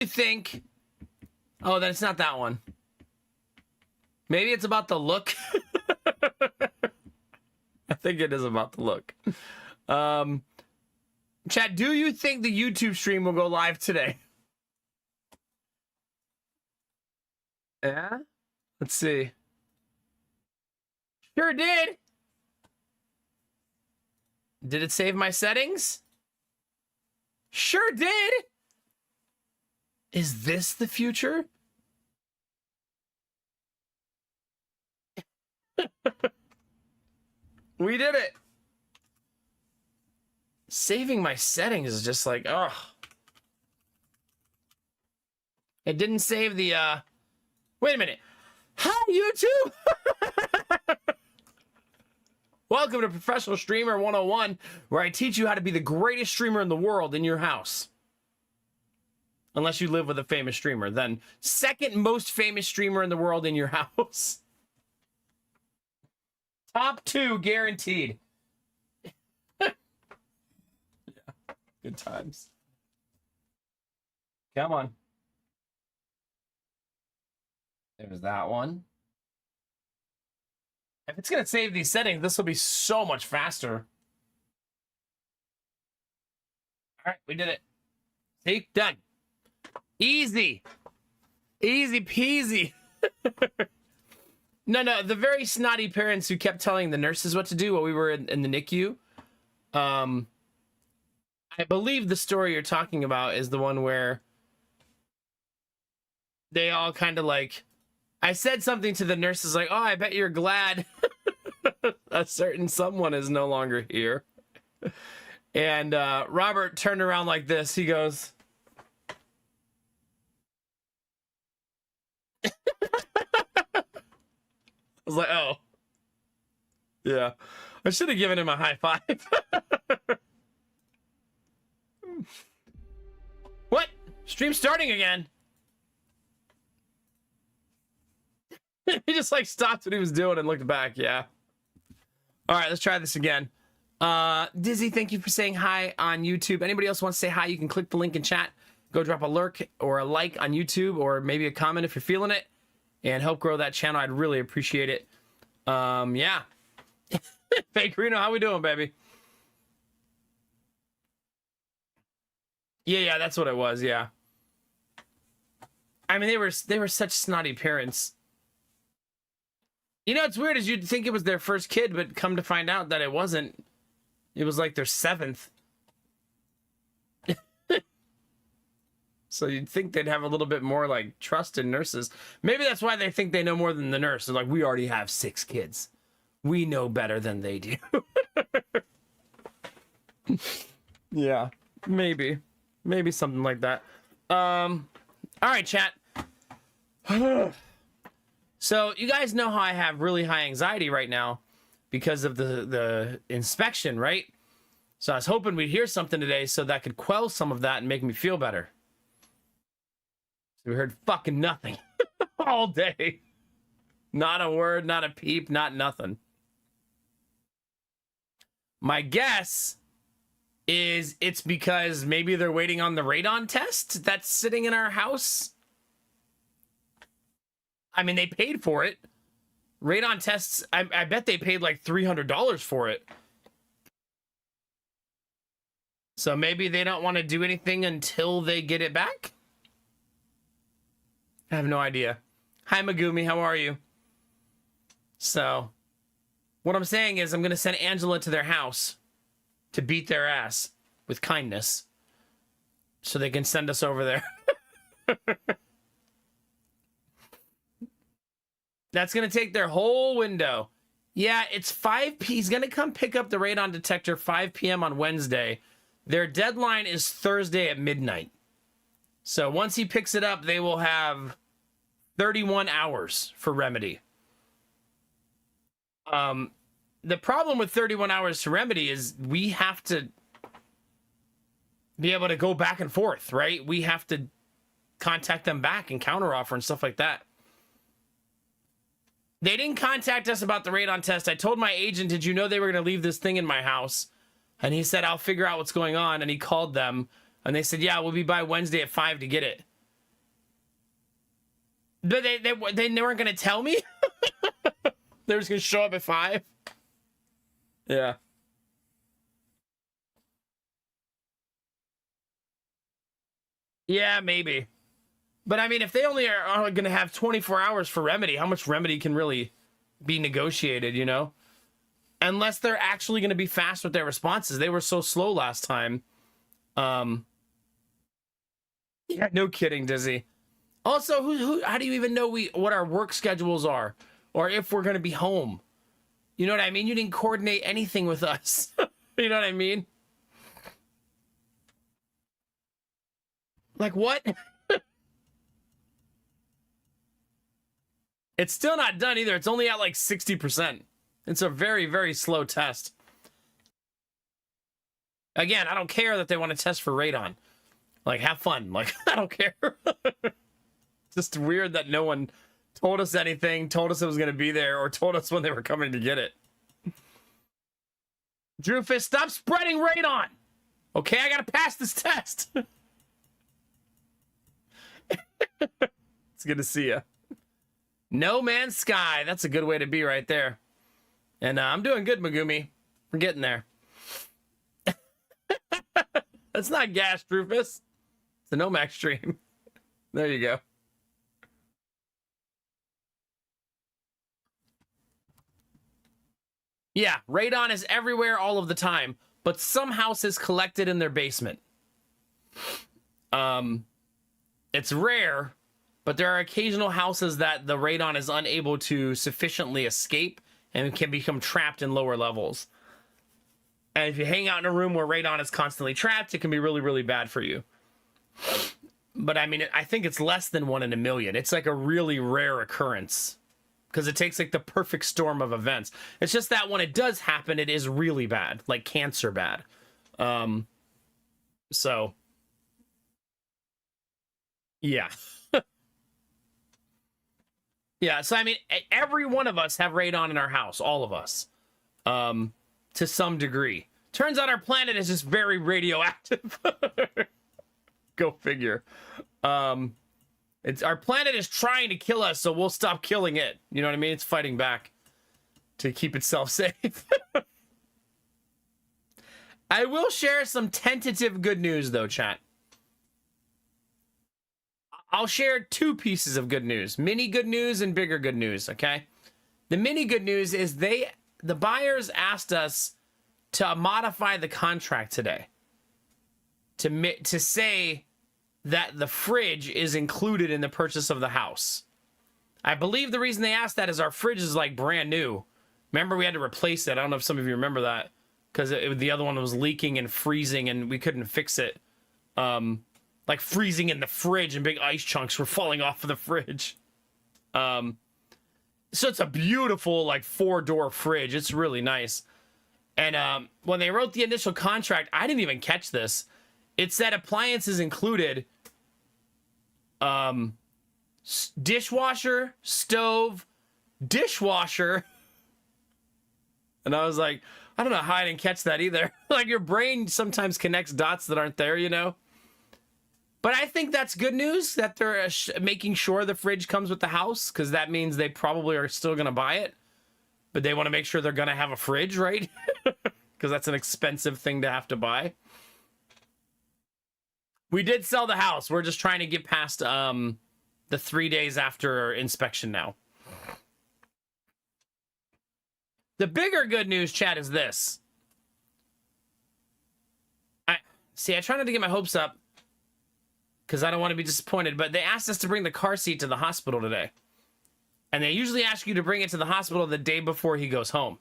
You think? Oh, then it's not that one. Maybe it's about the look. I think it is about the look. Chat, do you think the YouTube stream will go live today? Yeah? Let's see. Sure did. Did it save my settings? Sure did. Is this the future? We did it. Saving my settings is just like, ugh. It didn't save the, wait a minute. Hi, YouTube! Welcome to Professional Streamer 101, where I teach you how to be the greatest streamer in the world in your house. Unless you live with a famous streamer, then second most famous streamer in the world in your house. Top 2 guaranteed. Yeah, good times. Come on. There's that one. If it's going to save these settings, this will be so much faster. All right, we did it. See? Done. Easy. Easy peasy. No, the very snotty parents who kept telling the nurses what to do while we were in the NICU. I believe the story you're talking about is the one where they all kind of like... I said something to the nurses like, oh, I bet you're glad a certain someone is no longer here. And Robert turned around like this. He goes... I was like, oh. Yeah. I should have given him a high five. What? Stream starting again. He just like stopped what he was doing and looked back. Yeah. All right, let's try this again. Dizzy, thank you for saying hi on YouTube. Anybody else wants to say hi, you can click the link in chat. Go drop a lurk or a like on YouTube, or maybe a comment if you're feeling it, and help grow that channel. I'd really appreciate it. Yeah. Fake Reno, how we doing, baby? Yeah, that's what it was. Yeah. I mean, they were such snotty parents. You know, it's weird, is you'd think it was their first kid, but come to find out that it wasn't. It was like their 7th. So you'd think they'd have a little bit more like trust in nurses. Maybe that's why they think they know more than the nurse. They're like, we already have 6 kids. We know better than they do. Yeah, maybe something like that. All right, chat. So you guys know how I have really high anxiety right now because of the inspection, right? So I was hoping we'd hear something today so that could quell some of that and make me feel better. So we heard fucking nothing all day. Not a word, not a peep, not nothing. My guess is it's because maybe they're waiting on the radon test that's sitting in our house. I mean, they paid for it. Radon tests, I bet they paid like $300 for it. So maybe they don't want to do anything until they get it back? I have no idea. Hi, Megumi, how are you? So, what I'm saying is I'm going to send Angela to their house to beat their ass with kindness so they can send us over there. That's going to take their whole window. Yeah, it's 5 p.m. He's going to come pick up the radon detector 5 p.m. on Wednesday. Their deadline is Thursday at midnight. So once he picks it up, they will have 31 hours for remedy. The problem with 31 hours to remedy is we have to be able to go back and forth, right? We have to contact them back and counteroffer and stuff like that. They didn't contact us about the radon test. I told my agent, did you know they were going to leave this thing in my house? And he said, I'll figure out what's going on. And he called them and they said, yeah, we'll be by Wednesday at 5 to get it. But they weren't gonna tell me. They were just gonna show up at 5. Yeah. Yeah, maybe. But I mean, if they only are going to have 24 hours for remedy, how much remedy can really be negotiated, you know? Unless they're actually going to be fast with their responses. They were so slow last time. Yeah, no kidding, Dizzy. Also, how do you even know what our work schedules are? Or if we're going to be home? You know what I mean? You didn't coordinate anything with us. You know what I mean? Like, what? It's still not done either. It's only at like 60%. It's a very, very slow test. Again, I don't care that they want to test for radon. Like, have fun. Like, I don't care. Just weird that no one told us anything, told us it was going to be there, or told us when they were coming to get it. Drewfist, stop spreading radon! Okay, I gotta pass this test. It's good to see you. No Man's Sky. That's a good way to be right there. And I'm doing good, Megumi. We're getting there. That's not gas, Drufus. It's a Nomax stream. There you go. Yeah, radon is everywhere all of the time, but some houses collect it in their basement. It's rare, but there are occasional houses that the radon is unable to sufficiently escape and can become trapped in lower levels. And if you hang out in a room where radon is constantly trapped, it can be really, really bad for you. But I mean, I think it's less than 1 in a million. It's like a really rare occurrence because it takes like the perfect storm of events. It's just that when it does happen, it is really bad, like cancer bad. So yeah. Yeah, so I mean, every one of us have radon in our house, all of us, to some degree. Turns out our planet is just very radioactive. Go figure. Our planet is trying to kill us, so we'll stop killing it. You know what I mean? It's fighting back to keep itself safe. I will share some tentative good news, though, chat. I'll share 2 pieces of good news. Mini good news and bigger good news, okay? The mini good news is the buyers asked us to modify the contract today. To say that the fridge is included in the purchase of the house. I believe the reason they asked that is our fridge is like brand new. Remember, we had to replace it. I don't know if some of you remember that. Because the other one was leaking and freezing and we couldn't fix it. Like freezing in the fridge and big ice chunks were falling off of the fridge. So it's a beautiful, like, 4-door fridge. It's really nice. And when they wrote the initial contract, I didn't even catch this. It said appliances included dishwasher, stove, dishwasher. And I was like, I don't know how I didn't catch that either. Like, your brain sometimes connects dots that aren't there, you know? But I think that's good news that they're making sure the fridge comes with the house, because that means they probably are still going to buy it. But they want to make sure they're going to have a fridge, right? Because that's an expensive thing to have to buy. We did sell the house. We're just trying to get past the 3 days after inspection now. The bigger good news, chat, is this. I try not to get my hopes up, because I don't want to be disappointed, but they asked us to bring the car seat to the hospital today. And they usually ask you to bring it to the hospital the day before he goes home.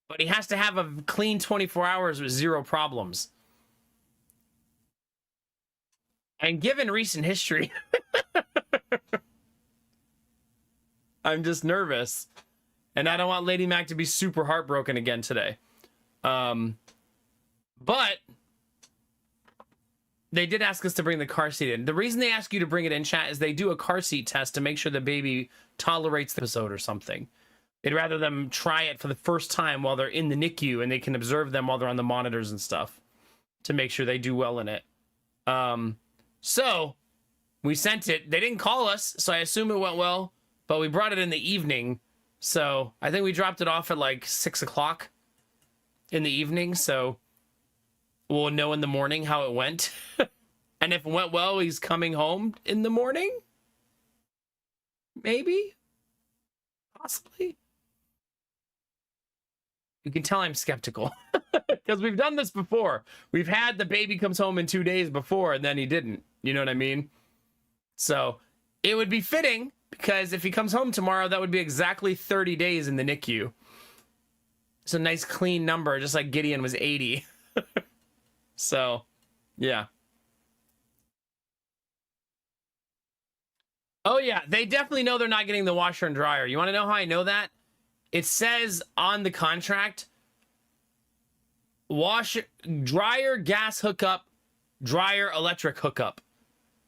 But he has to have a clean 24 hours with 0 problems. And given recent history, I'm just nervous. And I don't want Lady Mac to be super heartbroken again today. But they did ask us to bring the car seat in. The reason they ask you to bring it in, chat, is they do a car seat test to make sure the baby tolerates the episode or something. They'd rather them try it for the first time while they're in the NICU and they can observe them while they're on the monitors and stuff to make sure they do well in it. So We sent it. They didn't call us, so I assume it went well. But we brought it in the evening, so I think we dropped it off at like 6 o'clock in the evening. So we'll know in the morning how it went. And if it went well, he's coming home in the morning. Maybe, possibly. You can tell I'm skeptical because we've done this before. We've had the baby comes home in 2 days before and then he didn't. You know what I mean? So it would be fitting because if he comes home tomorrow, that would be exactly 30 days in the NICU. It's a nice clean number, just like Gideon was 80. So, yeah. Oh, yeah. They definitely know they're not getting the washer and dryer. You want to know how I know that? It says on the contract, dryer gas hookup, dryer electric hookup.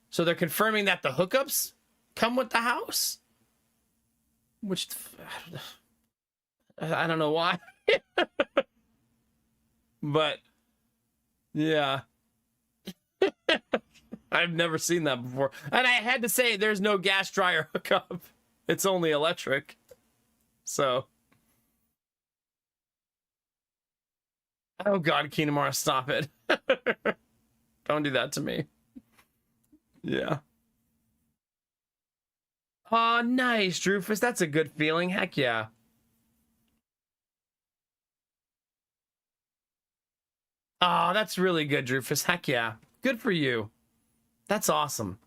So they're confirming that the hookups come with the house, which I don't know why. But yeah. I've never seen that before. And I had to say there's no gas dryer hookup. It's only electric. So, oh God, Kinamara, stop it. Don't do that to me. Yeah. Oh, nice, Drufus. That's a good feeling. Heck yeah. Oh, that's really good, Drufus. Heck yeah. Good for you. That's awesome.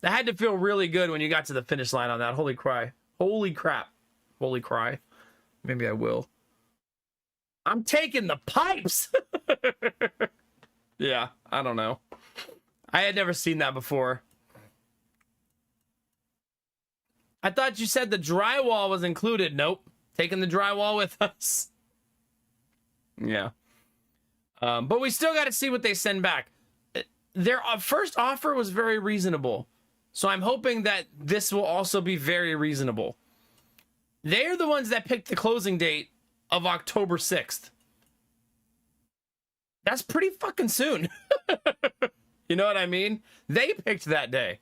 That had to feel really good when you got to the finish line on that. Holy cry. Holy crap. Holy cry. Maybe I will. I'm taking the pipes. Yeah, I don't know. I had never seen that before. I thought you said the drywall was included. Nope. Taking the drywall with us. Yeah. But we still got to see what they send back. Their first offer was very reasonable. So I'm hoping that this will also be very reasonable. They're the ones that picked the closing date of October 6th. That's pretty fucking soon. You know what I mean? They picked that day.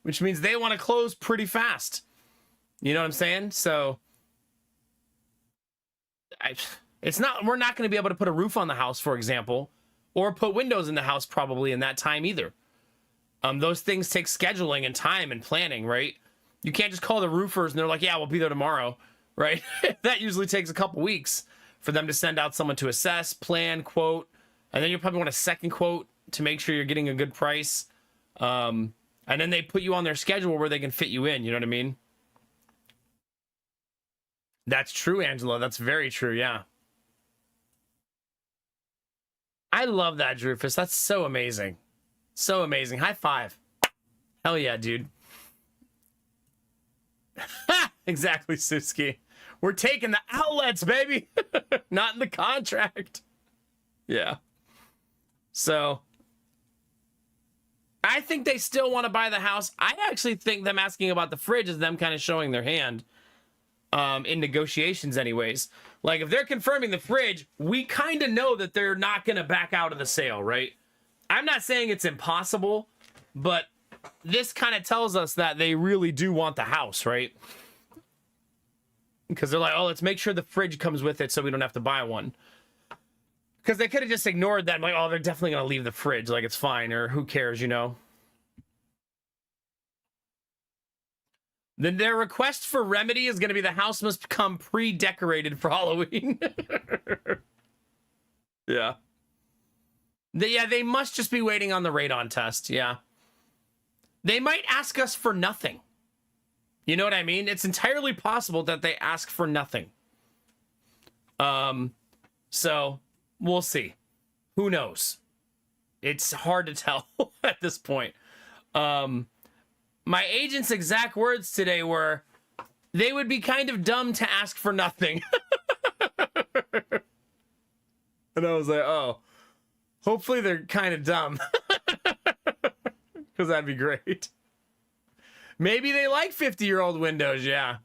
Which means they want to close pretty fast. You know what I'm saying? So we're not going to be able to put a roof on the house, for example, or put windows in the house probably in that time either. Those things take scheduling and time and planning, right? You can't just call the roofers and they're like, yeah, we'll be there tomorrow, right? That usually takes a couple weeks for them to send out someone to assess, plan, quote, and then you probably want a second quote to make sure you're getting a good price. And then they put you on their schedule where they can fit you in, you know what I mean? That's true, Angela. That's very true, yeah. I love that, Drufus. That's so amazing. So amazing. High five. Hell yeah, dude. Exactly, Suski. We're taking the outlets, baby. Not in the contract. Yeah. So, I think they still want to buy the house. I actually think them asking about the fridge is them kind of showing their hand in negotiations anyways. Like, if they're confirming the fridge, we kind of know that they're not going to back out of the sale, right? I'm not saying it's impossible, but this kind of tells us that they really do want the house, right? Because they're like, oh, let's make sure the fridge comes with it so we don't have to buy one. Because they could have just ignored that. Like, oh, they're definitely going to leave the fridge. Like, it's fine, or who cares, you know? Then their request for remedy is going to be the house must come pre-decorated for Halloween. Yeah. They must just be waiting on the radon test, yeah. They might ask us for nothing. You know what I mean? It's entirely possible that they ask for nothing. So, we'll see. Who knows? It's hard to tell at this point. My agent's exact words today were, they would be kind of dumb to ask for nothing. And I was like, oh, hopefully they're kind of dumb. Because that'd be great. Maybe they like 50-year-old windows, yeah.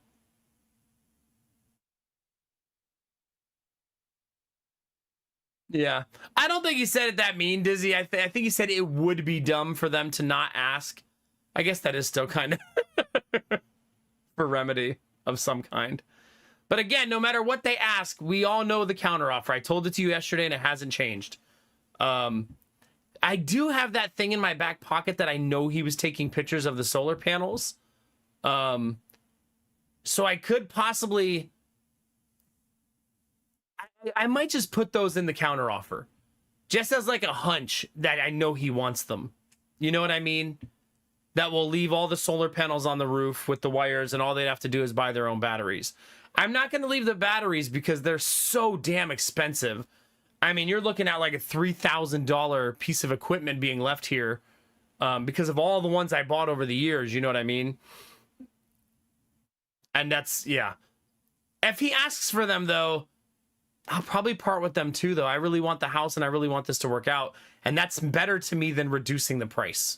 Yeah. I don't think he said it that mean, Dizzy. I think he said it would be dumb for them to not ask. I guess that is still kind of for remedy of some kind. But again, no matter what they ask, we all know the counteroffer. I told it to you yesterday and it hasn't changed. I do have that thing in my back pocket that I know he was taking pictures of the solar panels. So I could possibly... I might just put those in the counteroffer. Just as like a hunch that I know he wants them. You know what I mean? That will leave all the solar panels on the roof with the wires and all they'd have to do is buy their own batteries. I'm not going to leave the batteries because they're so damn expensive. I mean, you're looking at like a $3,000 piece of equipment being left here because of all the ones I bought over the years. You know what I mean? And that's, yeah. If he asks for them, though, I'll probably part with them too, though. I really want the house and I really want this to work out. And that's better to me than reducing the price.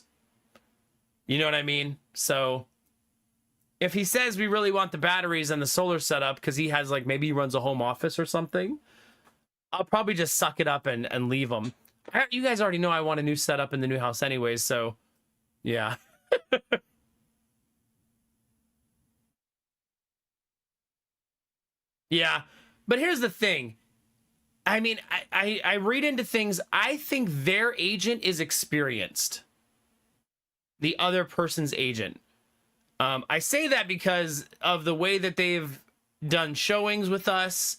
You know what I mean? So if he says we really want the batteries and the solar setup because he has like, maybe he runs a home office or something, I'll probably just suck it up and leave them. You guys already know I want a new setup in the new house anyways, so yeah. Yeah. But here's the thing. I mean, I read into things. I think their agent is experienced. The other person's agent. I say that because of the way that they've done showings with us,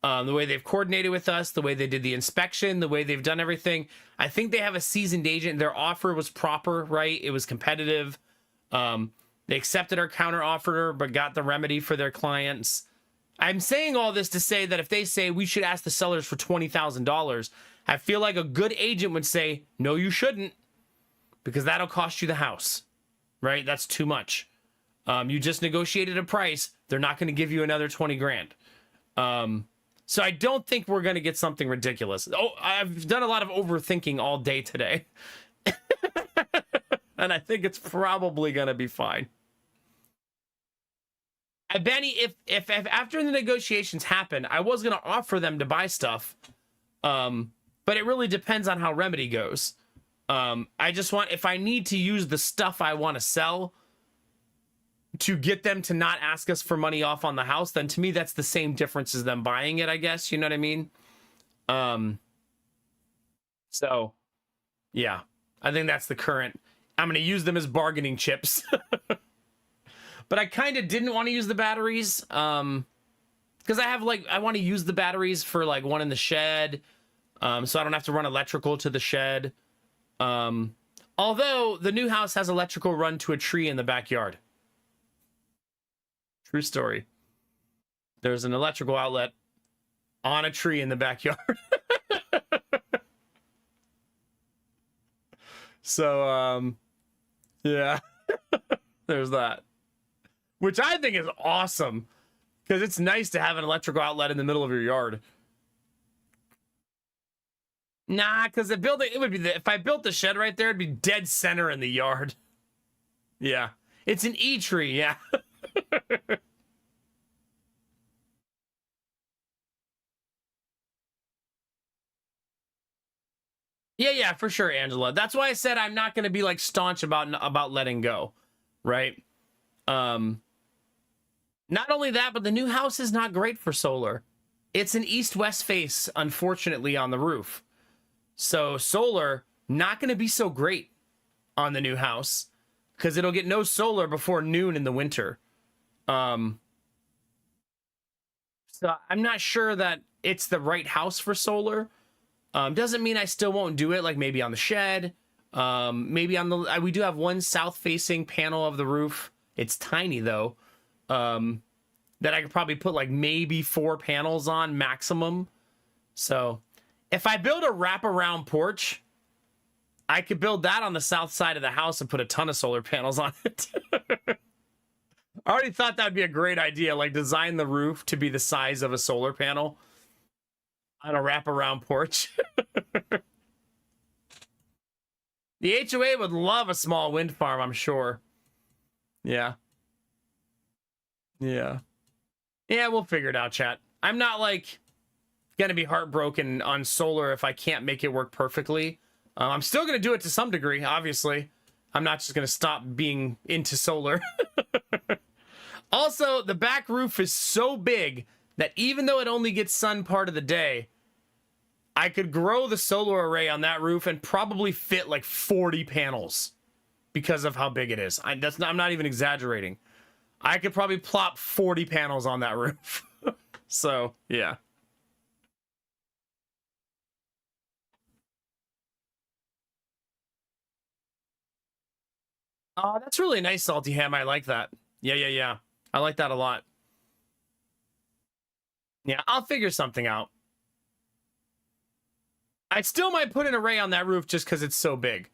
the way they've coordinated with us, the way they did the inspection, the way they've done everything. I think they have a seasoned agent. Their offer was proper, right? It was competitive. They accepted our counter offer, but got the remedy for their clients. I'm saying all this to say that if they say we should ask the sellers for $20,000, I feel like a good agent would say, no, you shouldn't, because that'll cost you the house, right? That's too much. You just negotiated a price. They're not going to give you another 20 grand. So I don't think we're going to get something ridiculous. Oh, I've done a lot of overthinking all day today. And I think it's probably going to be fine. Benny, if after the negotiations happen, I was going to offer them to buy stuff. But it really depends on how remedy goes. I just want, if I need to use the stuff I want to sell to get them to not ask us for money off on the house, then to me, that's the same difference as them buying it, I guess. You know what I mean? So, yeah, I think that's the current. I'm going to use them as bargaining chips. But I kind of didn't want to use the batteries. Because I have, like, I want to use the batteries for, like, one in the shed. So I don't have to run electrical to the shed. Although the new house has electrical run to a tree in the backyard. True story. There's an electrical outlet on a tree in the backyard. So, yeah. There's that. Which I think is awesome. Because it's nice to have an electrical outlet in the middle of your yard. Nah, because the building, it would be if I built the shed right there, it'd be dead center in the yard. Yeah. It's an E tree, yeah. Yeah, for sure, Angela. That's why I said I'm not going to be like staunch about letting go, right? Not only that, but the new house is not great for solar. It's an east-west face, unfortunately, on the roof. So solar, not going to be so great on the new house because it'll get no solar before noon in the winter. So I'm not sure that it's the right house for solar. Doesn't mean I still won't do it, like maybe on the shed. Maybe on the... We do have one south-facing panel of the roof. It's tiny, though. That I could probably put, like, maybe 4 panels on maximum. So, if I build a wraparound porch, I could build that on the south side of the house and put a ton of solar panels on it. I already thought that would be a great idea, like design the roof to be the size of a solar panel on a wraparound porch. The HOA would love a small wind farm, I'm sure. Yeah. Yeah. Yeah, we'll figure it out, chat. I'm not like... gonna be heartbroken on solar if I can't make it work perfectly. I'm still gonna do it to some degree, obviously. I'm not just gonna stop being into solar. Also, the back roof is so big that even though it only gets sun part of the day, I could grow the solar array on that roof and probably fit like 40 panels because of how big it is. I'm not even exaggerating. I could probably plop 40 panels on that roof. So, yeah. Oh, that's really nice, Salty Ham. I like that. Yeah. I like that a lot. Yeah, I'll figure something out. I still might put an array on that roof just because it's so big.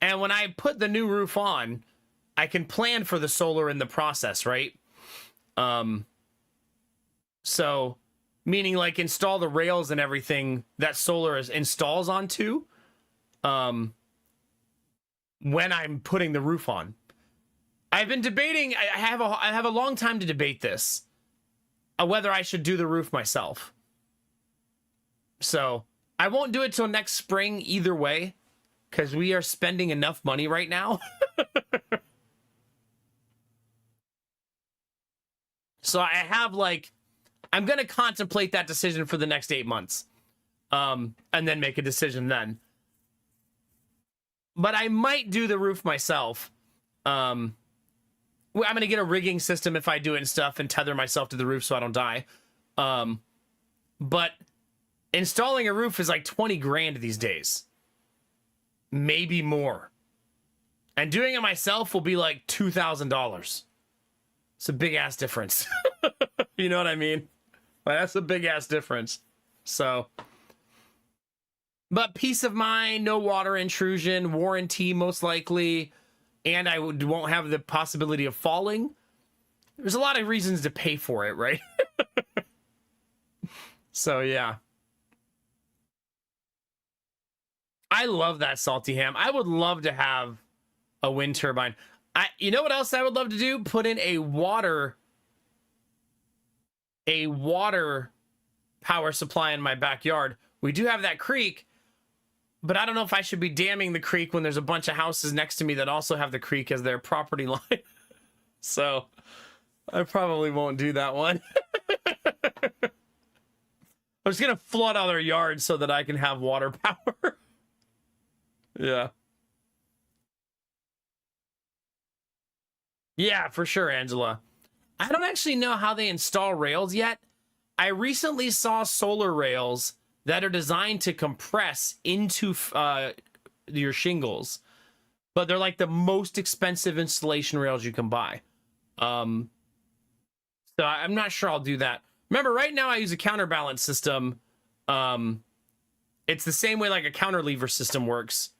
And when I put the new roof on, I can plan for the solar in the process, right? So, meaning like install the rails and everything that solar installs onto, when I'm putting the roof on. I've been debating. I have a long time to debate this, whether I should do the roof myself. So I won't do it till next spring either way, because we are spending enough money right now. So I have I'm gonna contemplate that decision for the next 8 months, and then make a decision then. But I might do the roof myself. I'm gonna get a rigging system if I do it and stuff, and tether myself to the roof so I don't die. But installing a roof is like 20 grand these days, maybe more, and doing it myself will be like $2,000. It's a big ass difference. You know what I mean? That's a big ass difference. So, but peace of mind, no water intrusion, warranty most likely, and I won't have the possibility of falling. There's a lot of reasons to pay for it, right? So yeah. I love that, Salty Ham. I would love to have a wind turbine. You know what else I would love to do? Put in a water power supply in my backyard. We do have that creek, but I don't know if I should be damming the creek when there's a bunch of houses next to me that also have the creek as their property line. So I probably won't do that one. I'm just gonna flood all their yards so that I can have water power. Yeah. Yeah, for sure, Angela. I don't actually know how they install rails yet. I recently saw solar rails that are designed to compress into your shingles, but they're like the most expensive installation rails you can buy. So I'm not sure I'll do that. Remember, right now I use a counterbalance system. It's the same way like a cantilever system works,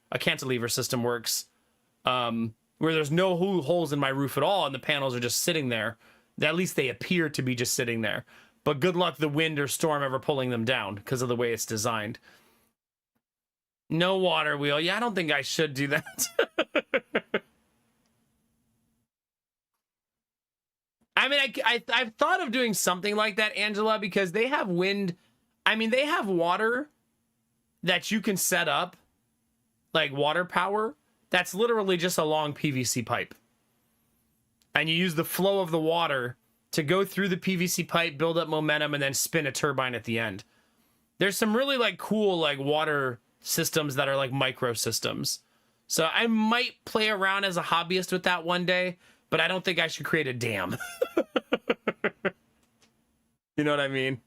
where there's no holes in my roof at all and the panels are just sitting there. At least they appear to be just sitting there. But good luck the wind or storm ever pulling them down because of the way it's designed. No water wheel. Yeah, I don't think I should do that. I mean, I've thought of doing something like that, Angela, because they have wind. I mean, they have water that you can set up, like water power. That's literally just a long PVC pipe. And you use the flow of the water to go through the PVC pipe, build up momentum, and then spin a turbine at the end. There's some really cool water systems that are micro systems. So I might play around as a hobbyist with that one day, but I don't think I should create a dam. You know what I mean?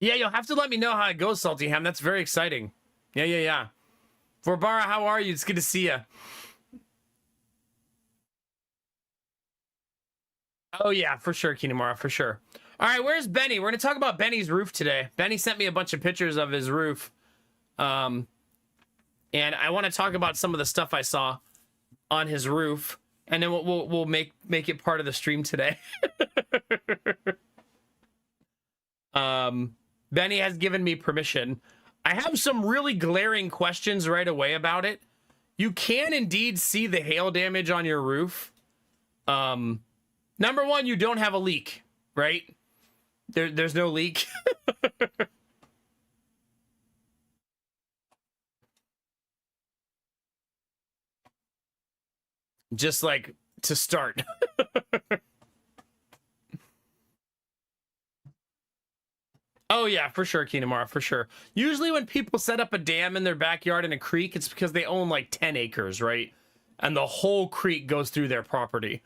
Yeah, you'll have to let me know how it goes, Salty Ham. That's very exciting. Yeah. Vorbara, how are you? It's good to see you. Oh, yeah, for sure, Kinamara, for sure. All right, where's Benny? We're going to talk about Benny's roof today. Benny sent me a bunch of pictures of his roof. And I want to talk about some of the stuff I saw on his roof. And then we'll make it part of the stream today. Benny has given me permission. I have some really glaring questions right away about it. You can indeed see the hail damage on your roof. Number one, you don't have a leak. right? There's no leak. Just like to start. Oh yeah, for sure, Kinamara, for sure. Usually when people set up a dam in their backyard in a creek, it's because they own like 10 acres, right? And the whole creek goes through their property.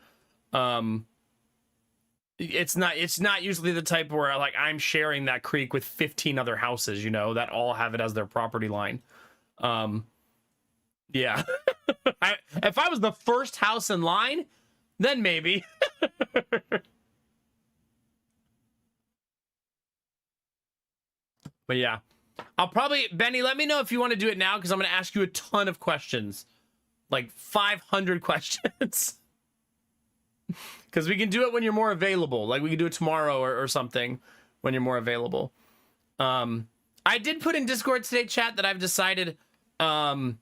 It's not usually the type where like I'm sharing that creek with 15 other houses, you know, that all have it as their property line. Yeah. If I was the first house in line, then maybe. But yeah, I'll probably, Benny, let me know if you want to do it now because I'm going to ask you a ton of questions, like 500 questions. Because we can do it when you're more available. Like we can do it tomorrow or something when you're more available. I did put in Discord today, chat, that I've decided I'm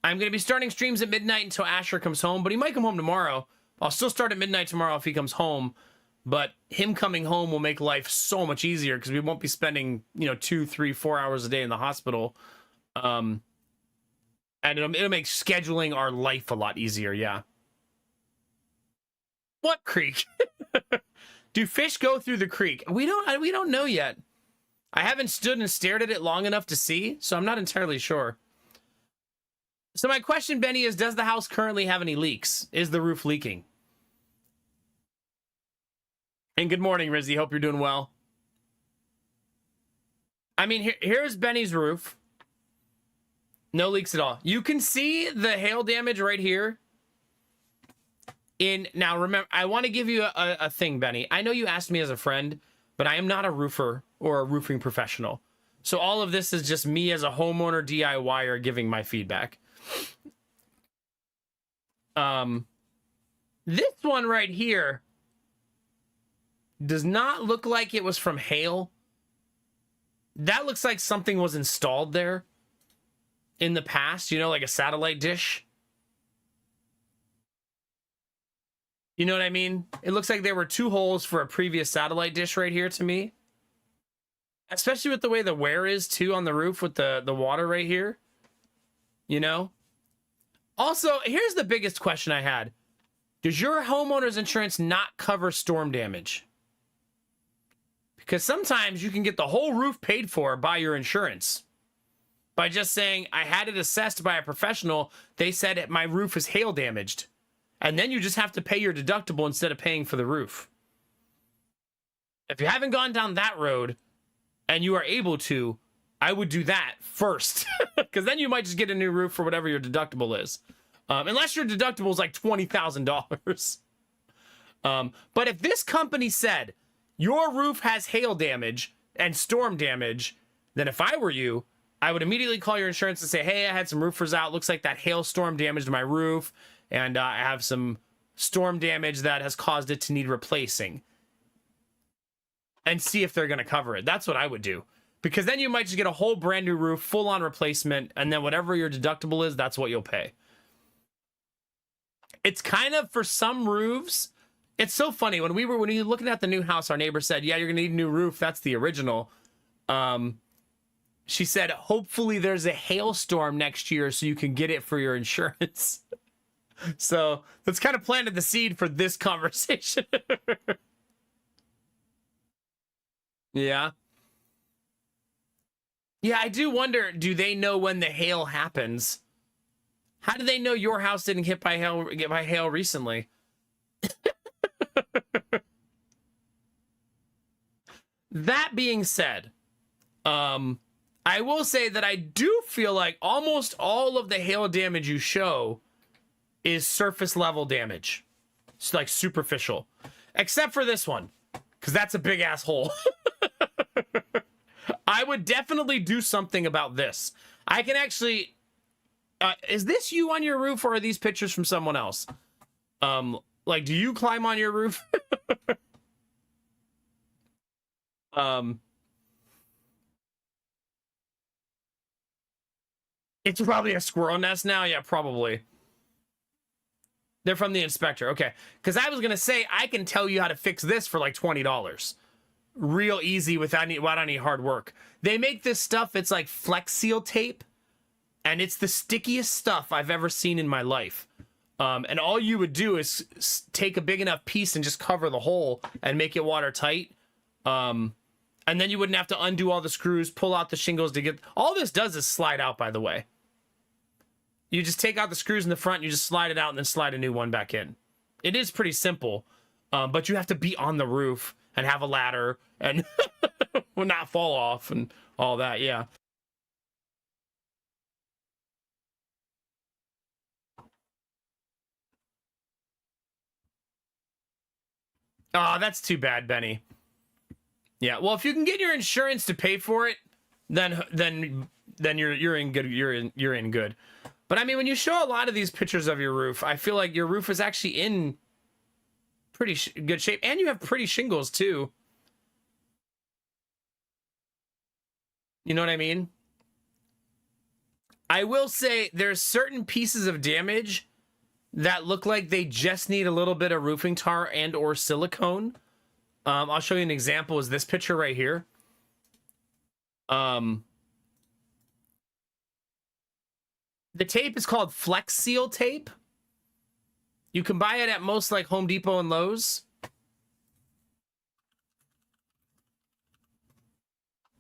going to be starting streams at midnight until Asher comes home, but he might come home tomorrow. I'll still start at midnight tomorrow if he comes home. But him coming home will make life so much easier because we won't be spending, 2, 3, 4 hours a day in the hospital. And it'll make scheduling our life a lot easier, yeah. What creek? Do fish go through the creek? We don't know yet. I haven't stood and stared at it long enough to see, so I'm not entirely sure. So my question, Benny, is does the house currently have any leaks? Is the roof leaking? And good morning, Rizzy. Hope you're doing well. I mean, here's Benny's roof. No leaks at all. You can see the hail damage right here. Now, remember, I want to give you a thing, Benny. I know you asked me as a friend, but I am not a roofer or a roofing professional. So all of this is just me as a homeowner DIYer giving my feedback. This one right here does not look like it was from hail. That looks like something was installed there in the past, like a satellite dish. You know what I mean? It looks like there were 2 holes for a previous satellite dish right here to me. Especially with the way the wear is too on the roof with the water right here. Also, here's the biggest question I had. Does your homeowner's insurance not cover storm damage? Because sometimes you can get the whole roof paid for by your insurance. By just saying, I had it assessed by a professional. They said my roof is hail damaged. And then you just have to pay your deductible instead of paying for the roof. If you haven't gone down that road and you are able to, I would do that first. Because then you might just get a new roof for whatever your deductible is. Unless your deductible is like $20,000. But if this company said, your roof has hail damage and storm damage, then if I were you, I would immediately call your insurance and say, hey, I had some roofers out. Looks like that hailstorm damaged my roof. And I have some storm damage that has caused it to need replacing. And see if they're going to cover it. That's what I would do. Because then you might just get a whole brand new roof, full on replacement. And then whatever your deductible is, that's what you'll pay. It's kind of, for some roofs, it's so funny. When we were looking at the new house, our neighbor said, yeah, you're going to need a new roof. That's the original. She said, hopefully there's a hailstorm next year so you can get it for your insurance. So that's kind of planted the seed for this conversation. Yeah. Yeah, I do wonder, do they know when the hail happens? How do they know your house didn't get by hail recently? That being said, I will say that I do feel like almost all of the hail damage you show is surface level damage. It's like superficial. Except for this one, because that's a big ass hole. I would definitely do something about this. I can actually... is this you on your roof, or are these pictures from someone else? Like, do you climb on your roof? It's probably a squirrel nest now. Yeah, probably. They're from the inspector. Okay. Because I was going to say, I can tell you how to fix this for like $20. Real easy without any hard work. They make this stuff, it's like Flex Seal tape, and it's the stickiest stuff I've ever seen in my life. And all you would do is take a big enough piece and just cover the hole and make it watertight. And then you wouldn't have to undo all the screws, pull out the shingles to get... All this does is slide out, by the way. You just take out the screws in the front, you just slide it out, and then slide a new one back in. It is pretty simple, but you have to be on the roof and have a ladder and will not fall off and all that, yeah. Oh, that's too bad, Benny. Yeah, well, if you can get your insurance to pay for it, then you're in good. But I mean, when you show a lot of these pictures of your roof, I feel like your roof is actually in pretty good shape, and you have pretty shingles too. You know what I mean? I will say there's certain pieces of damage that look like they just need a little bit of roofing tar and or silicone. I'll show you an example is this picture right here. The tape is called Flex Seal tape. You can buy it at most like Home Depot and Lowe's.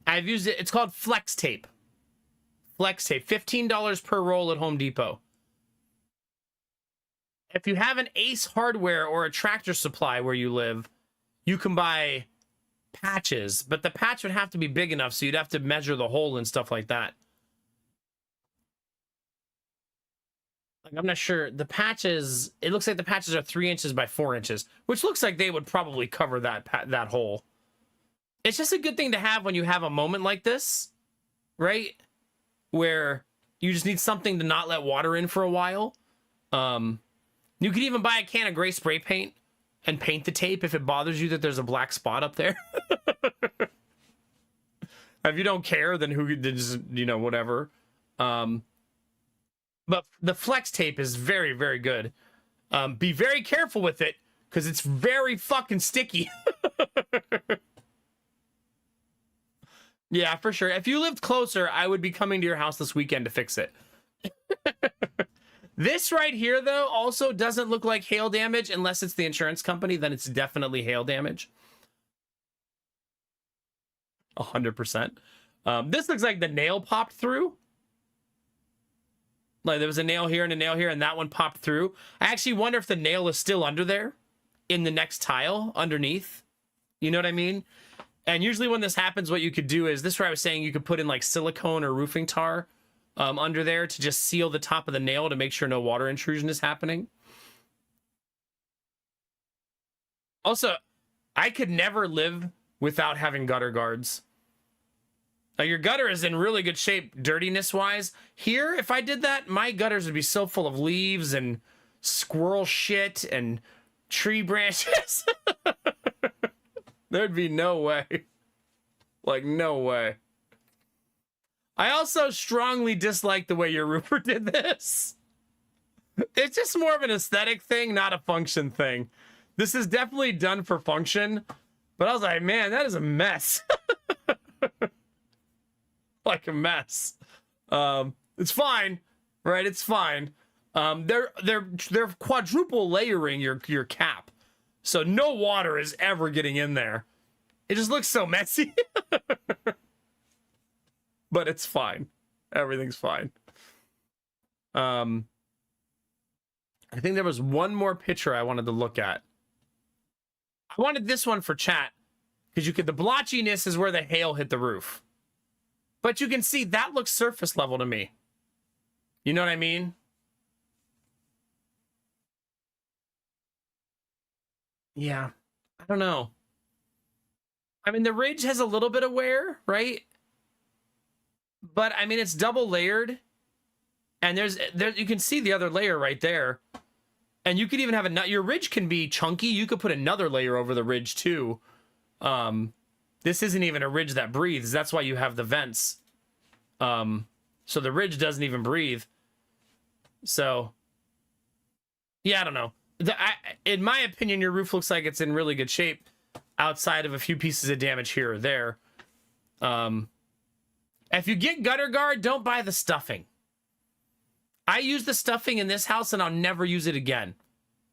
I've used it. It's called Flex tape. Flex tape. $15 per roll at Home Depot. If you have an Ace Hardware or a Tractor Supply where you live, you can buy patches, but the patch would have to be big enough, so you'd have to measure the hole and stuff like that. Like, I'm not sure. The patches, it looks like the patches are 3 inches by 4 inches, which looks like they would probably cover that hole. It's just a good thing to have when you have a moment like this, right? Where you just need something to not let water in for a while. You could even buy a can of gray spray paint and paint the tape if it bothers you that there's a black spot up there. If you don't care, then just, whatever. But the Flex tape is very, very good. Be very careful with it because it's very fucking sticky. Yeah, for sure. If you lived closer, I would be coming to your house this weekend to fix it. This right here, though, also doesn't look like hail damage unless it's the insurance company. Then it's definitely hail damage. 100%. This looks like the nail popped through. Like there was a nail here and a nail here, and that one popped through. I actually wonder if the nail is still under there in the next tile underneath. You know what I mean? And usually when this happens, what you could do is, this is where I was saying you could put in like silicone or roofing tar under there to just seal the top of the nail to make sure no water intrusion is happening. Also, I could never live without having gutter guards. Now, your gutter is in really good shape dirtiness-wise. Here, if I did that, my gutters would be so full of leaves and squirrel shit and tree branches. There'd be no way. Like, no way. I also strongly dislike the way your roofer did this. It's just more of an aesthetic thing, not a function thing. This is definitely done for function, but I was like, man, that is a mess. Like a mess. It's fine, right? It's fine. They're quadruple layering your cap, so no water is ever getting in there. It just looks so messy. But it's fine. Everything's fine. I think there was one more picture I wanted to look at. I wanted this one for chat because the blotchiness is where the hail hit the roof. But you can see that looks surface level to me. You know what I mean? Yeah. I don't know. I mean, the ridge has a little bit of wear, right? But I mean, it's double layered, and there's you can see the other layer right there, and you could even have your ridge can be chunky. You could put another layer over the ridge too. This isn't even a ridge that breathes. That's why you have the vents. So the ridge doesn't even breathe. So Yeah, I don't know. In my opinion, your roof looks like it's in really good shape outside of a few pieces of damage here or there. If you get gutter guard, don't buy the stuffing. I use the stuffing in this house and I'll never use it again.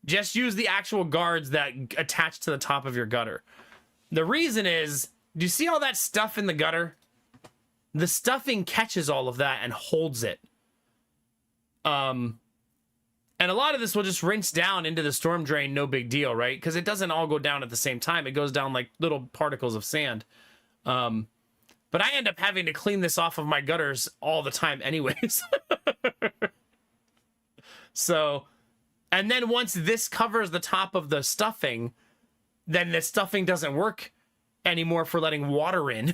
Just use the actual guards that attach to the top of your gutter. The reason is, do you see all that stuff in the gutter? The stuffing catches all of that and holds it. And a lot of this will just rinse down into the storm drain, no big deal, right? Because it doesn't all go down at the same time. It goes down like little particles of sand. But I end up having to clean this off of my gutters all the time anyways. So, and then once this covers the top of the stuffing, then the stuffing doesn't work anymore for letting water in.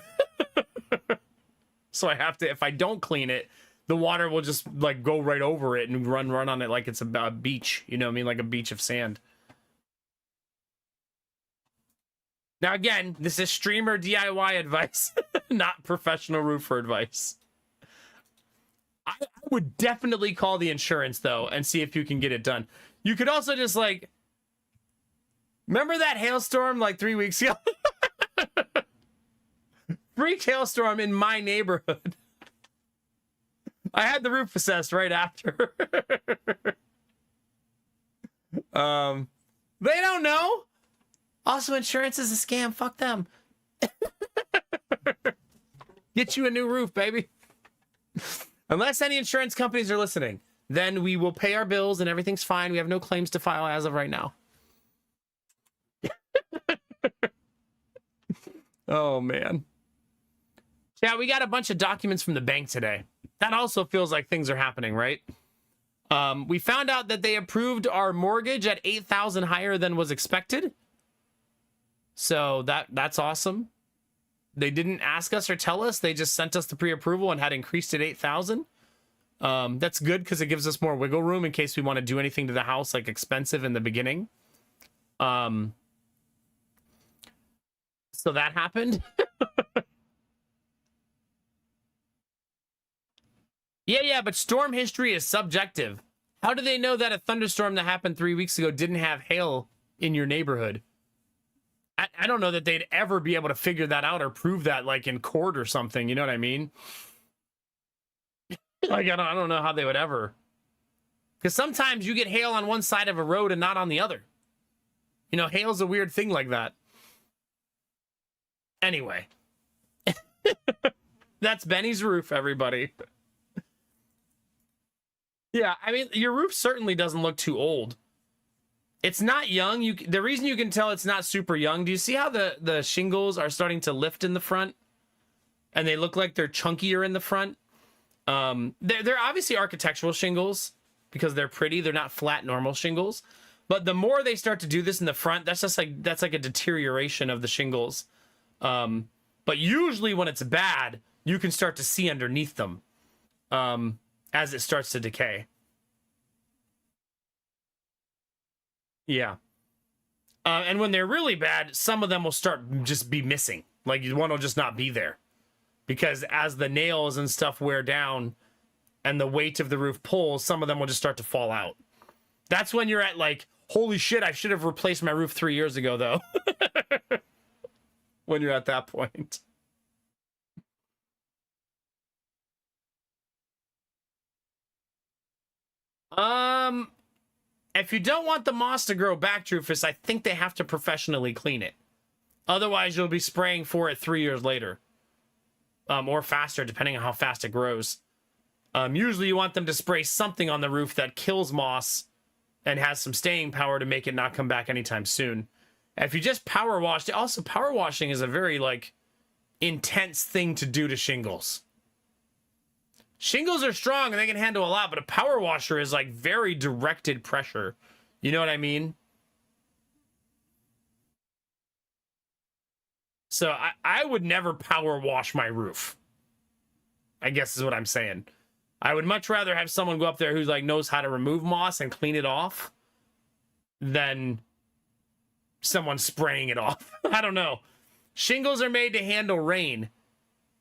So I have to, if I don't clean it, the water will just like go right over it and run on it like it's a beach. You know what I mean? Like a beach of sand. Now, again, this is streamer DIY advice, not professional roofer advice. I would definitely call the insurance, though, and see if you can get it done. You could also just, like... Remember that hailstorm, like, 3 weeks ago? Freak hailstorm in my neighborhood. I had the roof assessed right after. They don't know. Also, insurance is a scam. Fuck them. Get you a new roof, baby. Unless any insurance companies are listening, then we will pay our bills and everything's fine. We have no claims to file as of right now. Oh, man. Yeah, we got a bunch of documents from the bank today. That also feels like things are happening, right? We found out that they approved our mortgage at $8,000 higher than was expected. So that's awesome. They didn't ask us or tell us. They just sent us the pre-approval and had increased it 8,000. That's good because it gives us more wiggle room in case we want to do anything to the house like expensive in the beginning. So that happened. Yeah, but storm history is subjective. How do they know that a thunderstorm that happened 3 weeks ago didn't have hail in your neighborhood? I don't know that they'd ever be able to figure that out or prove that, like, in court or something. You know what I mean? Like, I don't know how they would ever. Because sometimes you get hail on one side of a road and not on the other. You know, hail's a weird thing like that. Anyway. That's Benny's roof, everybody. Yeah, I mean, your roof certainly doesn't look too old. It's not young. The reason you can tell it's not super young, do you see how the shingles are starting to lift in the front? And they look like they're chunkier in the front? They're obviously architectural shingles because they're pretty. They're not flat, normal shingles. But the more they start to do this in the front, that's like a deterioration of the shingles. But usually when it's bad, you can start to see underneath them as it starts to decay. Yeah. And when they're really bad, some of them will start just be missing. Like one will just not be there. Because as the nails and stuff wear down and the weight of the roof pulls, some of them will just start to fall out. That's when you're at like, holy shit, I should have replaced my roof 3 years ago, though. When you're at that point. If you don't want the moss to grow back, Drufus, I think they have to professionally clean it. Otherwise, you'll be spraying for it 3 years later. Or faster, depending on how fast it grows. Usually you want them to spray something on the roof that kills moss and has some staying power to make it not come back anytime soon. If you just power washed it, also power washing is a very, like, intense thing to do to shingles. Shingles are strong and they can handle a lot, but a power washer is like very directed pressure. You know what I mean? So I would never power wash my roof. I guess is what I'm saying. I would much rather have someone go up there who's like knows how to remove moss and clean it off than someone spraying it off. I don't know. Shingles are made to handle rain.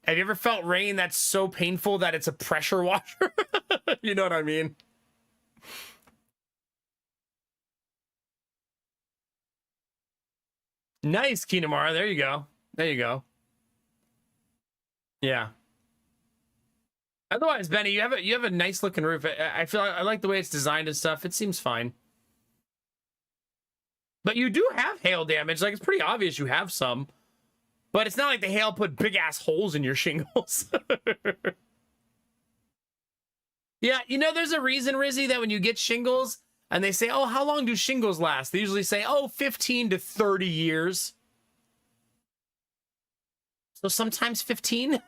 Have you ever felt rain that's so painful that it's a pressure washer? You know what I mean? Nice, Kinamara. There you go. There you go. Yeah. Otherwise, Benny, you have a nice looking roof. I feel I like the way it's designed and stuff. It seems fine. But you do have hail damage. Like, it's pretty obvious you have some. But it's not like the hail put big ass holes in your shingles. Yeah, you know, there's a reason, Rizzy, that when you get shingles and they say, oh, how long do shingles last? They usually say, oh, 15 to 30 years. So sometimes 15.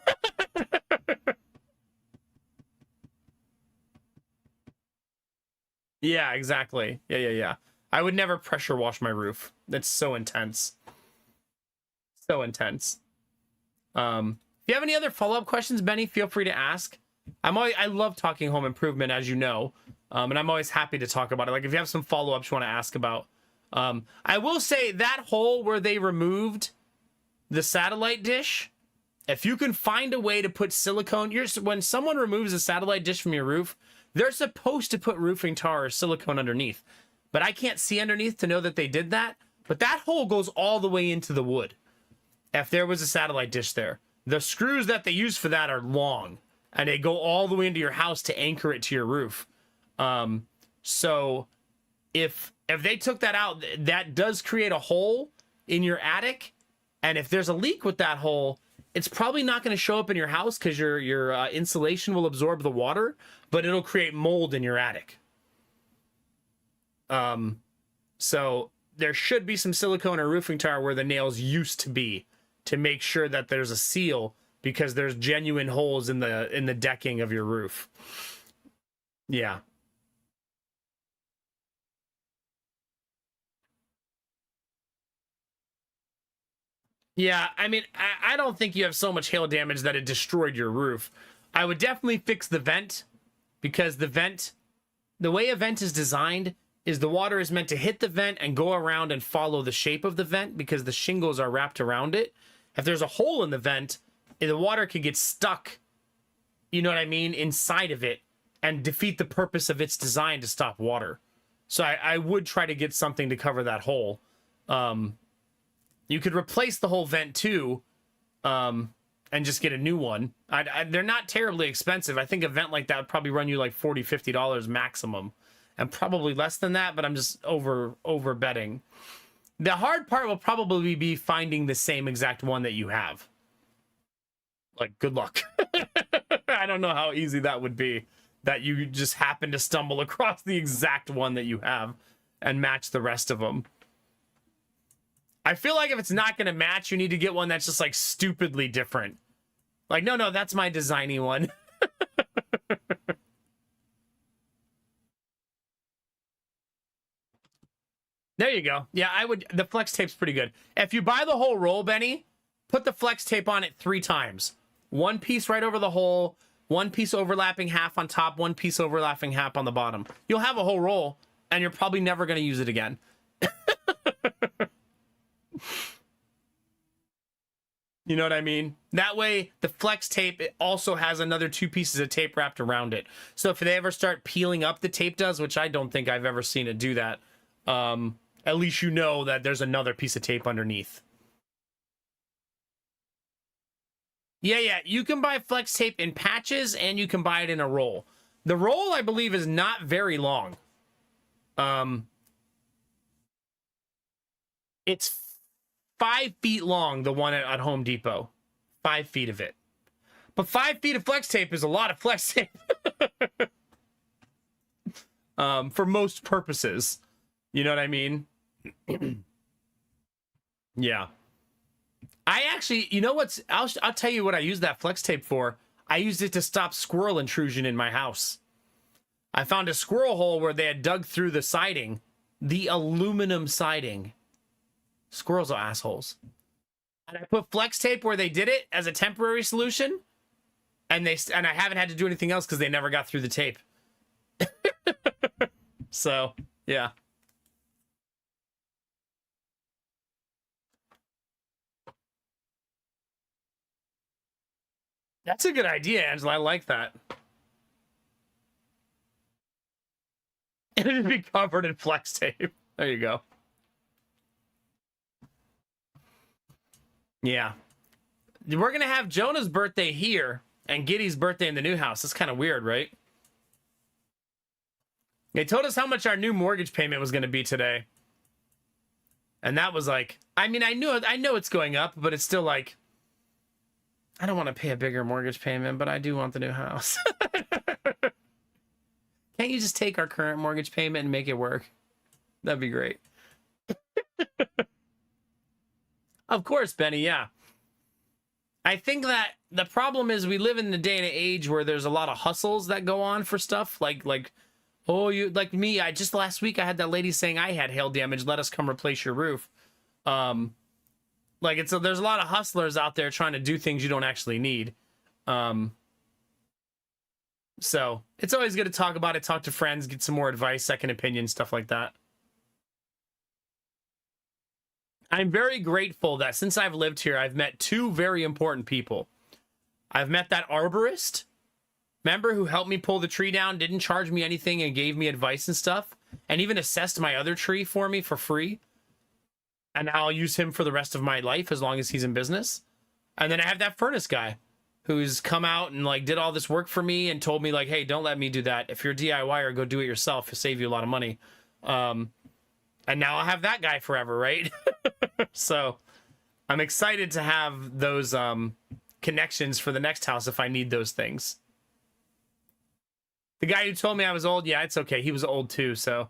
Yeah, exactly. Yeah. I would never pressure wash my roof. That's so intense. So intense. If you have any other follow-up questions, Benny, feel free to ask. I love talking home improvement, as you know. And I'm always happy to talk about it. Like, if you have some follow-ups you want to ask about. I will say that hole where they removed the satellite dish, if you can find a way to put silicone, when someone removes a satellite dish from your roof, they're supposed to put roofing tar or silicone underneath. But I can't see underneath to know that they did that. But that hole goes all the way into the wood. If there was a satellite dish there. The screws that they use for that are long. And they go all the way into your house to anchor it to your roof. So if they took that out, that does create a hole in your attic. And if there's a leak with that hole, it's probably not going to show up in your house because your insulation will absorb the water, but it'll create mold in your attic. So there should be some silicone or roofing tar where the nails used to be to make sure that there's a seal, because there's genuine holes in the decking of your roof. Yeah. Yeah, I mean, I don't think you have so much hail damage that it destroyed your roof. I would definitely fix the vent, because the way a vent is designed is the water is meant to hit the vent and go around and follow the shape of the vent, because the shingles are wrapped around it. If there's a hole in the vent, the water could get stuck, you know what I mean, inside of it and defeat the purpose of its design to stop water. So I would try to get something to cover that hole. You could replace the whole vent too, and just get a new one. They're not terribly expensive. I think a vent like that would probably run you like $40, $50 maximum, and probably less than that, but I'm just over betting. The hard part will probably be finding the same exact one that you have. Like, good luck. I don't know how easy that would be, that you just happen to stumble across the exact one that you have and match the rest of them. I feel like if it's not going to match, you need to get one that's just like stupidly different. Like, no, that's my designy one. There you go. Yeah, the flex tape's pretty good. If you buy the whole roll, Benny, put the flex tape on it 3 times. One piece right over the hole, one piece overlapping half on top, one piece overlapping half on the bottom. You'll have a whole roll, and you're probably never going to use it again. You know what I mean? That way, the flex tape, it also has another 2 pieces of tape wrapped around it. So if they ever start peeling up, the tape does, which I don't think I've ever seen it do that. At least you know that there's another piece of tape underneath. Yeah, you can buy flex tape in patches, and you can buy it in a roll. The roll, I believe, is not very long. It's 5 feet long, the one at Home Depot. 5 feet of it. But 5 feet of flex tape is a lot of flex tape. For most purposes. You know what I mean? Yeah. I actually, you know what's, I'll tell you what I used that flex tape for. I used it to stop squirrel intrusion in my house. I found a squirrel hole where they had dug through the siding, the aluminum siding. Squirrels are assholes. And I put flex tape where they did it as a temporary solution, and I haven't had to do anything else because they never got through the tape. So, yeah. That's a good idea, Angela. I like that. It'd be covered in flex tape. There you go. Yeah. We're going to have Jonah's birthday here and Giddy's birthday in the new house. That's kind of weird, right? They told us how much our new mortgage payment was going to be today. And that was like, I mean, I know it's going up, but it's still like, I don't want to pay a bigger mortgage payment, but I do want the new house. Can't you just take our current mortgage payment and make it work? That'd be great. Of course, Benny, yeah. I think that the problem is we live in the day and age where there's a lot of hustles that go on for stuff like oh, you like me, I just last week I had that lady saying I had hail damage, let us come replace your roof. Like there's a lot of hustlers out there trying to do things you don't actually need. So it's always good to talk about it, talk to friends, get some more advice, second opinion, stuff like that. I'm very grateful that since I've lived here, I've met two very important people. I've met that arborist, remember, who helped me pull the tree down, didn't charge me anything, and gave me advice and stuff, and even assessed my other tree for me for free. And now I'll use him for the rest of my life as long as he's in business. And then I have that furnace guy who's come out and like did all this work for me and told me like, hey, don't let me do that. If you're a DIYer, go do it yourself. It'll save you a lot of money. And now I'll have that guy forever, right? So I'm excited to have those connections for the next house if I need those things. The guy who told me I was old, yeah, it's okay. He was old too, so.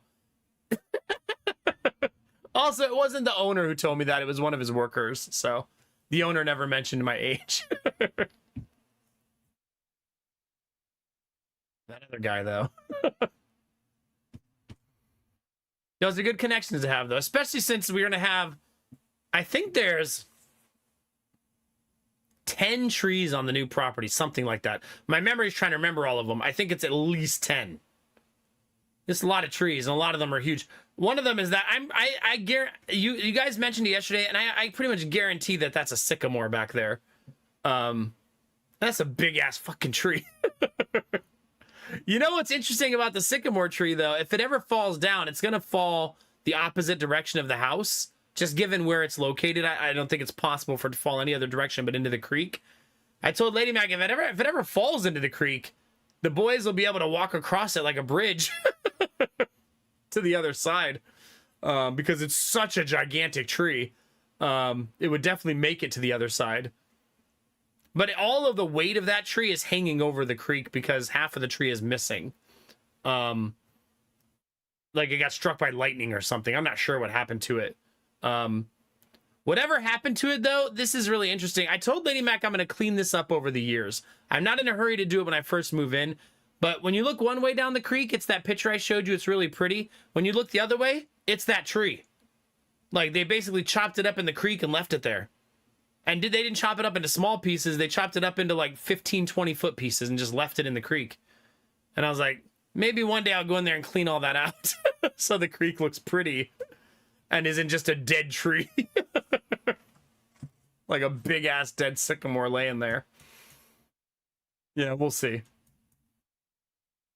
Also, it wasn't the owner who told me that. It was one of his workers, so the owner never mentioned my age. That other guy, though. Those are good connections to have, though, especially since we're going to have, I think there's 10 trees on the new property, something like that. My memory's trying to remember all of them. I think it's at least 10. It's a lot of trees, and a lot of them are huge. One of them is that I guarantee you guys mentioned it yesterday, and I pretty much guarantee that that's a sycamore back there. That's a big ass fucking tree. You know what's interesting about the sycamore tree, though? If it ever falls down, it's gonna fall the opposite direction of the house. Just given where it's located, I don't think it's possible for it to fall any other direction but into the creek. I told Lady Mac if it ever falls into the creek, the boys will be able to walk across it like a bridge to the other side, because it's such a gigantic tree. It would definitely make it to the other side. But all of the weight of that tree is hanging over the creek because half of the tree is missing. Like it got struck by lightning or something. I'm not sure what happened to it. Whatever happened to it, though, this is really interesting. I told Lady Mac I'm going to clean this up over the years. I'm not in a hurry to do it when I first move in. But when you look one way down the creek, it's that picture I showed you. It's really pretty. When you look the other way, it's that tree. Like, they basically chopped it up in the creek and left it there. And they didn't chop it up into small pieces. They chopped it up into like 15, 20-foot pieces and just left it in the creek. And I was like, maybe one day I'll go in there and clean all that out so the creek looks pretty and isn't just a dead tree. Like a big-ass dead sycamore laying there. Yeah, we'll see.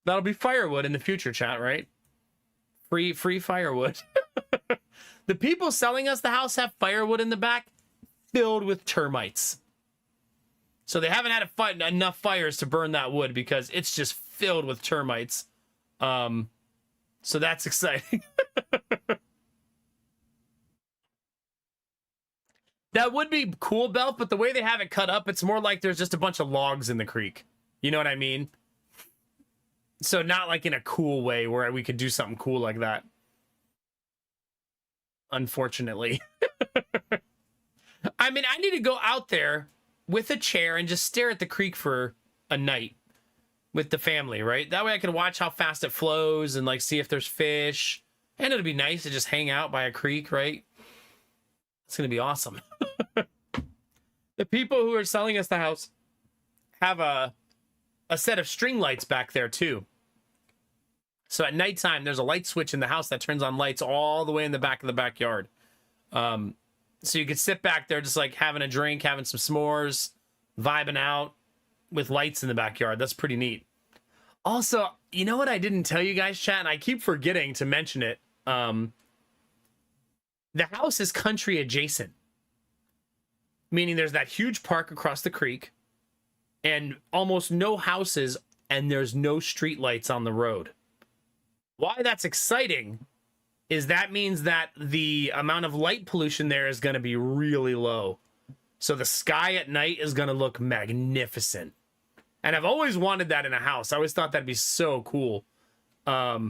That'll be firewood in the future, chat, right? Free firewood. The people selling us the house have firewood in the back filled with termites. So they haven't had enough fires to burn that wood because it's just filled with termites. So that's exciting. That would be cool, Belf, but the way they have it cut up, it's more like there's just a bunch of logs in the creek. You know what I mean? So not like in a cool way where we could do something cool like that. Unfortunately. I mean, I need to go out there with a chair and just stare at the creek for a night with the family, right? That way I can watch how fast it flows and like see if there's fish. And it'll be nice to just hang out by a creek, right? It's going to be awesome. The people who are selling us the house have a set of string lights back there too. So at nighttime, there's a light switch in the house that turns on lights all the way in the back of the backyard. So you could sit back there just like having a drink, having some s'mores, vibing out with lights in the backyard. That's pretty neat. Also, you know what I didn't tell you guys, chat, and I keep forgetting to mention it. The house is country adjacent. meaning there's that huge park across the creek and almost no houses, and there's no street lights on the road. Why that's exciting is that means that the amount of light pollution there is going to be really low. So the sky at night is going to look magnificent. And I've always wanted that in a house. I always thought that'd be so cool. Yeah.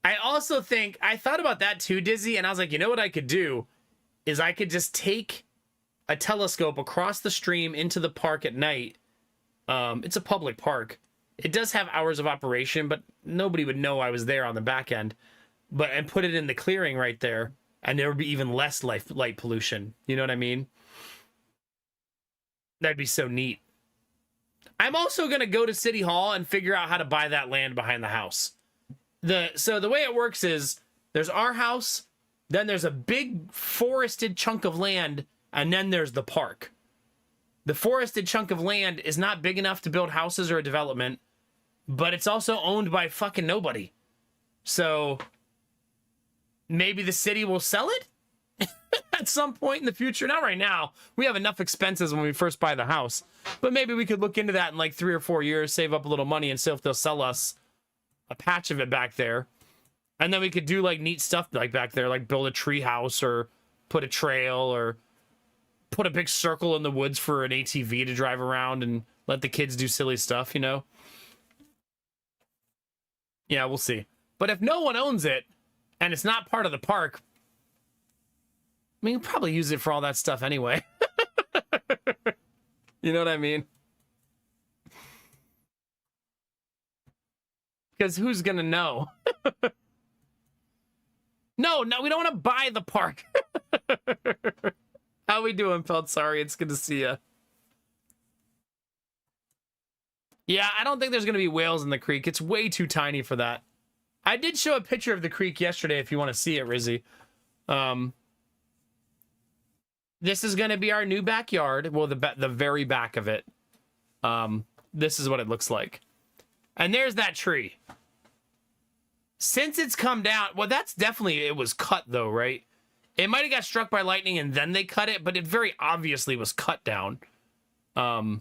I also think, I thought about that too, Dizzy, and I was like, you know what I could do? Is I could just take a telescope across the stream into the park at night. It's a public park. It does have hours of operation, but nobody would know I was there on the back end. And put it in the clearing right there, and there would be even less light pollution. You know what I mean? That'd be so neat. I'm also going to go to City Hall and figure out how to buy that land behind the house. So the way it works is there's our house, then there's a big forested chunk of land, and then there's the park. The forested chunk of land is not big enough to build houses or a development, but it's also owned by fucking nobody. So maybe the city will sell it at some point in the future. Not right now. We have enough expenses when we first buy the house, but maybe we could look into that in like 3 or 4 years, save up a little money, and see if they'll sell us a patch of it back there. And then we could do like neat stuff like back there, like build a tree house or put a trail or put a big circle in the woods for an ATV to drive around and let the kids do silly stuff, you know? Yeah, we'll see. But if no one owns it and it's not part of the park, I mean, you'll probably use it for all that stuff anyway. You know what I mean? Because who's gonna know? No, we don't want to buy the park. How we doing, Pelt? Sorry, it's good to see you. Yeah, I don't think there's gonna be whales in the creek. It's way too tiny for that. I did show a picture of the creek yesterday if you want to see it, Rizzy. This is gonna be our new backyard. Well, the very back of it. This is what it looks like. And there's that tree. Since it's come down, well, that's definitely, it was cut though, right? It might have got struck by lightning and then they cut it, but it very obviously was cut down. Because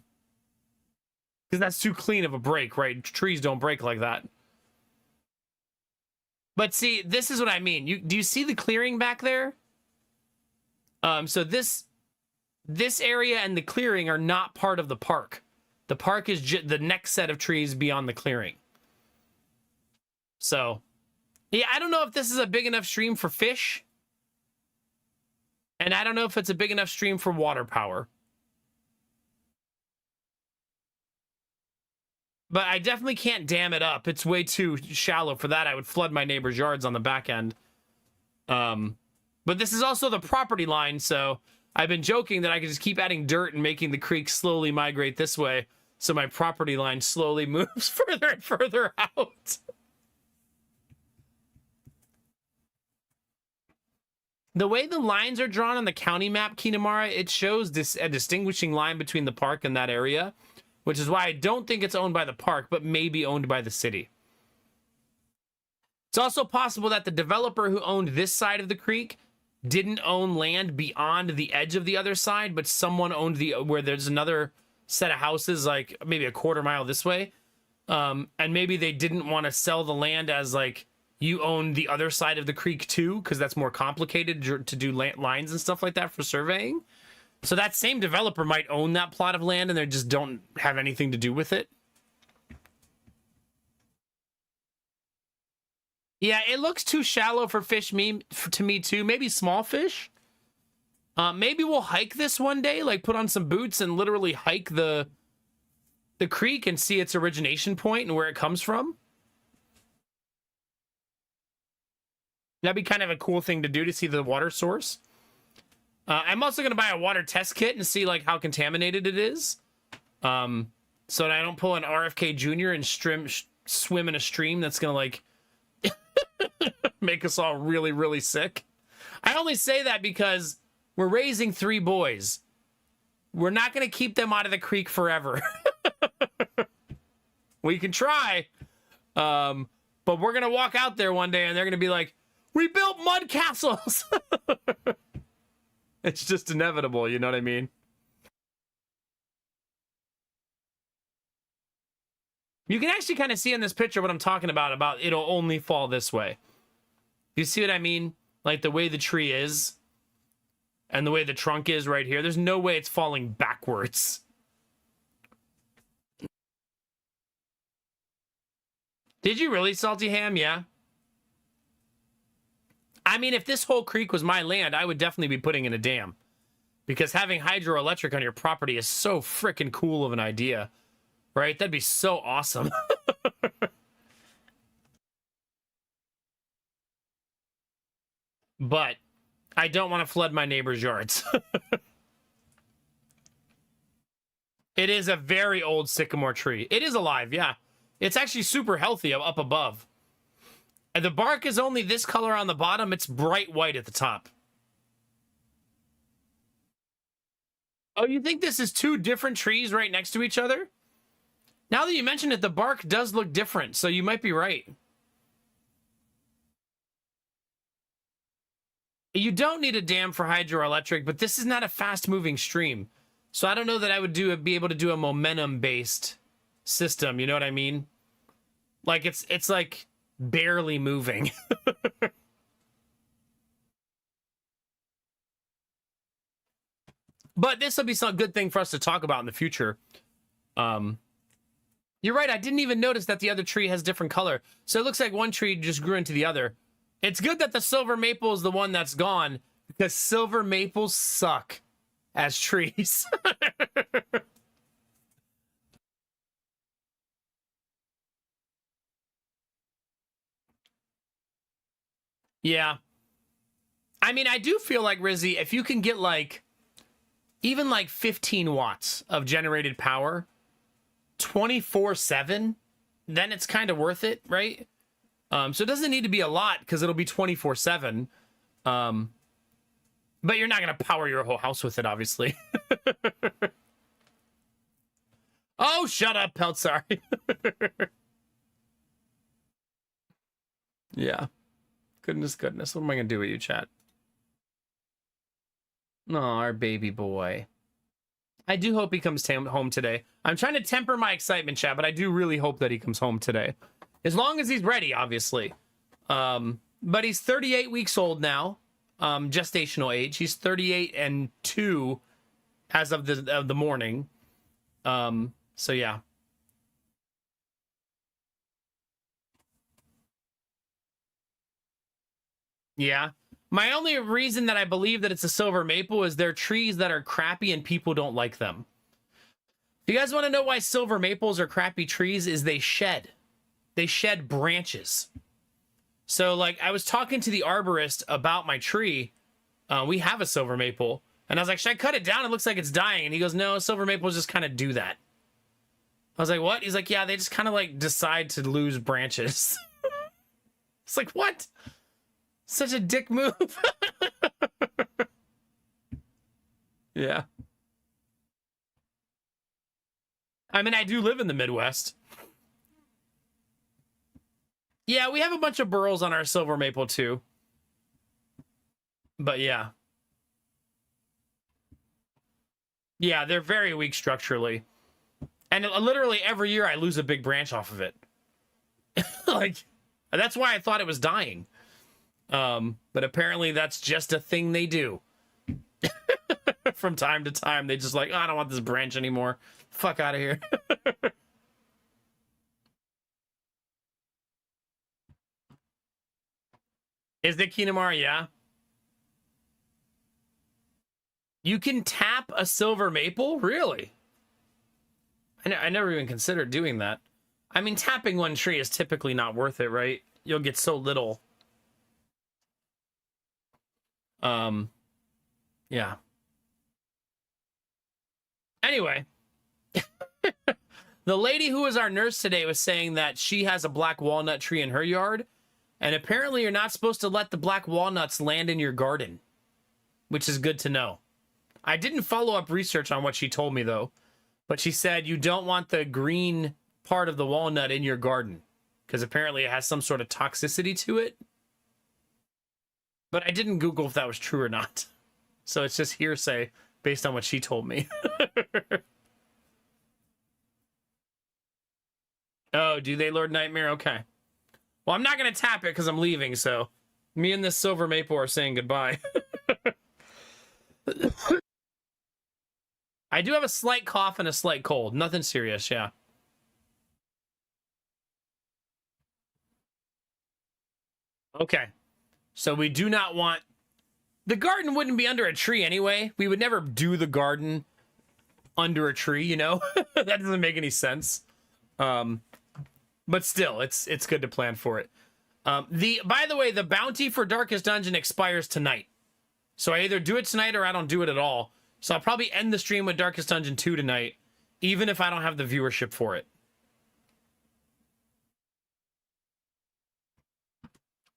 that's too clean of a break, right? Trees don't break like that. But see, this is what I mean. Do you see the clearing back there? So this area and the clearing are not part of the park. The park is the next set of trees beyond the clearing. So, yeah, I don't know if this is a big enough stream for fish. And I don't know if it's a big enough stream for water power. But I definitely can't dam it up. It's way too shallow for that. I would flood my neighbor's yards on the back end. But this is also the property line, so I've been joking that I could just keep adding dirt and making the creek slowly migrate this way, so my property line slowly moves further and further out. The way the lines are drawn on the county map, Kinamara, it shows a distinguishing line between the park and that area, which is why I don't think it's owned by the park, but maybe owned by the city. It's also possible that the developer who owned this side of the creek didn't own land beyond the edge of the other side, but someone owned where there's another set of houses, like maybe a quarter mile this way. And maybe they didn't want to sell the land as like, you own the other side of the creek too, because that's more complicated to do lines and stuff like that for surveying. So that same developer might own that plot of land and they just don't have anything to do with it. Yeah, it looks too shallow for fish to me too. Maybe small fish. Maybe we'll hike this one day, like put on some boots and literally hike the creek and see its origination point and where it comes from. That'd be kind of a cool thing to do, to see the water source. I'm also going to buy a water test kit and see like how contaminated it is. So that I don't pull an RFK Jr. and swim in a stream that's going to like make us all really, really sick. I only say that because we're raising 3 boys. We're not going to keep them out of the creek forever. We can try. But we're going to walk out there one day and they're going to be like, we built mud castles. It's just inevitable, you know what I mean? You can actually kind of see in this picture what I'm talking about it'll only fall this way. You see what I mean? Like the way the tree is and the way the trunk is right here. There's no way it's falling backwards. Did you really, Salty Ham? Yeah. I mean, if this whole creek was my land, I would definitely be putting in a dam. Because having hydroelectric on your property is so freaking cool of an idea. Right? That'd be so awesome. But I don't want to flood my neighbor's yards. It is a very old sycamore tree. It is alive, yeah. It's actually super healthy up above. And the bark is only this color on the bottom. It's bright white at the top. Oh, you think this is two different trees right next to each other? Now that you mention it, the bark does look different, so you might be right. You don't need a dam for hydroelectric, but this is not a fast-moving stream. So I don't know that I would be able to do a momentum-based system, you know what I mean? Like, it's like barely moving. But this will be some good thing for us to talk about in the future. You're right, I didn't even notice that the other tree has different color. So it looks like one tree just grew into the other. It's good that the silver maple is the one that's gone, because silver maples suck as trees. Yeah. I mean, I do feel like, Rizzy, if you can get like, even like 15 watts of generated power, 24/7, then it's kind of worth it, right? So it doesn't need to be a lot because it'll be 24/7. But you're not going to power your whole house with it, obviously. Oh, shut up, Pelt, sorry. Yeah. Goodness. What am I going to do with you, chat? Oh, our baby boy. I do hope he comes home today. I'm trying to temper my excitement, chat, but I do really hope that he comes home today. As long as he's ready, obviously. But he's 38 weeks old now. Gestational age. He's 38 and 2 as of the morning. So yeah. Yeah. My only reason that I believe that it's a silver maple is they're trees that are crappy and people don't like them. If you guys want to know why silver maples are crappy trees, is they shed. They shed branches. So, like, I was talking to the arborist about my tree. We have a silver maple. And I was like, should I cut it down? It looks like it's dying. And he goes, no, silver maples just kind of do that. I was like, what? He's like, yeah, they just kind of, like, decide to lose branches. It's like, what? Such a dick move. Yeah. I mean, I do live in the Midwest. Yeah, we have a bunch of burls on our silver maple too. But yeah. Yeah, they're very weak structurally. And literally every year I lose a big branch off of it. Like, that's why I thought it was dying. But apparently that's just a thing they do. From time to time, they just like, oh, I don't want this branch anymore. Fuck out of here. Is it Kinamar? Yeah. You can tap a silver maple? Really? I never even considered doing that. I mean, tapping one tree is typically not worth it, right? You'll get so little. Yeah. Anyway. The lady who was our nurse today was saying that she has a black walnut tree in her yard, and apparently you're not supposed to let the black walnuts land in your garden, which is good to know. I didn't follow up research on what she told me, though, but she said you don't want the green part of the walnut in your garden, because apparently it has some sort of toxicity to it. But I didn't Google if that was true or not. So it's just hearsay based on what she told me. Oh, do they, Lord Nightmare? Okay. Well, I'm not going to tap it because I'm leaving, so me and this silver maple are saying goodbye. I do have a slight cough and a slight cold. Nothing serious, yeah. Okay. So we do not want... The garden wouldn't be under a tree anyway. We would never do the garden under a tree, you know? That doesn't make any sense. But still, it's good to plan for it. By the way, the bounty for Darkest Dungeon expires tonight. So I either do it tonight or I don't do it at all. So I'll probably end the stream with Darkest Dungeon 2 tonight, even if I don't have the viewership for it.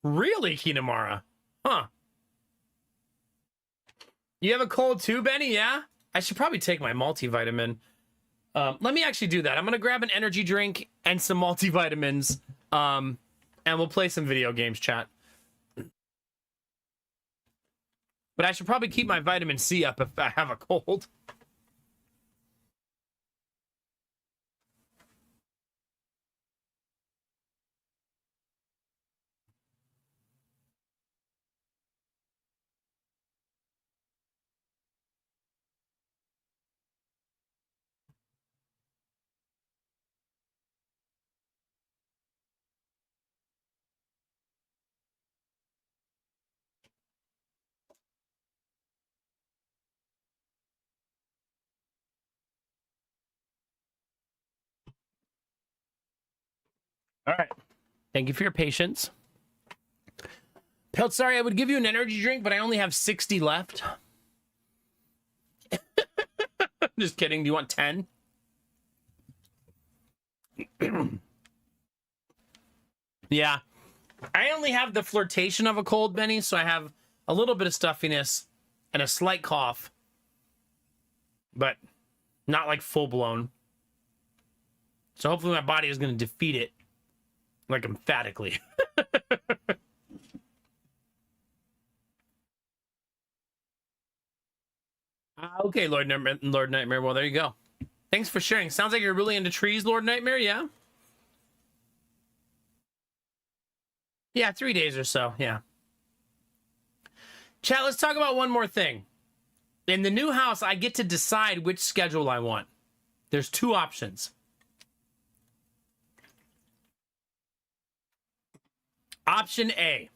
Really, Kinamara? Huh. You have a cold too, Benny? Yeah? I should probably take my multivitamin. Let me actually do that. I'm going to grab an energy drink and some multivitamins, and we'll play some video games, chat. But I should probably keep my vitamin C up if I have a cold. All right. Thank you for your patience. Pelt, sorry, I would give you an energy drink, but I only have 60 left. Just kidding. Do you want 10? Yeah. I only have the flirtation of a cold, Benny, so I have a little bit of stuffiness and a slight cough, but not like full blown. So hopefully my body is going to defeat it, like emphatically. Okay, Lord Nightmare. Well, there you go. Thanks for sharing. Sounds like you're really into trees, Lord Nightmare. Yeah. Yeah, 3 days or so. Yeah. Chat, let's talk about one more thing. In the new house, I get to decide which schedule I want. There's two options. Option A.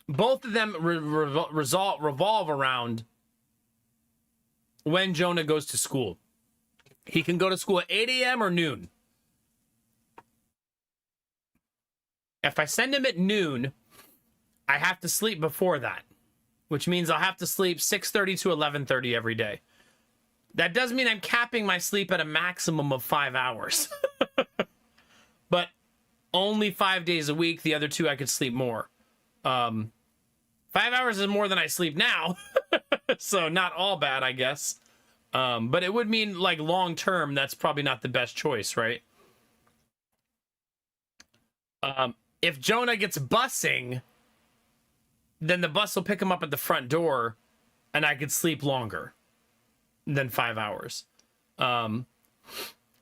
Both of them revolve around when Jonah goes to school. He can go to school at 8 a.m. or noon. If I send him at noon, I have to sleep before that, which means I'll have to sleep 6:30 to 11:30 every day. That does mean I'm capping my sleep at a maximum of 5 hours. But only 5 days a week. The other 2 I could sleep more. 5 hours is more than I sleep now. So not all bad, I guess. But it would mean, like, long term, that's probably not the best choice, right? If Jonah gets busing, then the bus will pick him up at the front door, and I could sleep longer than 5 hours.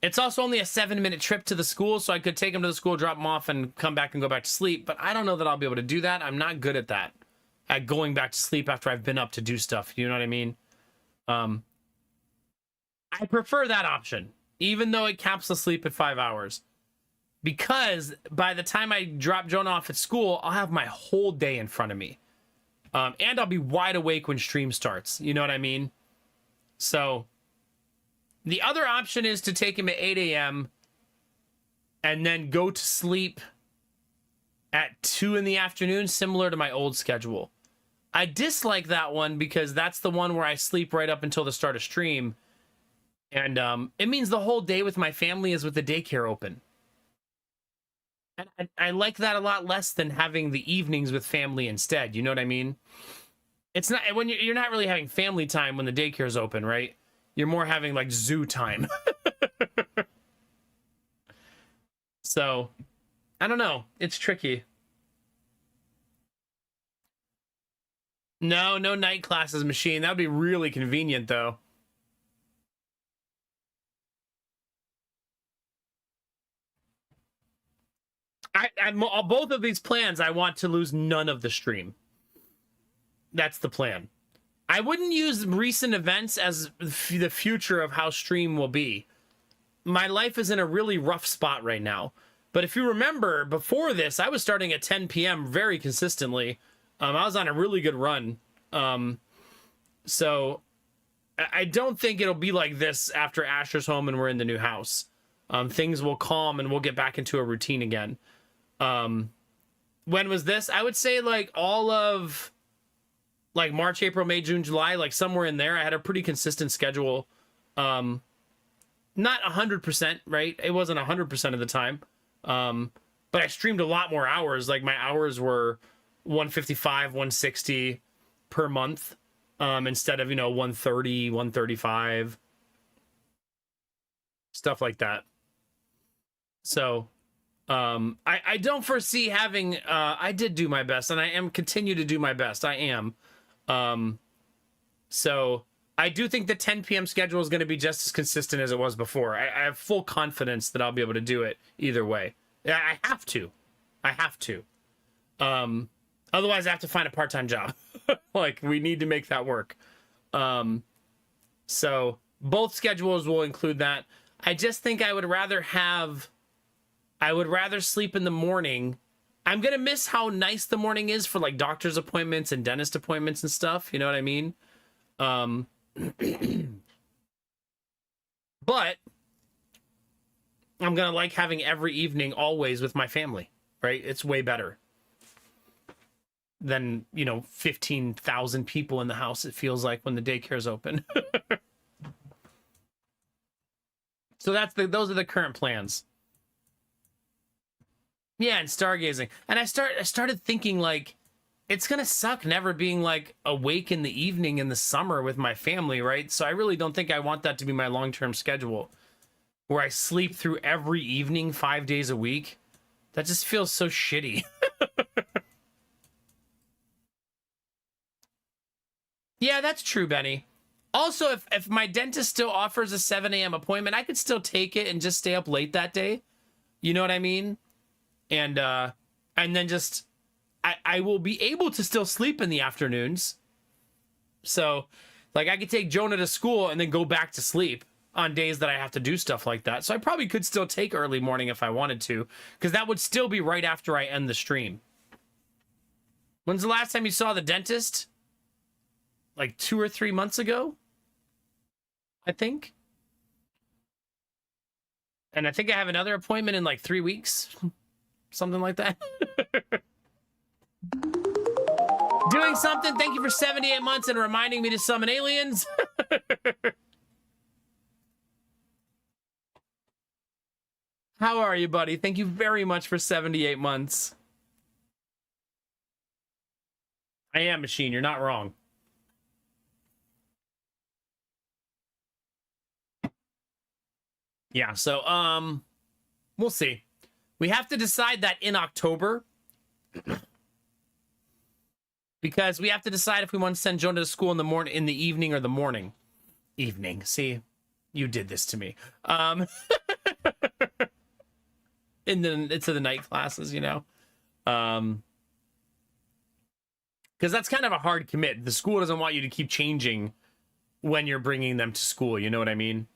It's also only a 7-minute trip to the school, so I could take him to the school, drop him off, and come back and go back to sleep. But I don't know that I'll be able to do that. I'm not good at that, at going back to sleep after I've been up to do stuff. You know what I mean? I prefer that option, even though it caps the sleep at 5 hours. Because by the time I drop Jonah off at school, I'll have my whole day in front of me. And I'll be wide awake when stream starts. You know what I mean? So the other option is to take him at 8 a.m. and then go to sleep at 2 in the afternoon, similar to my old schedule. I dislike that one because that's the one where I sleep right up until the start of stream. And it means the whole day with my family is with the daycare open. And I like that a lot less than having the evenings with family instead. You know what I mean? It's not when you're not really having family time when the daycare's open, right? You're more having like zoo time. So, I don't know. It's tricky. No, no night classes machine. That would be really convenient, though. Both of these plans, I want to lose none of the stream. That's the plan. I wouldn't use recent events as the future of how stream will be. My life is in a really rough spot right now. But if you remember, before this, I was starting at 10 p.m. very consistently. I was on a really good run. So I don't think it'll be like this after Asher's home and we're in the new house. Things will calm and we'll get back into a routine again. When was this? I would say like all of like March, April, May, June, July, like somewhere in there. I had a pretty consistent schedule. Not 100%, right? It wasn't 100% of the time. But I streamed a lot more hours. Like my hours were 155, 160 per month. Instead of, 130, 135. Stuff like that. So, I don't foresee having, I did do my best and I am continue to do my best. I am. So I do think the 10 p.m. schedule is going to be just as consistent as it was before. I have full confidence that I'll be able to do it either way. I have to. Otherwise I have to find a part-time job. Like we need to make that work. So both schedules will include that. I just think I would rather sleep in the morning. I'm going to miss how nice the morning is for like doctor's appointments and dentist appointments and stuff. You know what I mean? But I'm going to like having every evening always with my family, right? It's way better than, 15,000 people in the house. It feels like when the daycare's open. So those are the current plans. Yeah, and stargazing. And I started thinking like, it's gonna suck never being like awake in the evening in the summer with my family, right? So I really don't think I want that to be my long-term schedule, where I sleep through every evening 5 days a week. That just feels so shitty. Yeah, that's true, Benny. Also, if my dentist still offers a 7 a.m. appointment, I could still take it and just stay up late that day. You know what I mean? And then just I will be able to still sleep in the afternoons. So like I could take Jonah to school and then go back to sleep on days that I have to do stuff like that. So I probably could still take early morning if I wanted to, because that would still be right after I end the stream. When's the last time you saw the dentist? Like 2 or 3 months ago, I think. And I think I have another appointment in like 3 weeks. Something like that. Doing something. Thank you for 78 months and reminding me to summon aliens. How are you, buddy? Thank you very much for 78 months. I am Machine. You're not wrong. Yeah, so we'll see. We have to decide that in October. Because we have to decide if we want to send Jonah to school in the evening or the morning. Evening. See, you did this to me. Into the night classes, because that's kind of a hard commit. The school doesn't want you to keep changing when you're bringing them to school. You know what I mean?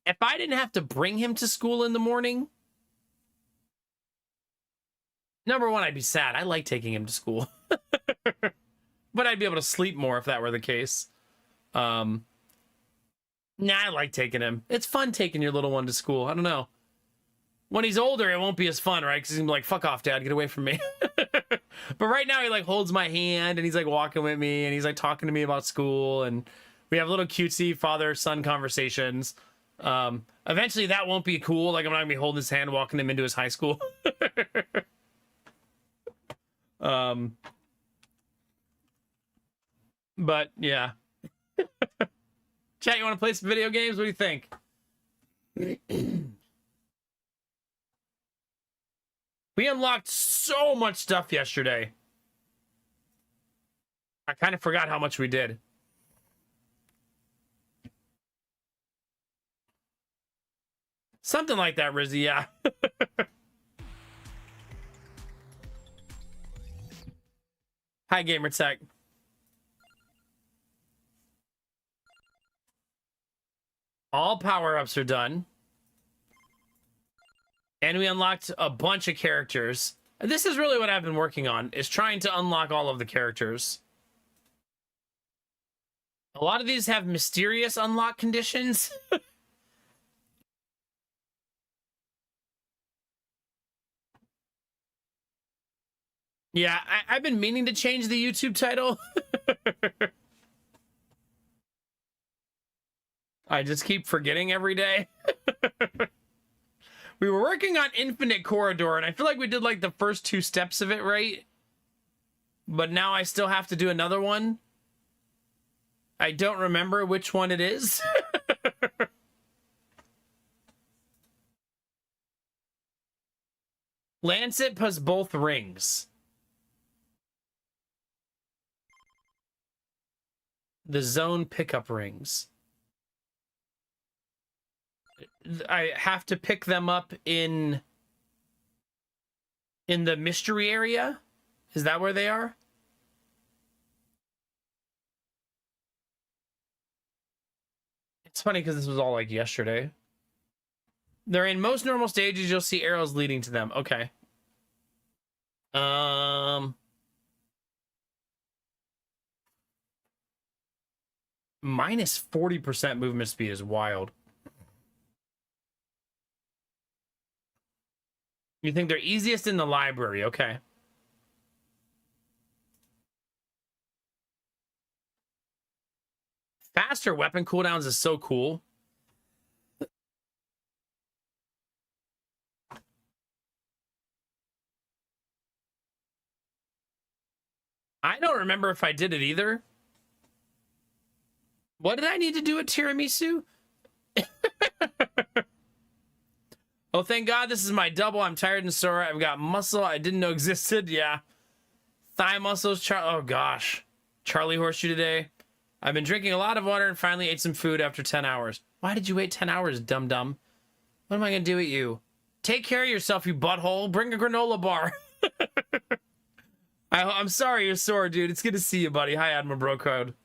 If I didn't have to bring him to school in the morning, number one, I'd be sad. I like taking him to school. But I'd be able to sleep more if that were the case. Nah, I like taking him. It's fun taking your little one to school. I don't know. When he's older, it won't be as fun, right? Because he's gonna be like, fuck off, Dad, get away from me. But right now, he like holds my hand and he's like walking with me and he's like talking to me about school. And we have little cutesy father-son conversations. Eventually that won't be cool. Like I'm not gonna be holding his hand, walking him into his high school. But yeah. Chat, you want to play some video games? What do you think? We unlocked so much stuff yesterday. I kind of forgot how much we did. Something like that, Rizzy, yeah. Hi, Gamertech. All power-ups are done. And we unlocked a bunch of characters. This is really what I've been working on, is trying to unlock all of the characters. A lot of these have mysterious unlock conditions. Yeah, I've been meaning to change the YouTube title. I just keep forgetting every day. We were working on Infinite Corridor, and I feel like we did like the first 2 steps of it right. But now I still have to do another one. I don't remember which one it is. Lancet plus both rings. The zone pickup rings. I have to pick them up in the mystery area? Is that where they are? It's funny because this was all like yesterday. They're in most normal stages. You'll see arrows leading to them. Okay. Minus 40% movement speed is wild. You think they're easiest in the library? Okay. Faster weapon cooldowns is so cool. I don't remember if I did it either. What did I need to do at tiramisu? Oh, thank God this is my double. I'm tired and sore. I've got muscle I didn't know existed. Yeah. Thigh muscles. Oh, gosh. Charlie horseshoe today. I've been drinking a lot of water and finally ate some food after 10 hours. Why did you wait 10 hours, dum-dum? What am I going to do with you? Take care of yourself, you butthole. Bring a granola bar. I'm sorry you're sore, dude. It's good to see you, buddy. Hi, Admiral Brocode.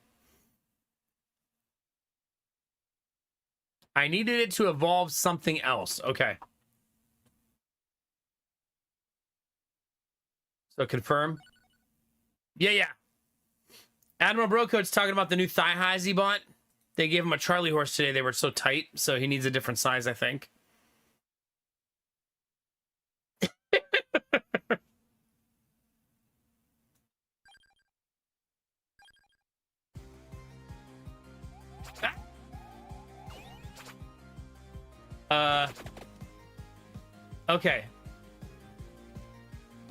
I needed it to evolve something else. Okay. So confirm. Yeah. Admiral Brocode's talking about the new thigh highs he bought. They gave him a Charlie horse today. They were so tight, so he needs a different size, I think. Okay.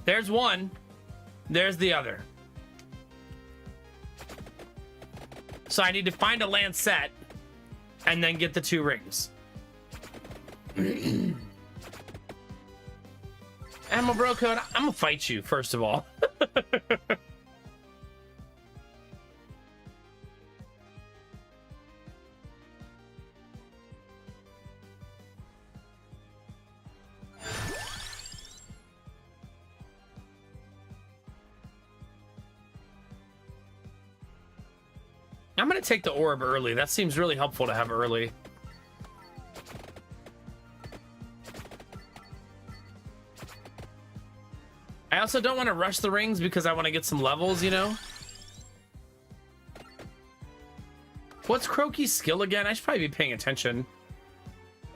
There's one. There's the other. So I need to find a Lancet and then get the 2 rings. Admiral Brocode, I'm gonna fight you, first of all. I'm gonna take the orb early. That seems really helpful to have early. I also don't want to rush the rings because I want to get some levels, you know? What's Croaky's skill again? I should probably be paying attention.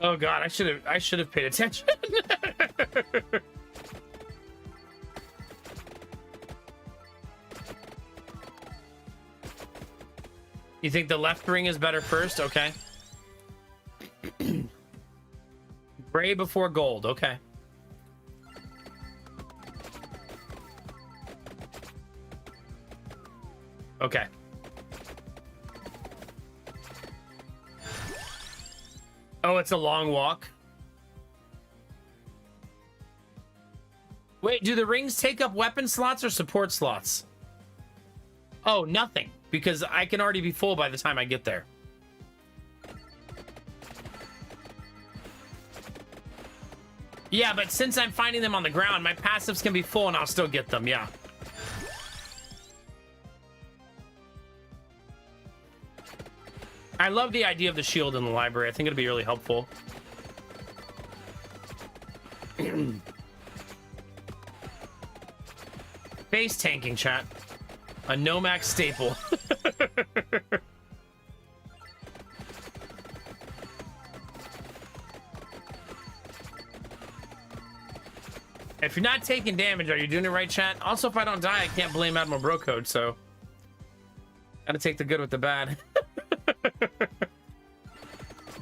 Oh god, I should have paid attention. You think the left ring is better first? Okay. Gray before gold. Okay. Okay. Oh, it's a long walk. Wait, do the rings take up weapon slots or support slots? Oh, nothing, because I can already be full by the time I get there. Yeah, but since I'm finding them on the ground, my passives can be full and I'll still get them, yeah. I love the idea of the shield in the library. I think it'll be really helpful. Face tanking, chat. A Nomax staple. If you're not taking damage, are you doing it right, chat? Also, if I don't die, I can't blame Admiral Bro Code, so... Gotta take the good with the bad.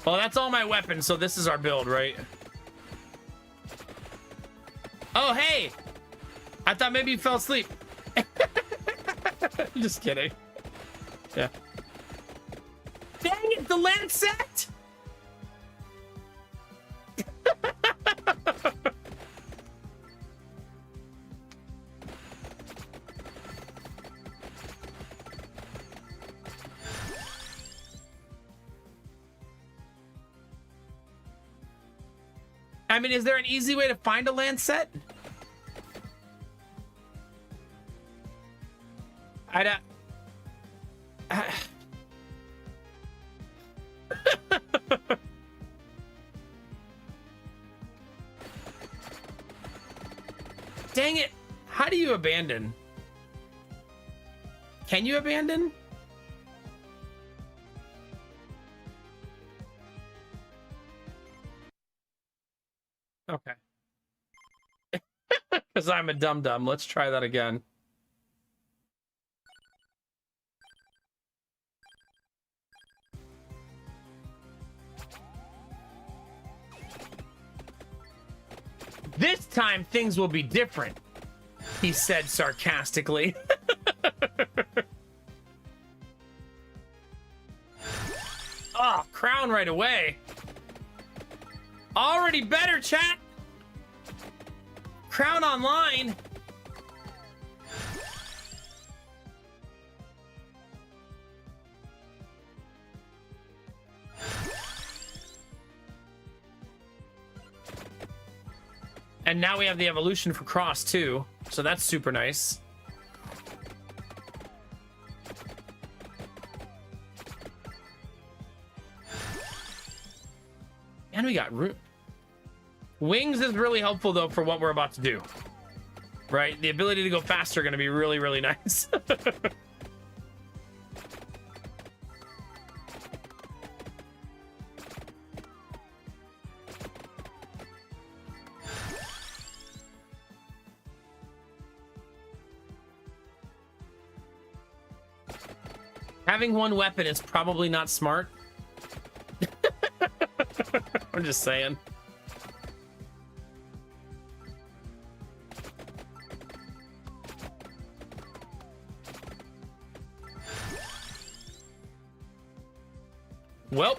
Well, that's all my weapons, so this is our build, right? Oh, hey! I thought maybe you fell asleep. Just kidding. Yeah. Dang it, the Lancet! I mean, is there an easy way to find a Lancet? I don't... Dang it. How do you abandon? Can you abandon? Okay. Because I'm a dum-dum. Let's try that again. This time things will be different, he said sarcastically. Oh, crown right away. Already better, chat. Crown online. And now we have the evolution for Cross too, so that's super nice. And we got Wings is really helpful though for what we're about to do. Right? The ability to go faster are going to be really, really nice. Having one weapon is probably not smart. I'm just saying. Well.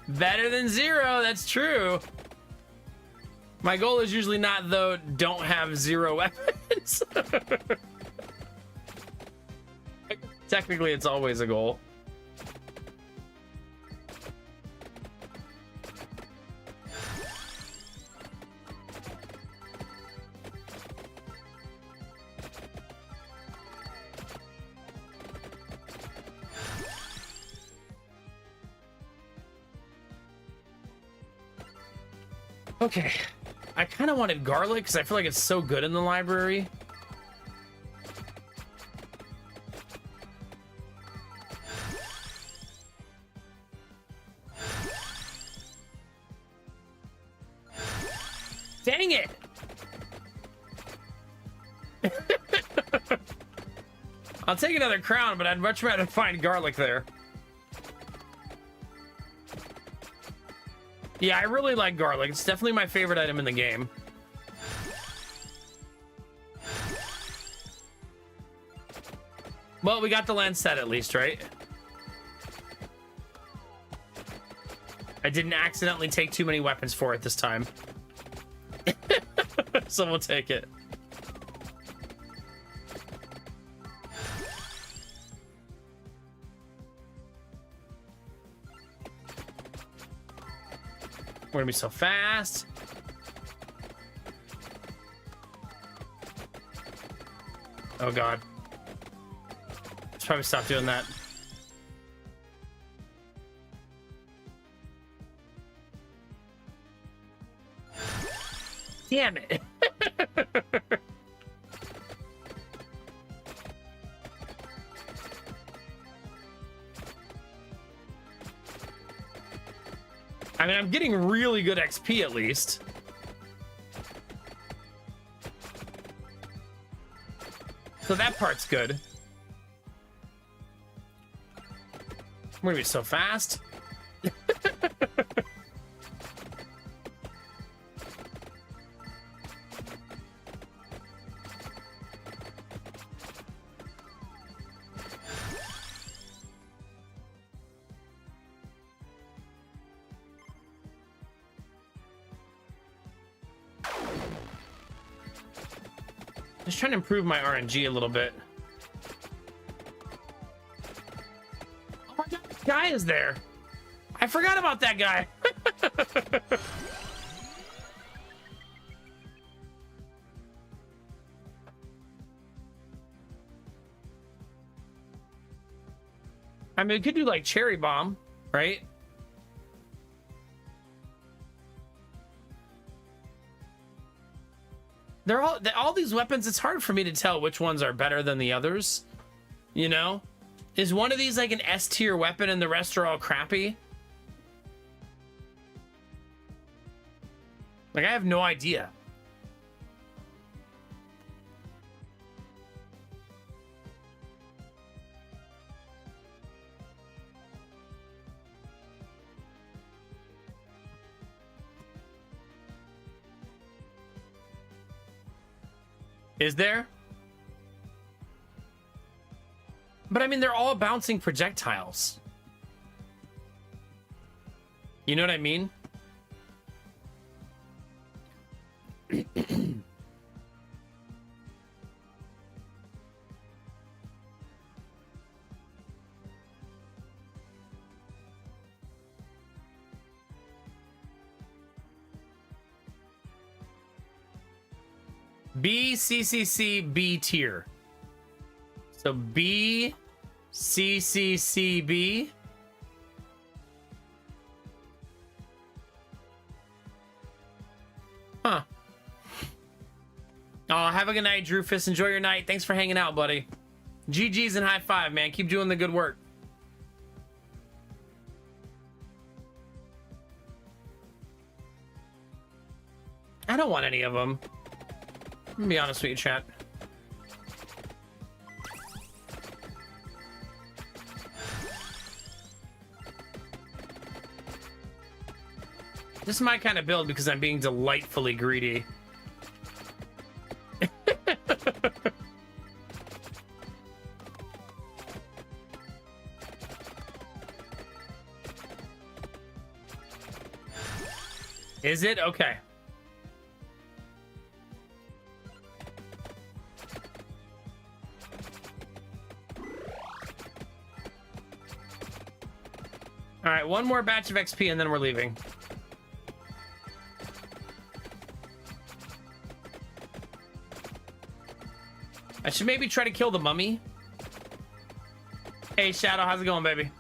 Better than zero, that's true. My goal is usually not, though, don't have zero weapons. Technically, it's always a goal. Okay. I kind of wanted garlic because I feel like it's so good in the library. Dang it! I'll take another crown, but I'd much rather find garlic there. Yeah, I really like garlic. It's definitely my favorite item in the game. Well, we got the Lancet at least, right? I didn't accidentally take too many weapons for it this time. So we'll take it. We're gonna be so fast. Oh god. Let's probably stop doing that. Damn it. I mean, I'm getting really good XP at least. So that part's good. We're gonna be so fast. Just trying to improve my RNG a little bit. Oh my god, this guy is there. I forgot about that guy. I mean, we could do like cherry bomb, right? They're all these weapons, it's hard for me to tell which ones are better than the others. You know? Is one of these like an S tier weapon and the rest are all crappy? Like, I have no idea. Is there? But I mean, they're all bouncing projectiles. You know what I mean? B, C, C, C, B tier. So B, C, C, C, B. Huh. Oh, have a good night, Drufus. Enjoy your night. Thanks for hanging out, buddy. GG's and high five, man. Keep doing the good work. I don't want any of them. I'm gonna be honest with you, chat. This is my kind of build because I'm being delightfully greedy. Is it? Okay. All right, one more batch of XP and then we're leaving. I should maybe try to kill the mummy. Hey, Shadow, how's it going, baby?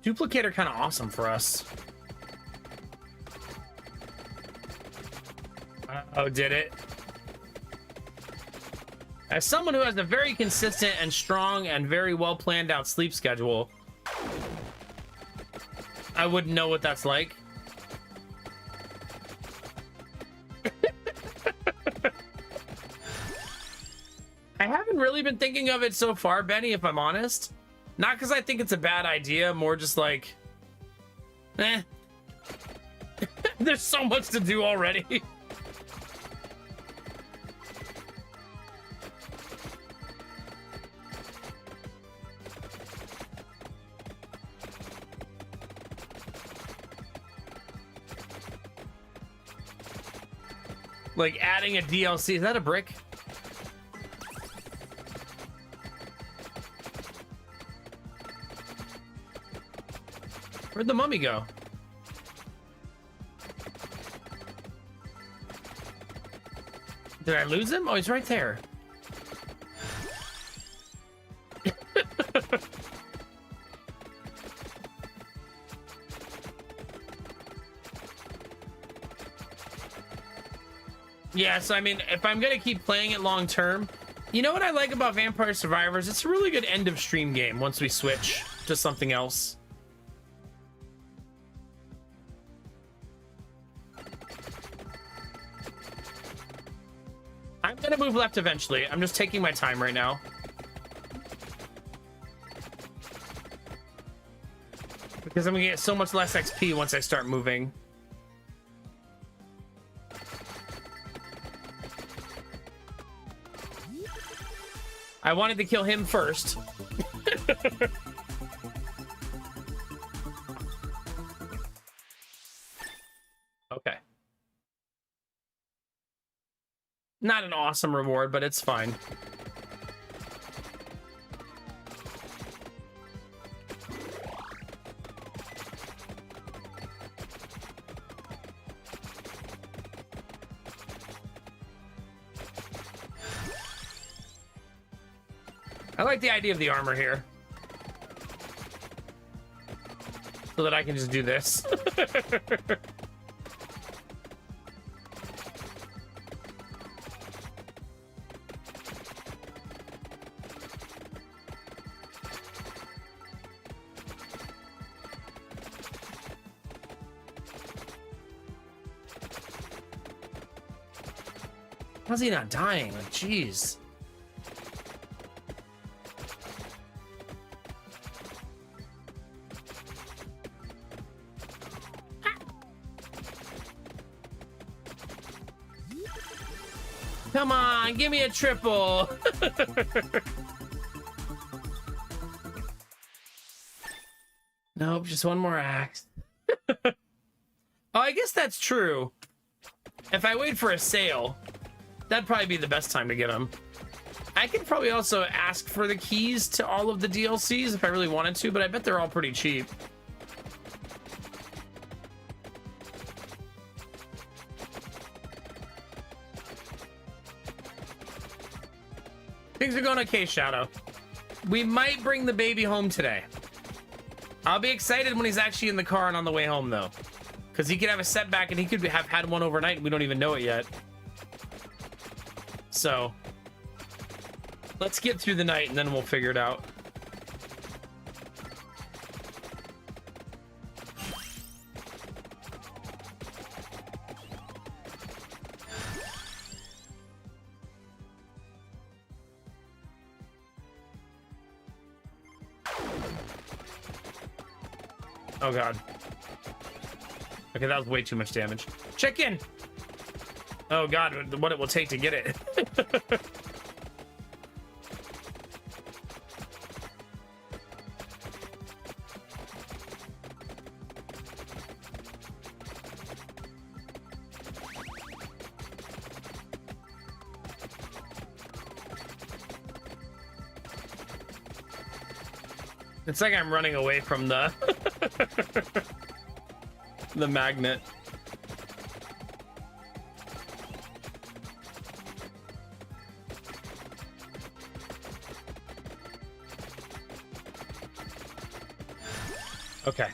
Duplicator kind of awesome for us. Oh, did it? As someone who has a very consistent and strong and very well planned out sleep schedule, I wouldn't know what that's like. I haven't really been thinking of it so far, Benny, if I'm honest. Not because I think it's a bad idea, more just like, eh. There's so much to do already. Like adding a DLC. Is that a brick? Where'd the mummy go? Did I lose him? Oh, he's right there. Yeah, so I mean, if I'm gonna keep playing it long term, you know what I like about Vampire Survivors? It's a really good end of stream game once we switch to something else. I'm gonna move left eventually. I'm just taking my time right now. Because I'm gonna get so much less XP once I start moving. I wanted to kill him first. Okay. Not an awesome reward, but it's fine. I like the idea of the armor here. So that I can just do this. How's he not dying? Like, jeez. Come on, give me a triple. Nope, just one more axe. Oh, I guess that's true. If I wait for a sale, that'd probably be the best time to get them. I could probably also ask for the keys to all of the DLCs if I really wanted to, but I bet they're all pretty cheap. Things are going okay, Shadow. We might bring the baby home today. I'll be excited when he's actually in the car and on the way home, though. Because he could have a setback and he could have had one overnight and we don't even know it yet. So, let's get through the night and then we'll figure it out. Oh god. Okay, that was way too much damage. Check in! Oh god, what it will take to get it. It's like I'm running away from the the magnet. Okay.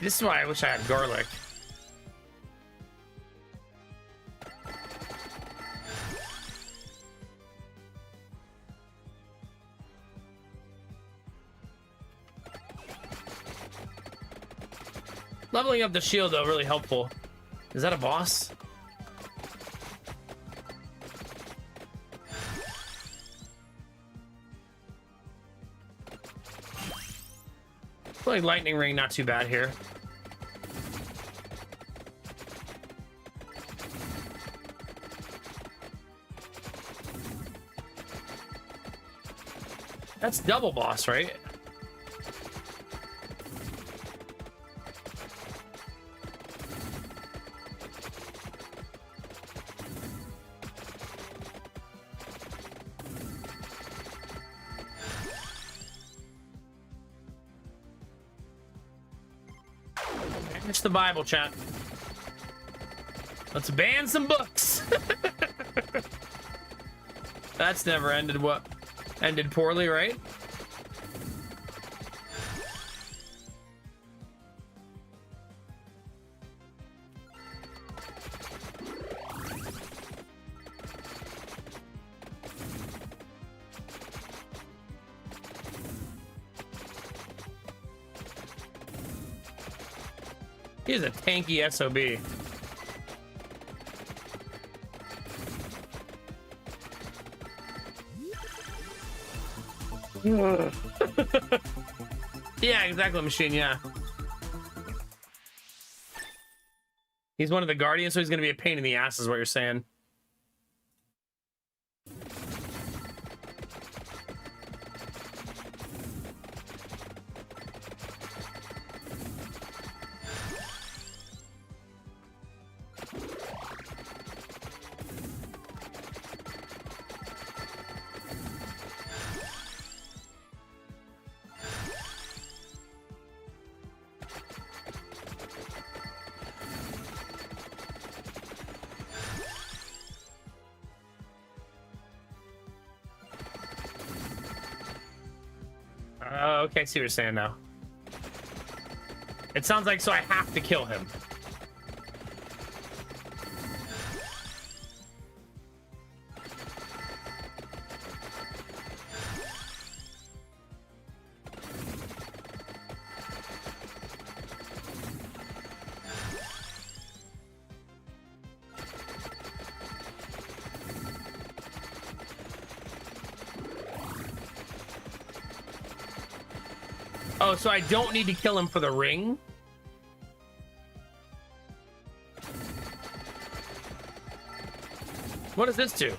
This is why I wish I had garlic. Leveling up the shield, though, really helpful. Is that a boss? Like lightning ring, not too bad here. That's double boss, right? Finish the Bible, chat. Let's ban some books. That's never ended what ended poorly, right? He's a tanky SOB. Yeah, exactly, machine, yeah. He's one of the guardians, so he's gonna be a pain in the ass, is what you're saying. Okay, I see what you're saying now. It sounds like so I have to kill him. Oh, so I don't need to kill him for the ring? What does this do?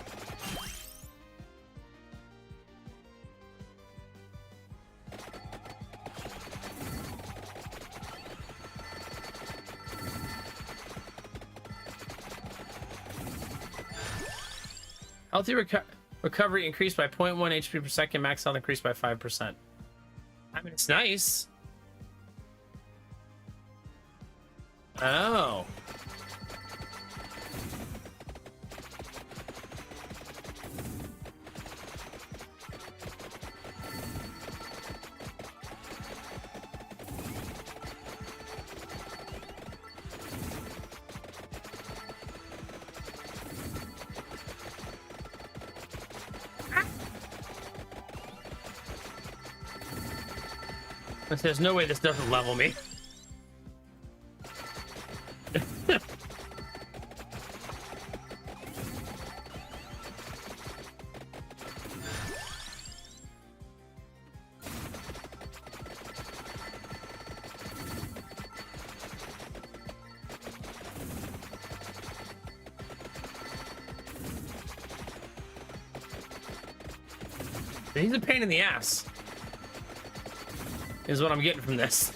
Healthy recovery increased by 0.1 HP per second. Max health increased by 5%. I mean, it's nice. Oh. There's no way this doesn't level me. He's a pain in the ass. Is what I'm getting from this.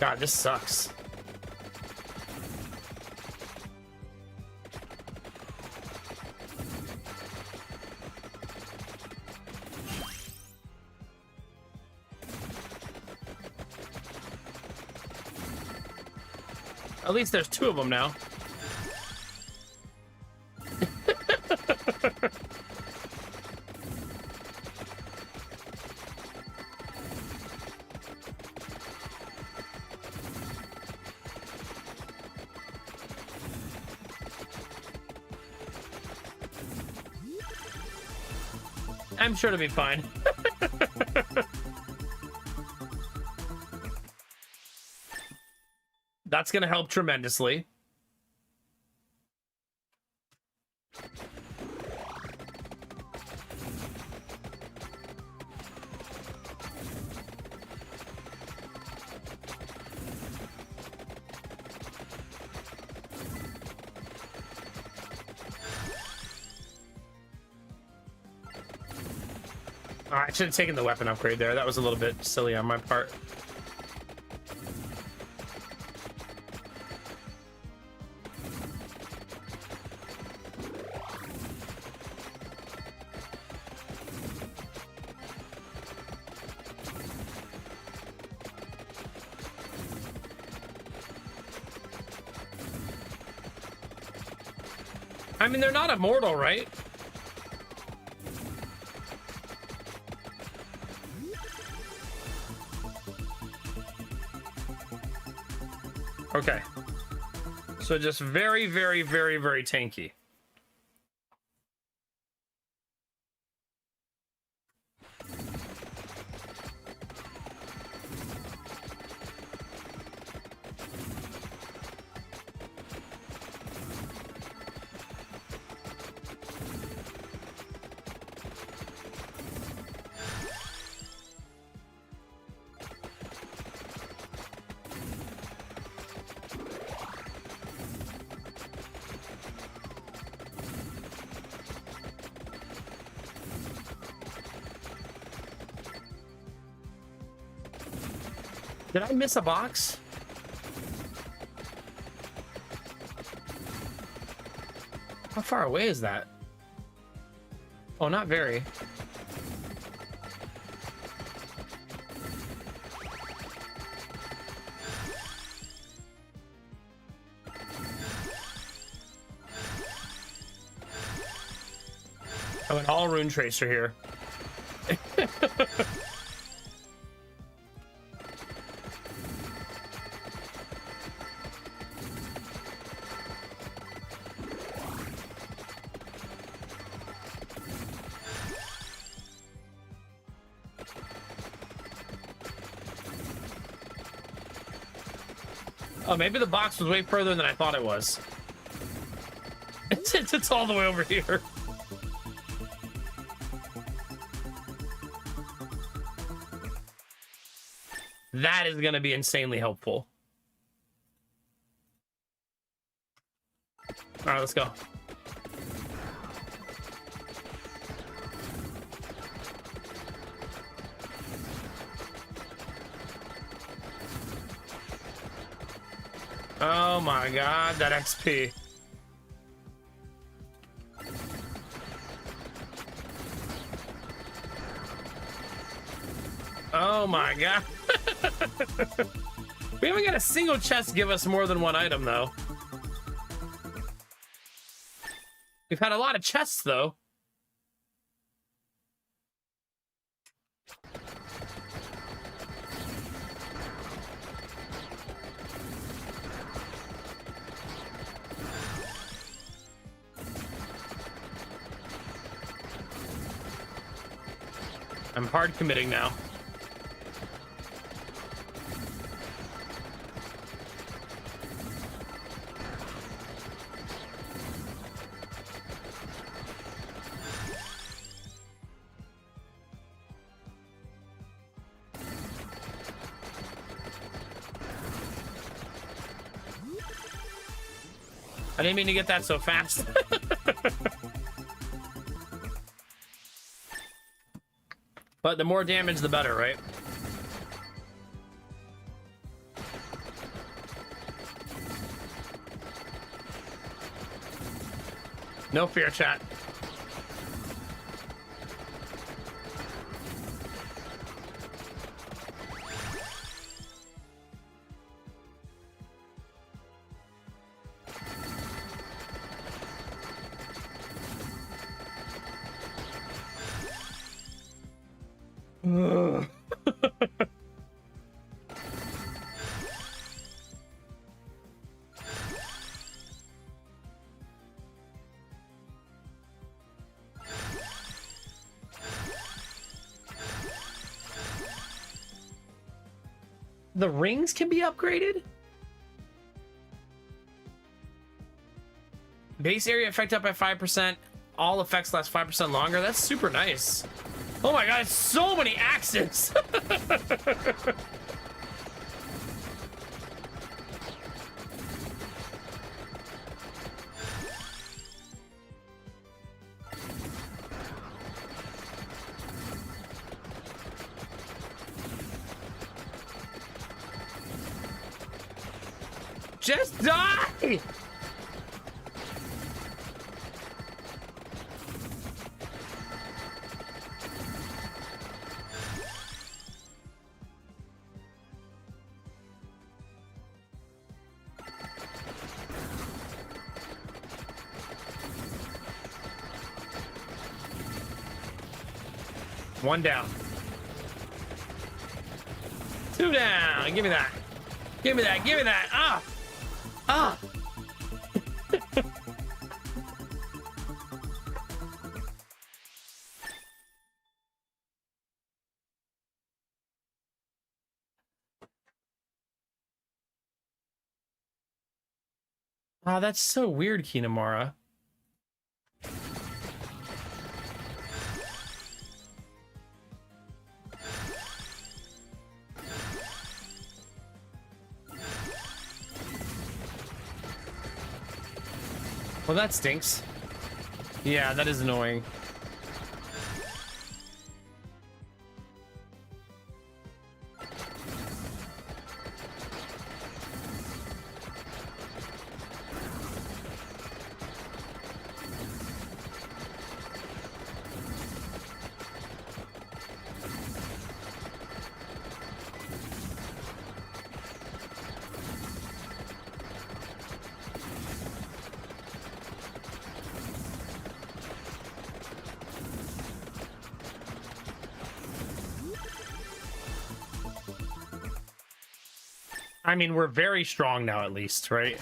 God, this sucks. At least there's two of them now. I'm sure it'll be fine. That's going to help tremendously. I should have taken the weapon upgrade there. That was a little bit silly on my part. I mean, they're not immortal, right? Okay. So just very, very, very, very tanky. Did I miss a box? How far away is that? Oh, not very. Oh, an all rune tracer here. Oh, maybe the box was way further than I thought it was. It's all the way over here. That is going to be insanely helpful. All right, let's go. Oh my god, that XP. Oh my god. We haven't got a single chest give us more than one item, though. We've had a lot of chests, though. I'm hard committing now. I didn't mean to get that so fast. But the more damage, the better, right? No fear, chat. The rings can be upgraded? Base area effect up by 5%. All effects last 5% longer. That's super nice. Oh my god, so many axes! Just die! One down. Two down. Give me that. Give me that. Give me that. Ah. Ah. Oh, that's so weird, Kinamara. Well, that stinks. Yeah, that is annoying. I mean, we're very strong now, at least, right?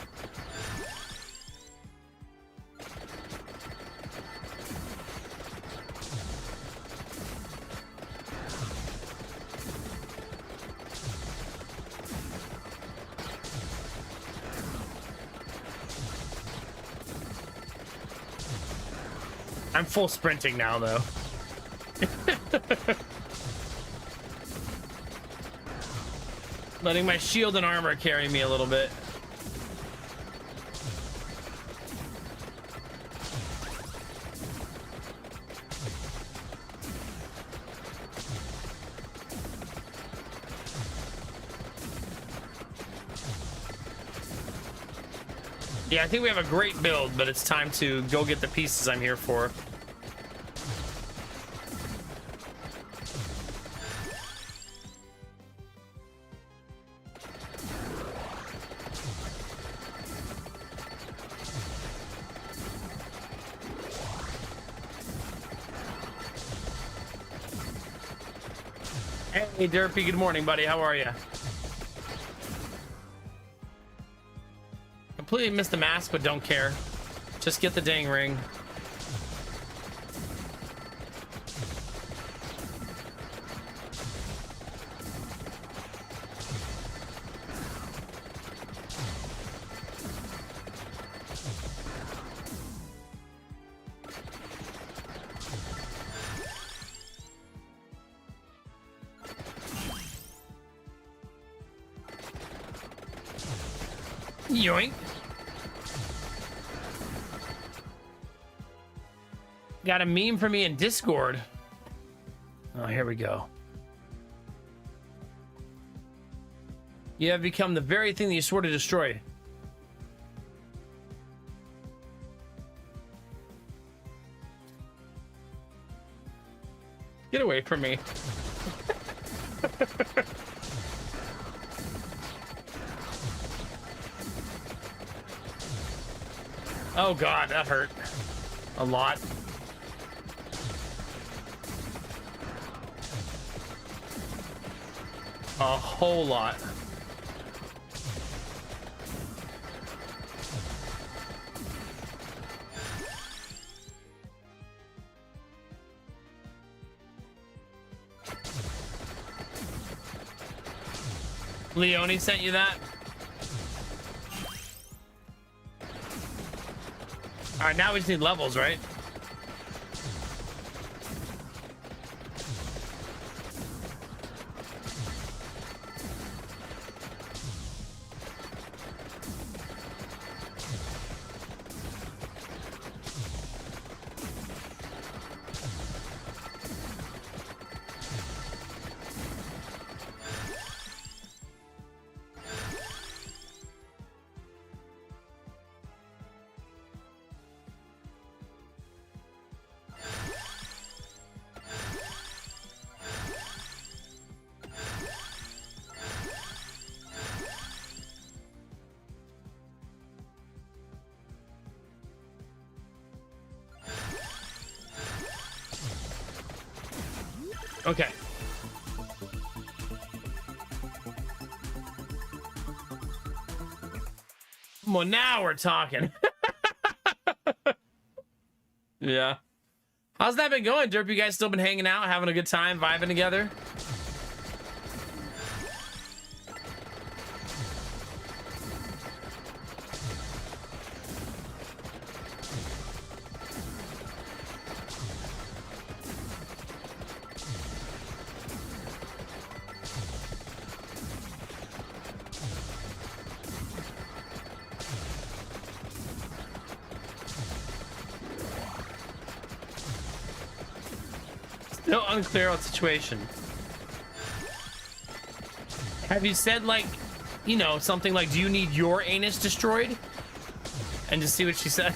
I'm full sprinting now, though. Letting my shield and armor carry me a little bit. Yeah, I think we have a great build, but it's time to go get the pieces I'm here for. Hey, Derpy, good morning, buddy. How are you? Completely missed the mask, but don't care. Just get the dang ring. Yoink. Got a meme for me in Discord. Oh, here we go. You have become the very thing that you swore to destroy. Get away from me. Oh God, that hurt a lot. A whole lot. Leone sent you that? All right, now we just need levels, right? Okay. Well, now we're talking. Yeah. How's that been going, Derp? You guys still been hanging out, having a good time, vibing together? Still unclear on situation. Have you said, like, you know, something like, do you need your anus destroyed? And just see what she said.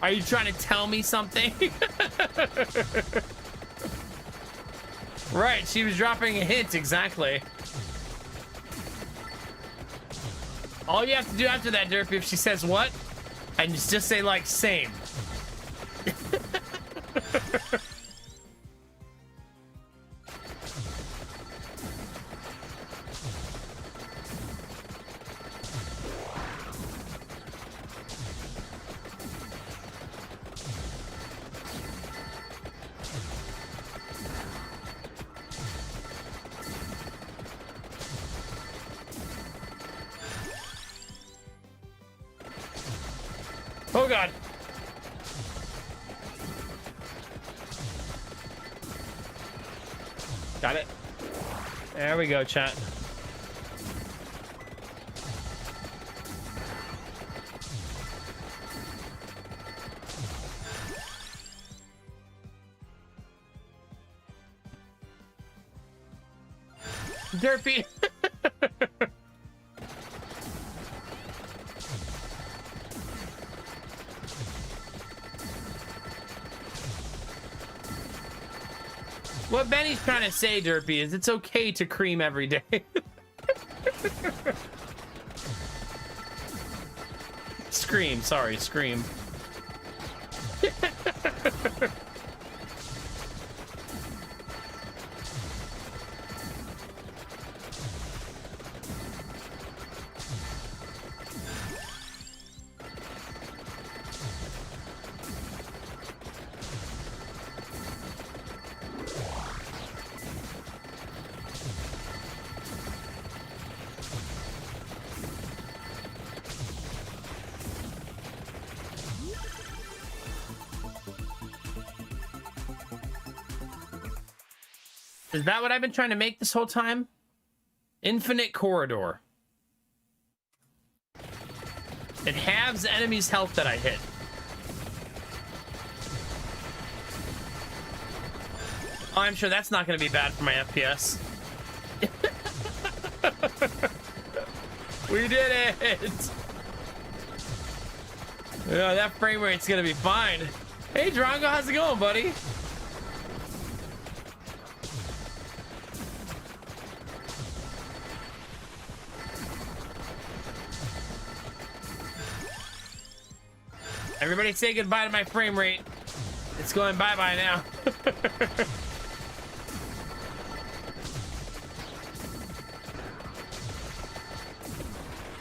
Are you trying to tell me something? Right, she was dropping a hint, exactly. All you have to do after that, Derpy, if she says what, and just say, like, same. Oh god. Got it. There we go, chat. Derpy. What Benny's trying to say, Derpy, is it's okay to cream every day. Scream, sorry, scream. Is that what I've been trying to make this whole time? Infinite corridor. It halves enemies' health that I hit. Oh, I'm sure that's not going to be bad for my FPS. We did it! Yeah, that frame rate's going to be fine. Hey, Drongo, how's it going, buddy? Everybody say goodbye to my frame rate. It's going bye-bye now.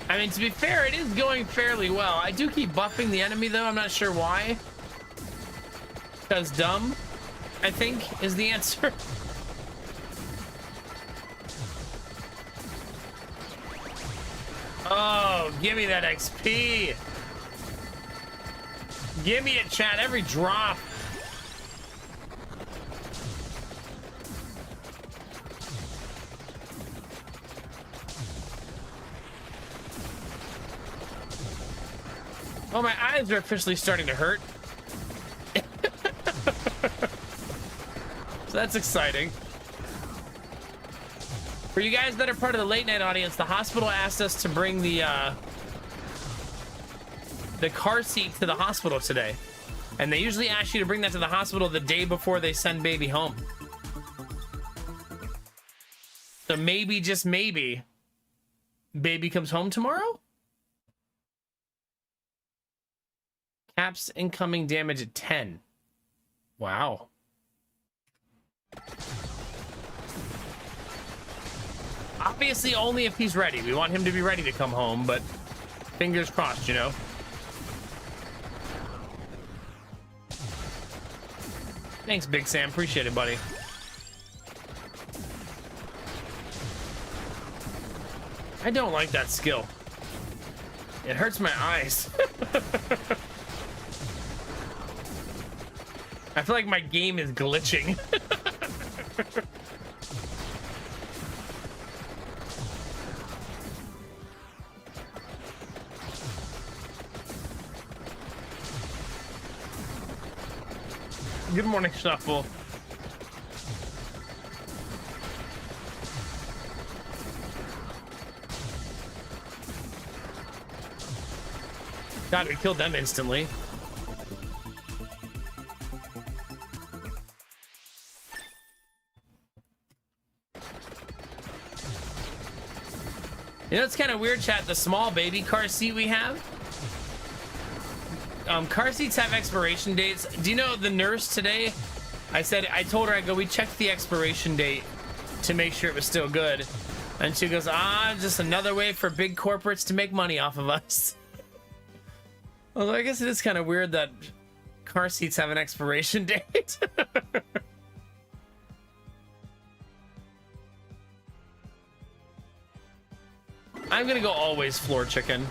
I mean, to be fair, it is going fairly well. I do keep buffing the enemy, though. I'm not sure why. Because dumb, I think, is the answer. Oh, give me that XP. Give me it, chat, every drop. Oh, my eyes are officially starting to hurt. So that's exciting. For you guys that are part of the late night audience, the hospital asked us to bring the car seat to the hospital today. And they usually ask you to bring that to the hospital the day before they send baby home. So maybe, just maybe, baby comes home tomorrow? Caps incoming damage at 10. Wow. Obviously only if he's ready. We want him to be ready to come home, but fingers crossed, you know? Thanks, Big Sam. Appreciate it, buddy. I don't like that skill. It hurts my eyes. I feel like my game is glitching. Good morning, Shuffle. God, we killed them instantly. You know, it's kind of weird, chat. The small baby car seat we have. Car seats have expiration dates. Do you know the nurse today? I told her, I go, we checked the expiration date to make sure it was still good. And she goes, just another way for big corporates to make money off of us. Although I guess it is kind of weird that car seats have an expiration date. I'm gonna go always floor chicken.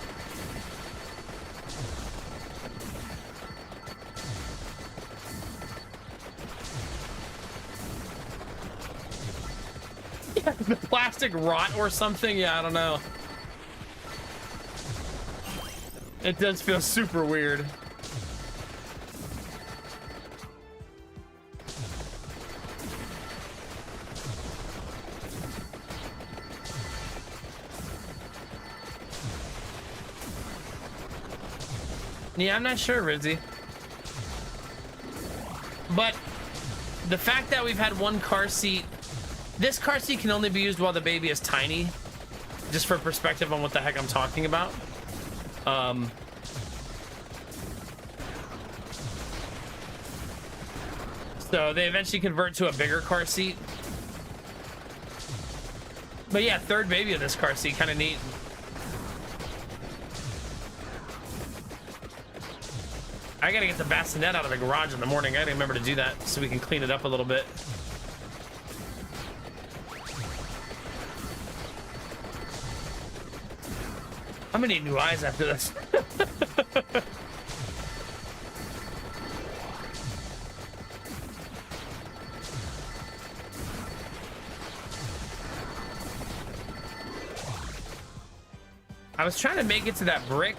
Yeah, the plastic rot or something. Yeah, I don't know. It does feel super weird. Yeah, I'm not sure, Rizzy. But the fact that we've had one car seat, this car seat can only be used while the baby is tiny, just for perspective on what the heck I'm talking about. So they eventually convert to a bigger car seat. But yeah, third baby of this car seat, kind of neat. I gotta get the bassinet out of the garage in the morning. I gotta remember to do that so we can clean it up a little bit. I'm gonna need new eyes after this. I was trying to make it to that brick.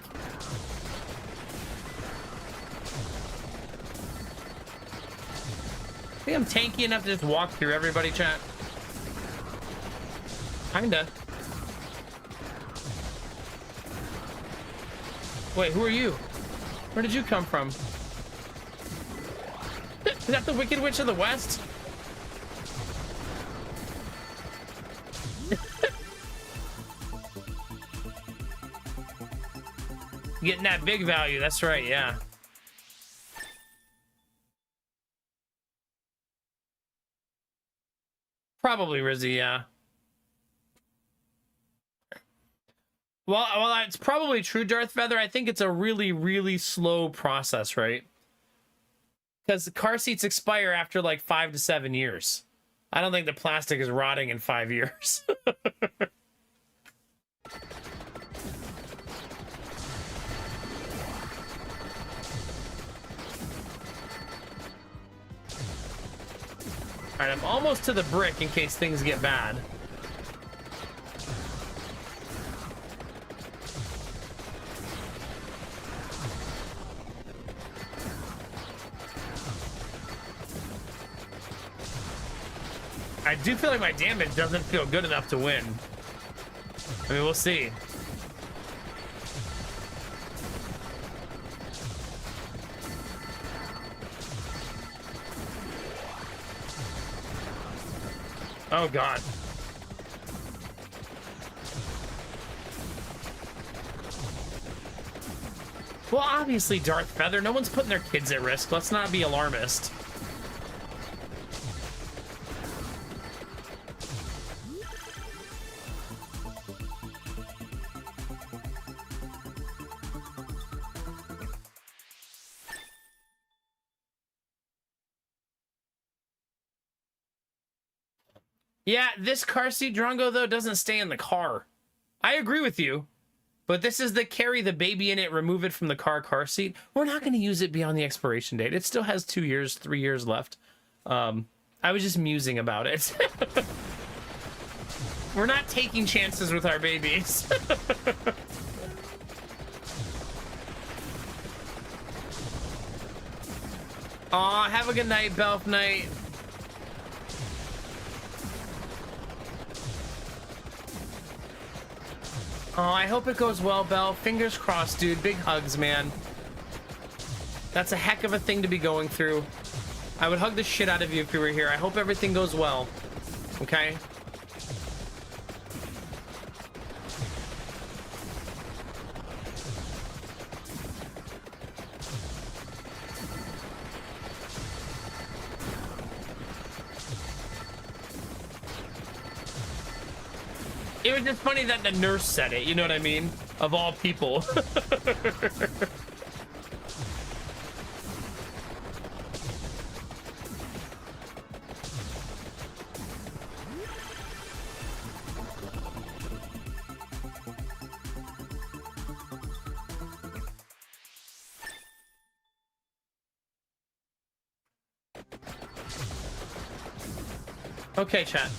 I think I'm tanky enough to just walk through everybody, chat. Kinda. Wait, who are you? Where did you come from? Is that the Wicked Witch of the West? Getting that big value, that's right, yeah. Probably Rizzy, yeah. Well, it's probably true, Darth Feather. I think it's a really, really slow process, right? Because the car seats expire after like 5 to 7 years. I don't think the plastic is rotting in 5 years. All right, I'm almost to the brick in case things get bad. I do feel like my damage doesn't feel good enough to win. I mean, we'll see. Oh, God. Well, obviously, Darth Feather. No one's putting their kids at risk. Let's not be alarmist. Yeah, this car seat Drongo, though, doesn't stay in the car. I agree with you. But this is the carry the baby in it, remove it from the car seat. We're not going to use it beyond the expiration date. It still has 2 years, 3 years left. I was just musing about it. We're not taking chances with our babies. Aw, have a good night, Belf Knight. Oh, I hope it goes well, Belle. Fingers crossed, dude. Big hugs, man. That's a heck of a thing to be going through. I would hug the shit out of you if you were here. I hope everything goes well. Okay? It was just funny that the nurse said it, you know what I mean? Of all people. Okay, chat.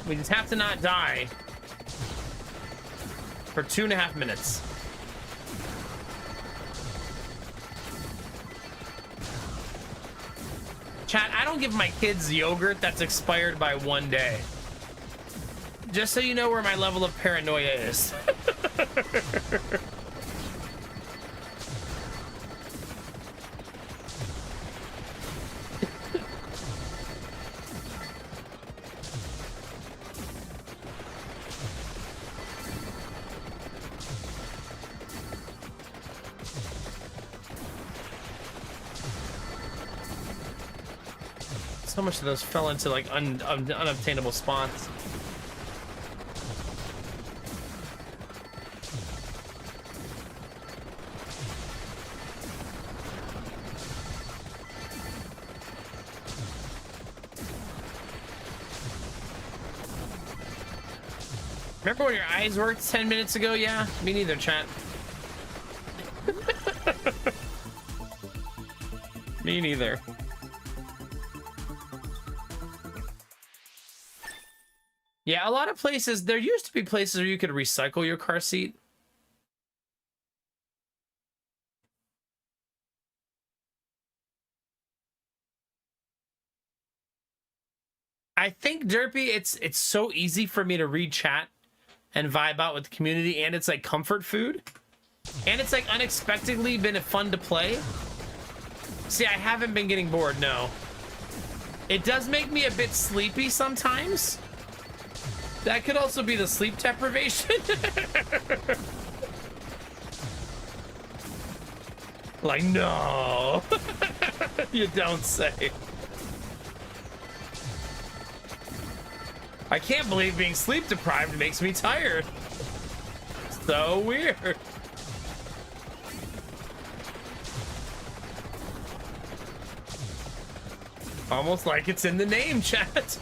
We just have to not die for 2.5 minutes. Chat, I don't give my kids yogurt that's expired by 1 day. Just so you know where my level of paranoia is. So much of those fell into like unobtainable spots. Remember when your eyes worked 10 minutes ago? Yeah, me neither, chat. Me neither. Yeah, a lot of places, there used to be places where you could recycle your car seat. I think, Derpy, it's so easy for me to read chat and vibe out with the community, and it's like comfort food. And it's like unexpectedly been fun to play. See, I haven't been getting bored, no. It does make me a bit sleepy sometimes. That could also be the sleep deprivation. Like, no. You don't say. I can't believe being sleep deprived makes me tired. So weird. Almost like it's in the name, chat.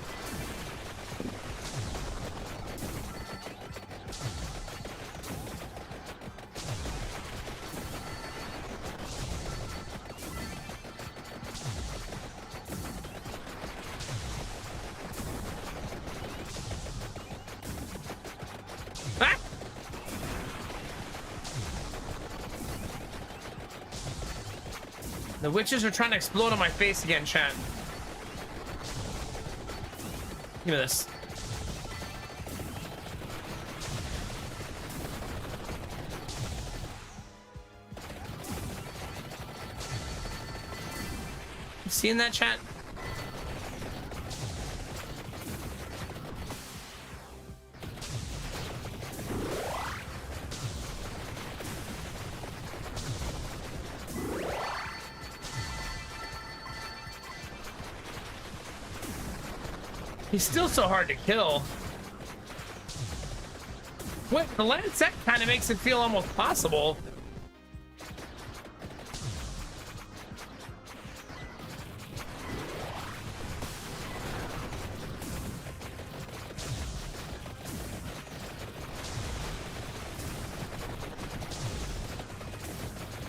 The witches are trying to explode on my face again, chat. Give me this. You seeing that, chat? He's still so hard to kill. Wait, the Lancet kind of makes it feel almost possible.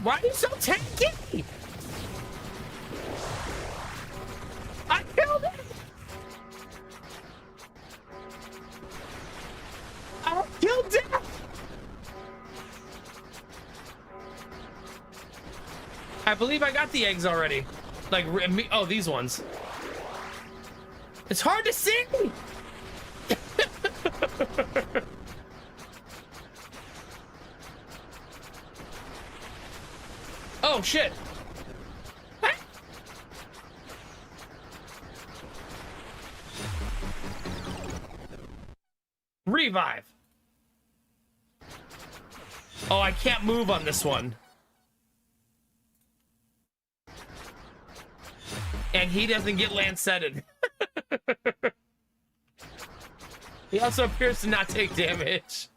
Why are you so tanky? I killed it! I killed it! I believe I got the eggs already. Like, oh, these ones. It's hard to see! Oh, shit. Revive. Oh, I can't move on this one. And he doesn't get Lancetted. He also appears to not take damage.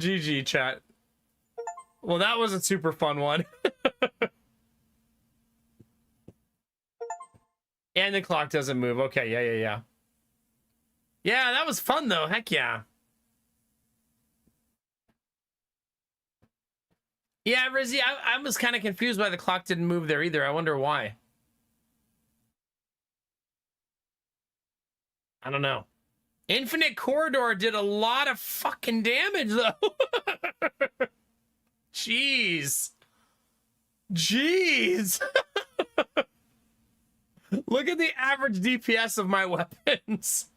GG, chat. Well, that was a super fun one. And the clock doesn't move. Okay, yeah. Yeah, that was fun, though. Heck yeah. Yeah, Rizzy, I was kind of confused why the clock didn't move there either. I wonder why. I don't know. Infinite Corridor did a lot of fucking damage, though. Jeez. Look at the average DPS of my weapons.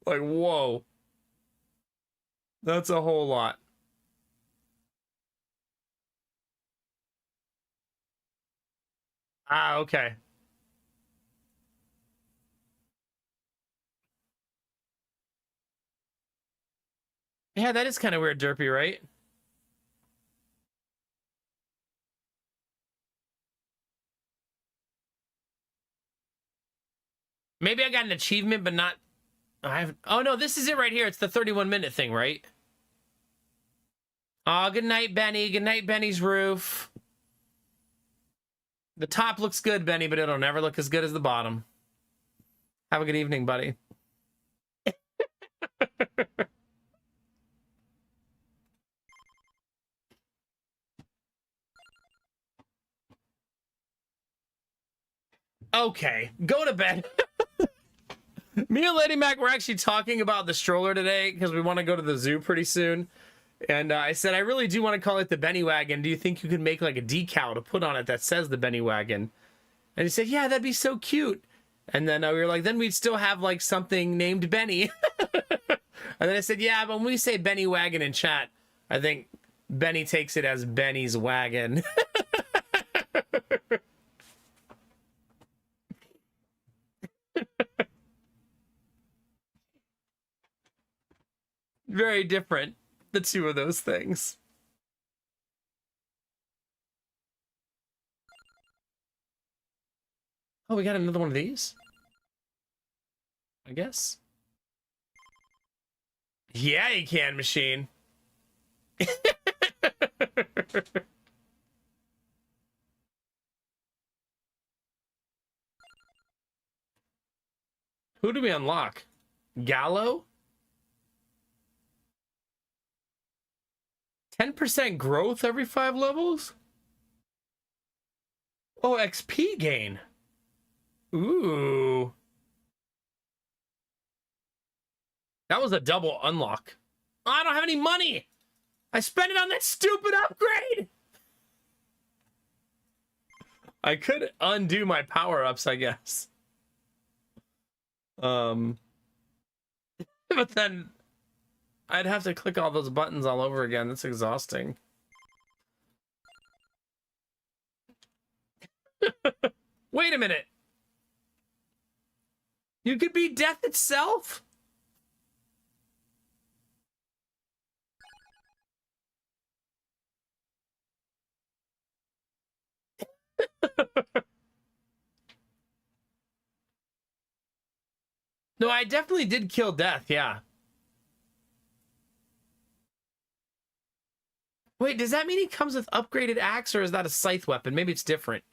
Like, whoa. That's a whole lot. Ah, okay. Yeah, that is kind of weird, Derpy, right? Maybe I got an achievement, but not... I haven't... Oh, no, this is it right here. It's the 31-minute thing, right? Oh, good night, Benny. Good night, Benny's roof. The top looks good, Benny, but it'll never look as good as the bottom. Have a good evening, buddy. Okay, go to bed. Me and Lady Mac were actually talking about the stroller today because we want to go to the zoo pretty soon. And I said, I really do want to call it the Benny Wagon. Do you think you could make like a decal to put on it that says the Benny Wagon? And he said, yeah, that'd be so cute. And then we were like, then we'd still have like something named Benny. And then I said, yeah, but when we say Benny Wagon in chat, I think Benny takes it as Benny's wagon. Very different, the two of those things. Oh, we got another one of these? I guess. Yeah, you can, machine. Who do we unlock? Gallo? 10% growth every 5 levels? Oh, XP gain. Ooh. That was a double unlock. Oh, I don't have any money. I spent it on that stupid upgrade. I could undo my power-ups, I guess. But then I'd have to click all those buttons all over again. That's exhausting. Wait a minute. You could be death itself? No, I definitely did kill Death, yeah. Wait, does that mean he comes with upgraded axe, or is that a scythe weapon? Maybe it's different.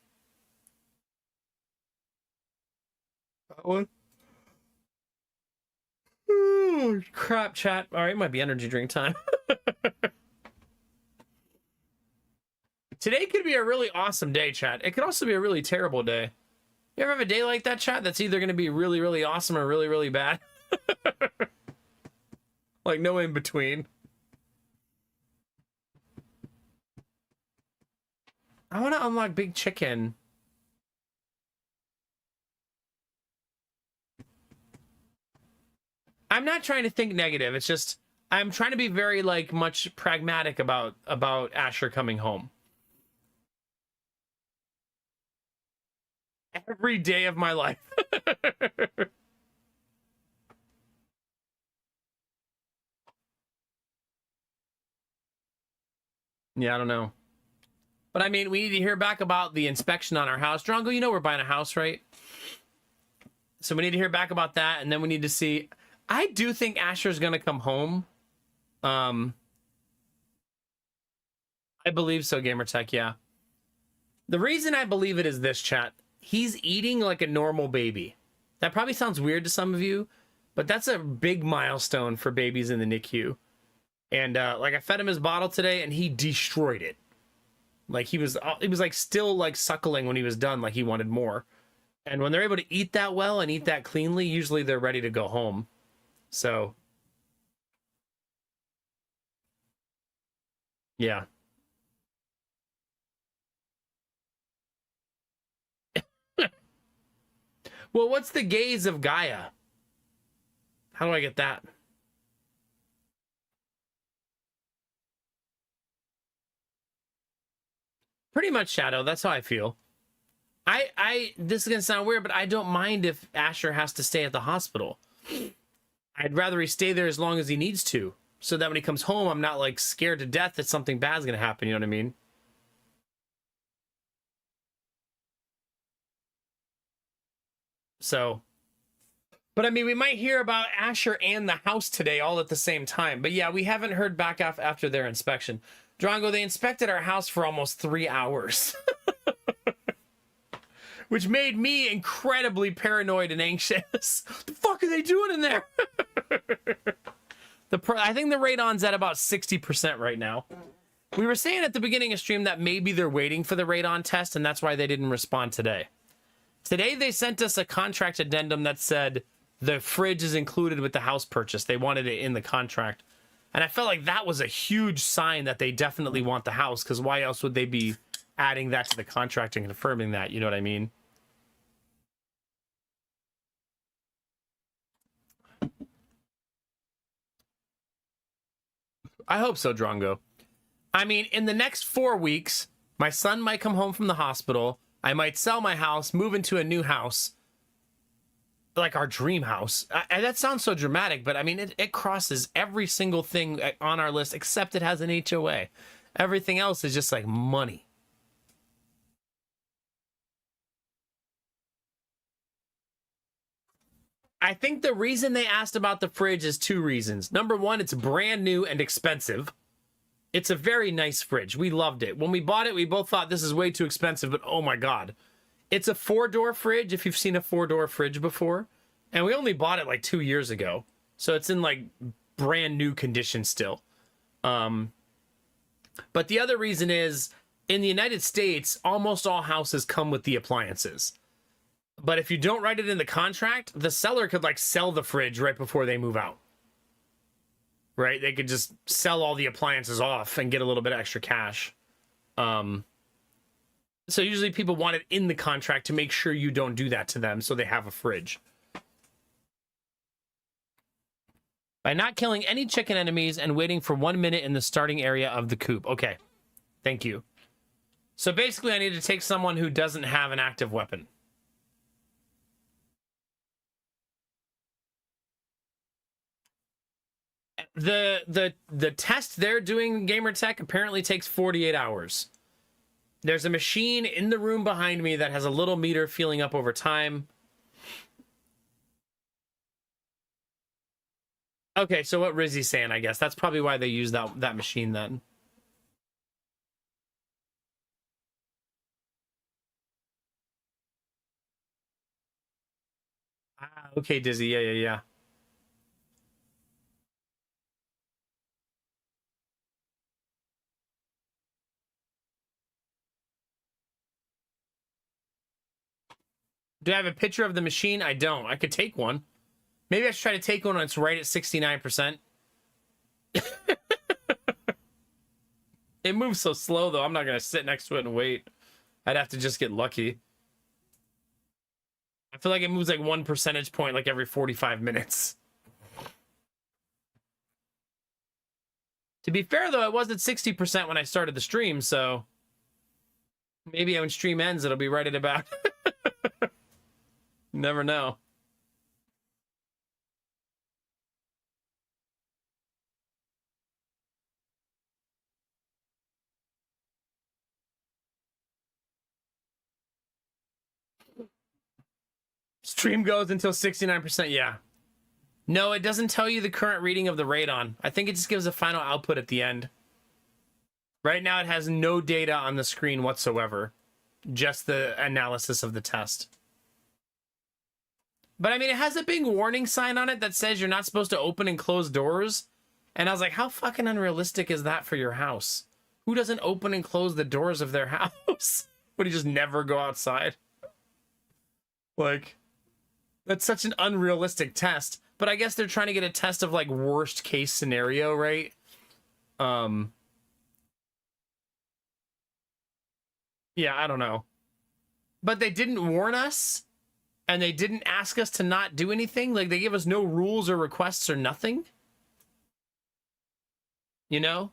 What? Ooh, crap, chat. All right, it might be energy drink time. Today could be a really awesome day, chat. It could also be a really terrible day. You ever have a day like that, chat, that's either going to be really, really awesome or really, really bad? Like, no in between. I want to unlock Big Chicken. I'm not trying to think negative. It's just I'm trying to be very like much pragmatic about Asher coming home. Every day of my life. Yeah, I don't know. But I mean, we need to hear back about the inspection on our house. Drongo, you know we're buying a house, right? So we need to hear back about that, and then we need to see. I do think Asher's gonna come home. I believe so, Gamertech, yeah. The reason I believe it is this, chat. He's eating like a normal baby. That probably sounds weird to some of you, but that's a big milestone for babies in the NICU. And like I fed him his bottle today, and he destroyed it. Like he was like still like suckling when he was done, like he wanted more. And when they're able to eat that well and eat that cleanly, usually they're ready to go home. So, yeah. Well, what's the gaze of Gaia? How do I get that? Pretty much Shadow. That's how I feel. This is gonna sound weird, but I don't mind if Asher has to stay at the hospital. I'd rather he stay there as long as he needs to, so that when he comes home, I'm not like scared to death that something bad's gonna happen. You know what I mean? So, but I mean, we might hear about Asher and the house today all at the same time. But yeah, we haven't heard back after their inspection. Drongo, they inspected our house for almost 3 hours. Which made me incredibly paranoid and anxious. The fuck are they doing in there? I think the radon's at about 60% right now. We were saying at the beginning of stream that maybe they're waiting for the radon test, and that's why they didn't respond today. Today they sent us a contract addendum that said the fridge is included with the house purchase. They wanted it in the contract. And I felt like that was a huge sign that they definitely want the house, because why else would they be adding that to the contract and confirming that? You know what I mean? I hope so, Drongo. I mean, in the next 4 weeks, my son might come home from the hospital. I might sell my house, move into a new house, like our dream house. That sounds so dramatic, but I mean, it crosses every single thing on our list, except it has an HOA. Everything else is just like money. I think the reason they asked about the fridge is 2 reasons. Number one, it's brand new and expensive. It's a very nice fridge. We loved it. When we bought it, we both thought this is way too expensive, but oh my God. It's a 4-door fridge, if you've seen a 4-door fridge before. And we only bought it like 2 years ago. So it's in like brand new condition still. But the other reason is, in the United States, almost all houses come with the appliances. But if you don't write it in the contract, the seller could like sell the fridge right before they move out. Right? They could just sell all the appliances off and get a little bit extra cash. So usually people want it in the contract to make sure you don't do that to them, so they have a fridge. By not killing any chicken enemies and waiting for 1 minute in the starting area of the coop. Okay. Thank you. So basically I need to take someone who doesn't have an active weapon. The test they're doing, Gamertech, apparently takes 48 hours. There's a machine in the room behind me that has a little meter filling up over time. Okay, so what Rizzy's saying, I guess. That's probably why they use that machine then. Ah, okay, Dizzy. Yeah, yeah, yeah. Do I have a picture of the machine? I don't. I could take one. Maybe I should try to take one when it's right at 69%. It moves so slow, though. I'm not going to sit next to it and wait. I'd have to just get lucky. I feel like it moves like 1 percentage point like every 45 minutes. To be fair, though, it was at 60% when I started the stream, so maybe when stream ends, it'll be right at about. Never know. Stream goes until 69%. Yeah. No, it doesn't tell you the current reading of the radon. I think it just gives a final output at the end. Right now, it has no data on the screen whatsoever. Just the analysis of the test. But I mean, it has a big warning sign on it that says you're not supposed to open and close doors. And I was like, how fucking unrealistic is that for your house? Who doesn't open and close the doors of their house? Would you just never go outside? Like, that's such an unrealistic test. But I guess they're trying to get a test of like worst case scenario, right? Yeah, I don't know. But they didn't warn us, and they didn't ask us to not do anything. Like, they gave us no rules or requests or nothing. You know?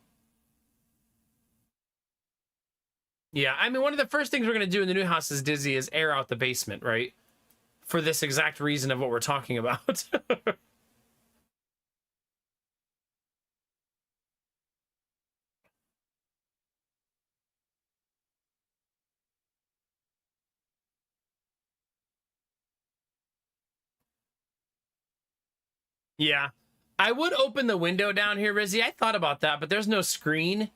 Yeah, I mean, one of the first things we're going to do in the new house is Dizzy is air out the basement, right? For this exact reason of what we're talking about. Yeah. I would open the window down here, Rizzy. I thought about that, but there's no screen.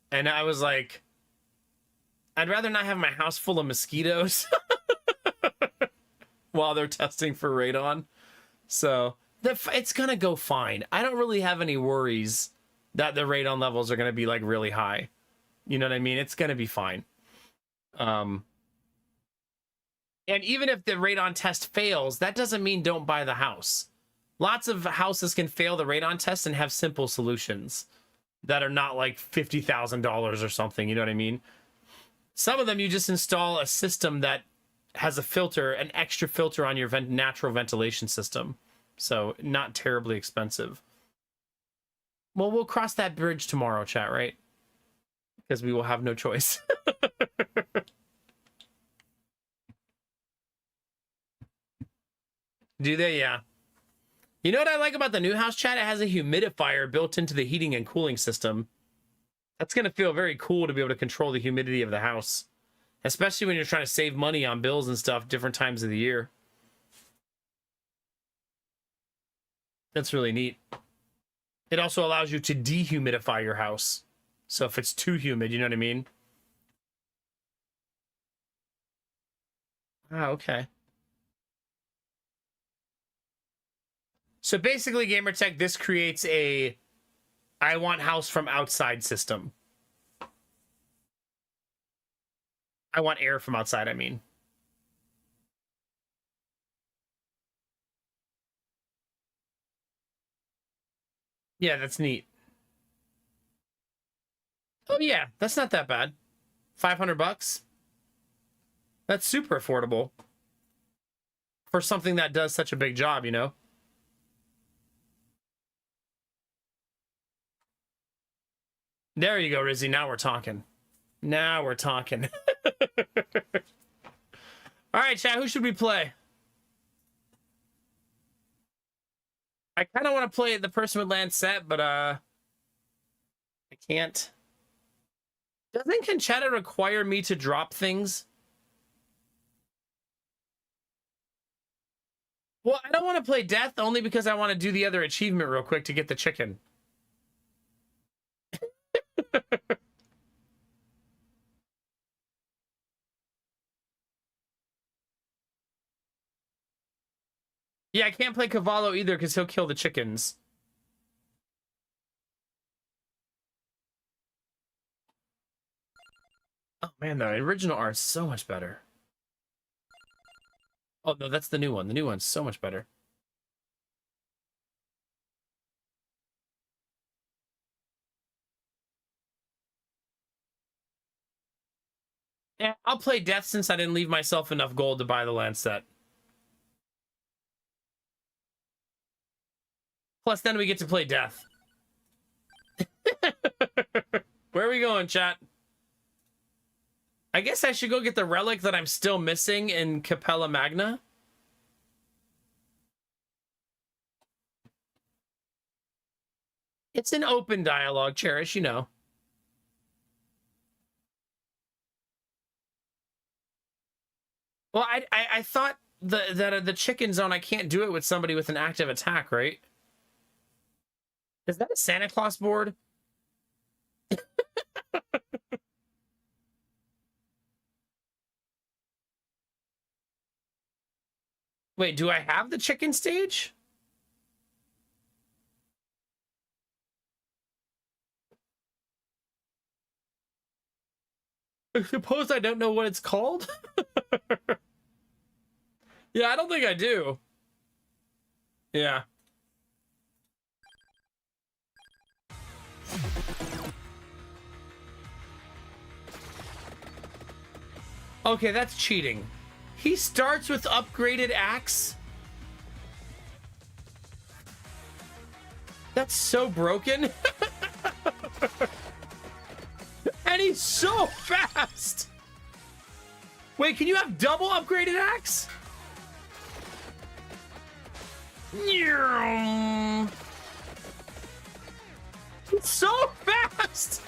And I was like, I'd rather not have my house full of mosquitoes while they're testing for radon. So it's going to go fine. I don't really have any worries that the radon levels are going to be like really high. You know what I mean? It's going to be fine. And even if the radon test fails, that doesn't mean don't buy the house. Lots of houses can fail the radon test and have simple solutions that are not like $50,000 or something. You know what I mean? Some of them, you just install a system that has a filter, an extra filter on your natural ventilation system. So not terribly expensive. Well, we'll cross that bridge tomorrow, chat, right? Because we will have no choice. Do they? Yeah. You know what I like about the new house, chat? It has a humidifier built into the heating and cooling system. That's going to feel very cool to be able to control the humidity of the house. Especially when you're trying to save money on bills and stuff different times of the year. That's really neat. It also allows you to dehumidify your house. So if it's too humid, you know what I mean? Ah, okay. So basically, Gamertech, this creates a I want house from outside system. I want air from outside, I mean. Yeah, that's neat. Oh yeah, that's not that bad. 500 bucks. That's super affordable for something that does such a big job, you know? There you go, Rizzy. Now we're talking. Now we're talking. All right, chat, who should we play? I kind of want to play the person with land set, but I can't. Doesn't Conchetta require me to drop things? Well, I don't want to play Death only because I want to do the other achievement real quick to get the chicken. Yeah, I can't play Cavallo either because he'll kill the chickens. Oh man, the original art's so much better. Oh no, that's the new one. The new one's so much better. Yeah, I'll play Death since I didn't leave myself enough gold to buy the land set. Plus, then we get to play Death. Where are we going, chat? I guess I should go get the relic that I'm still missing in Capella Magna. It's an open dialogue, Cherish, you know. Well, I thought that the chicken zone, I can't do it with somebody with an active attack, right? Is that a Santa Claus board? Wait, do I have the chicken stage? I suppose I don't know what it's called? Yeah, I don't think I do. Yeah. Okay, that's cheating. He starts with upgraded axe? That's so broken. And he's so fast. Wait, can you have double upgraded axe? It's so fast.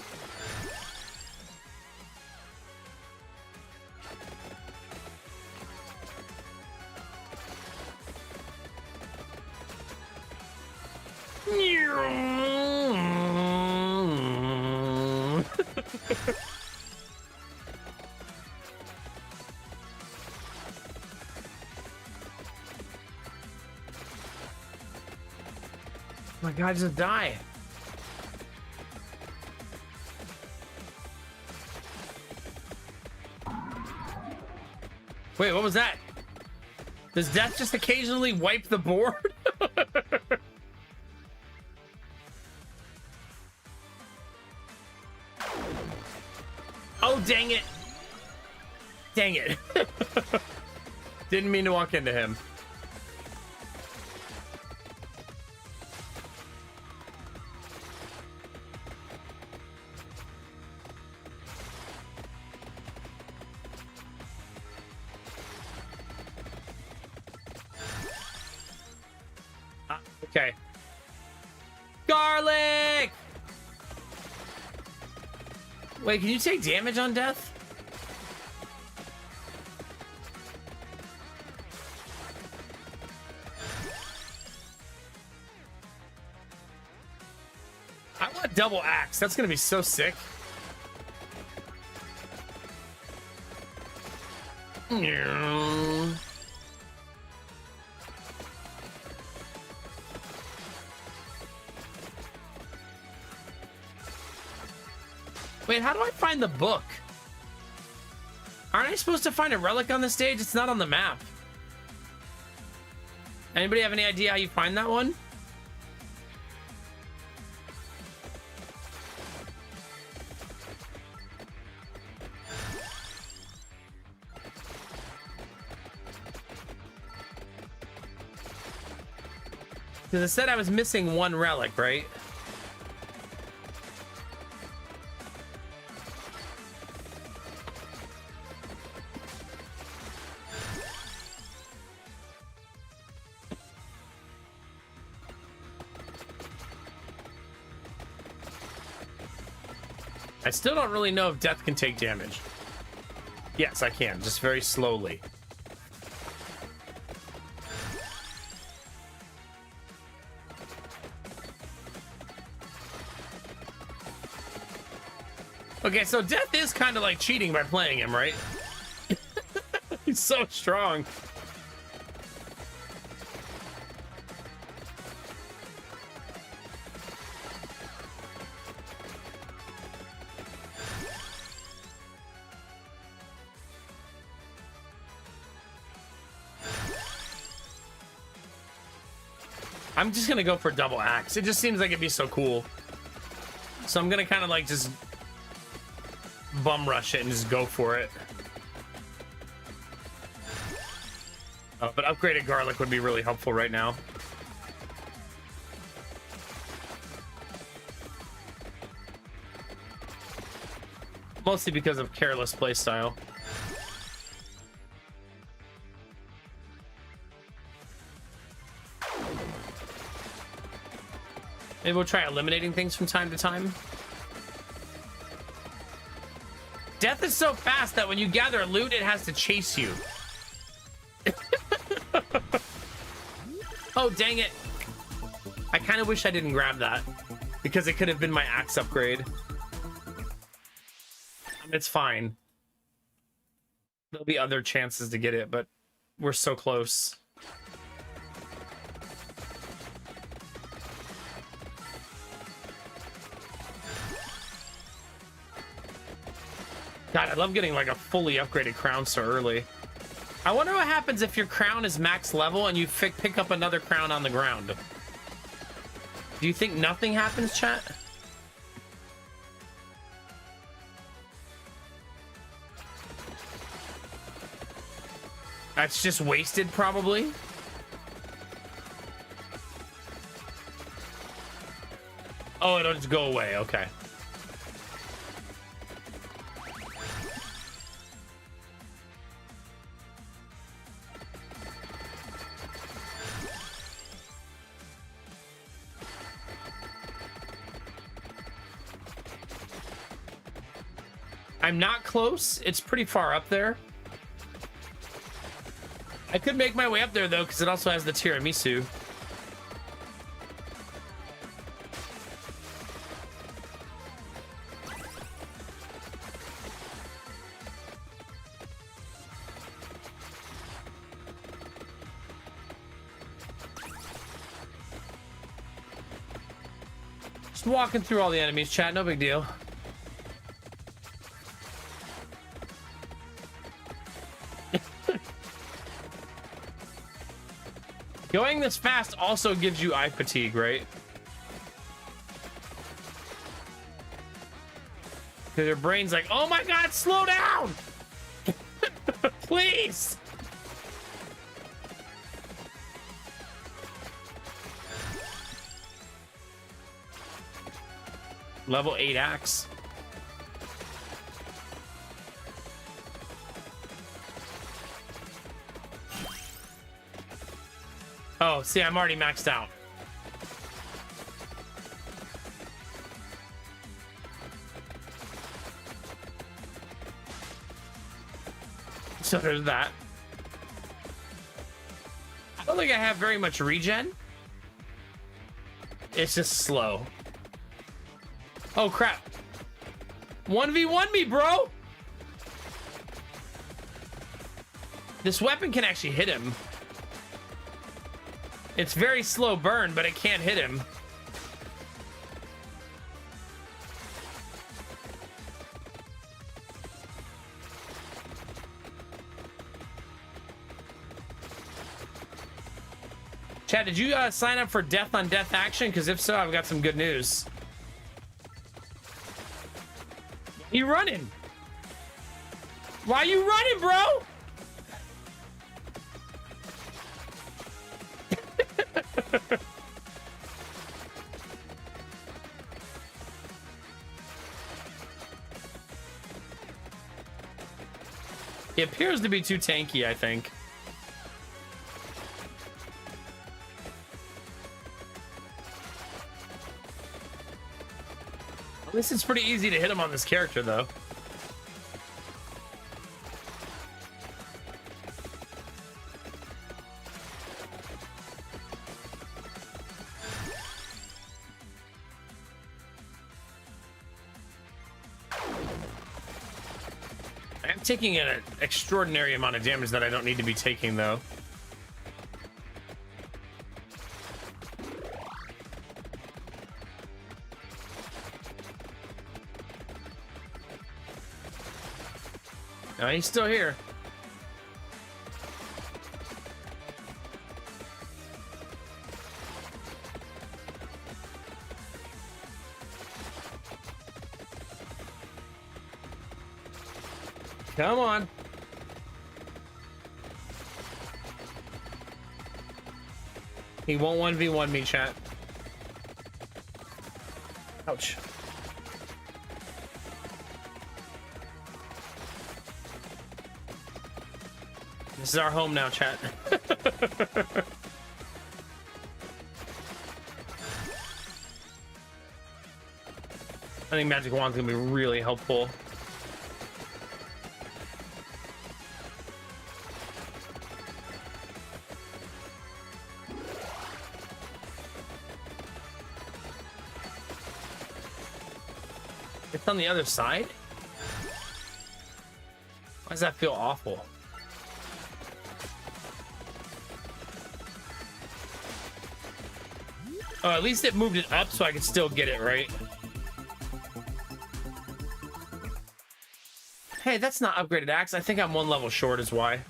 My God, just die. Wait, what was that? Does Death just occasionally wipe the board? Oh, dang it. Dang it. Didn't mean to walk into him. Okay. Garlic! Wait, can you take damage on Death? I want double axe. That's gonna be so sick. Wait, how do I find the book? Aren't I supposed to find a relic on the stage? It's not on the map. Anybody have any idea how you find that one? Because it said I was missing one relic, right? I still don't really know if Death can take damage. Yes, I can, just very slowly. Okay, so Death is kind of like cheating by playing him, right? He's so strong. I'm just gonna go for double axe. It just seems like it'd be so cool. So I'm gonna kind of like just bum rush it and just go for it. But upgraded garlic would be really helpful right now. Mostly because of careless playstyle. Maybe we'll try eliminating things from time to time. Death is so fast that when you gather loot, it has to chase you. Oh, dang it. I kind of wish I didn't grab that because it could have been my axe upgrade. I mean, it's fine. There'll be other chances to get it, but we're so close. God, I love getting like a fully upgraded crown so early. I wonder what happens if your crown is max level and you pick up another crown on the ground. Do you think nothing happens, chat? That's just wasted, probably. Oh, it'll just go away. Okay. I'm not close. It's pretty far up there. I could make my way up there, though, because it also has the tiramisu. Just walking through all the enemies, chat. No big deal. Going this fast also gives you eye fatigue, right? Because your brain's like, oh my god, slow down! Please! Level 8 axe. Oh, see, I'm already maxed out. So there's that. I don't think I have very much regen. It's just slow. Oh, crap. 1v1 me, bro! This weapon can actually hit him. It's very slow burn, but it can't hit him. Chad, did you sign up for Death on Death action? Because if so, I've got some good news. You running? Why are you running, bro? He appears to be too tanky, I think. At least it's pretty easy to hit him on this character, though. I'm taking an extraordinary amount of damage that I don't need to be taking, though. No, he's still here. Come on. He won't 1v1 me, chat. Ouch. This is our home now, chat. I think Magic Wand's gonna be really helpful. It's on the other side? Why does that feel awful? Oh, at least it moved it up so I could still get it, right? Hey, that's not upgraded axe. I think I'm one level short is why.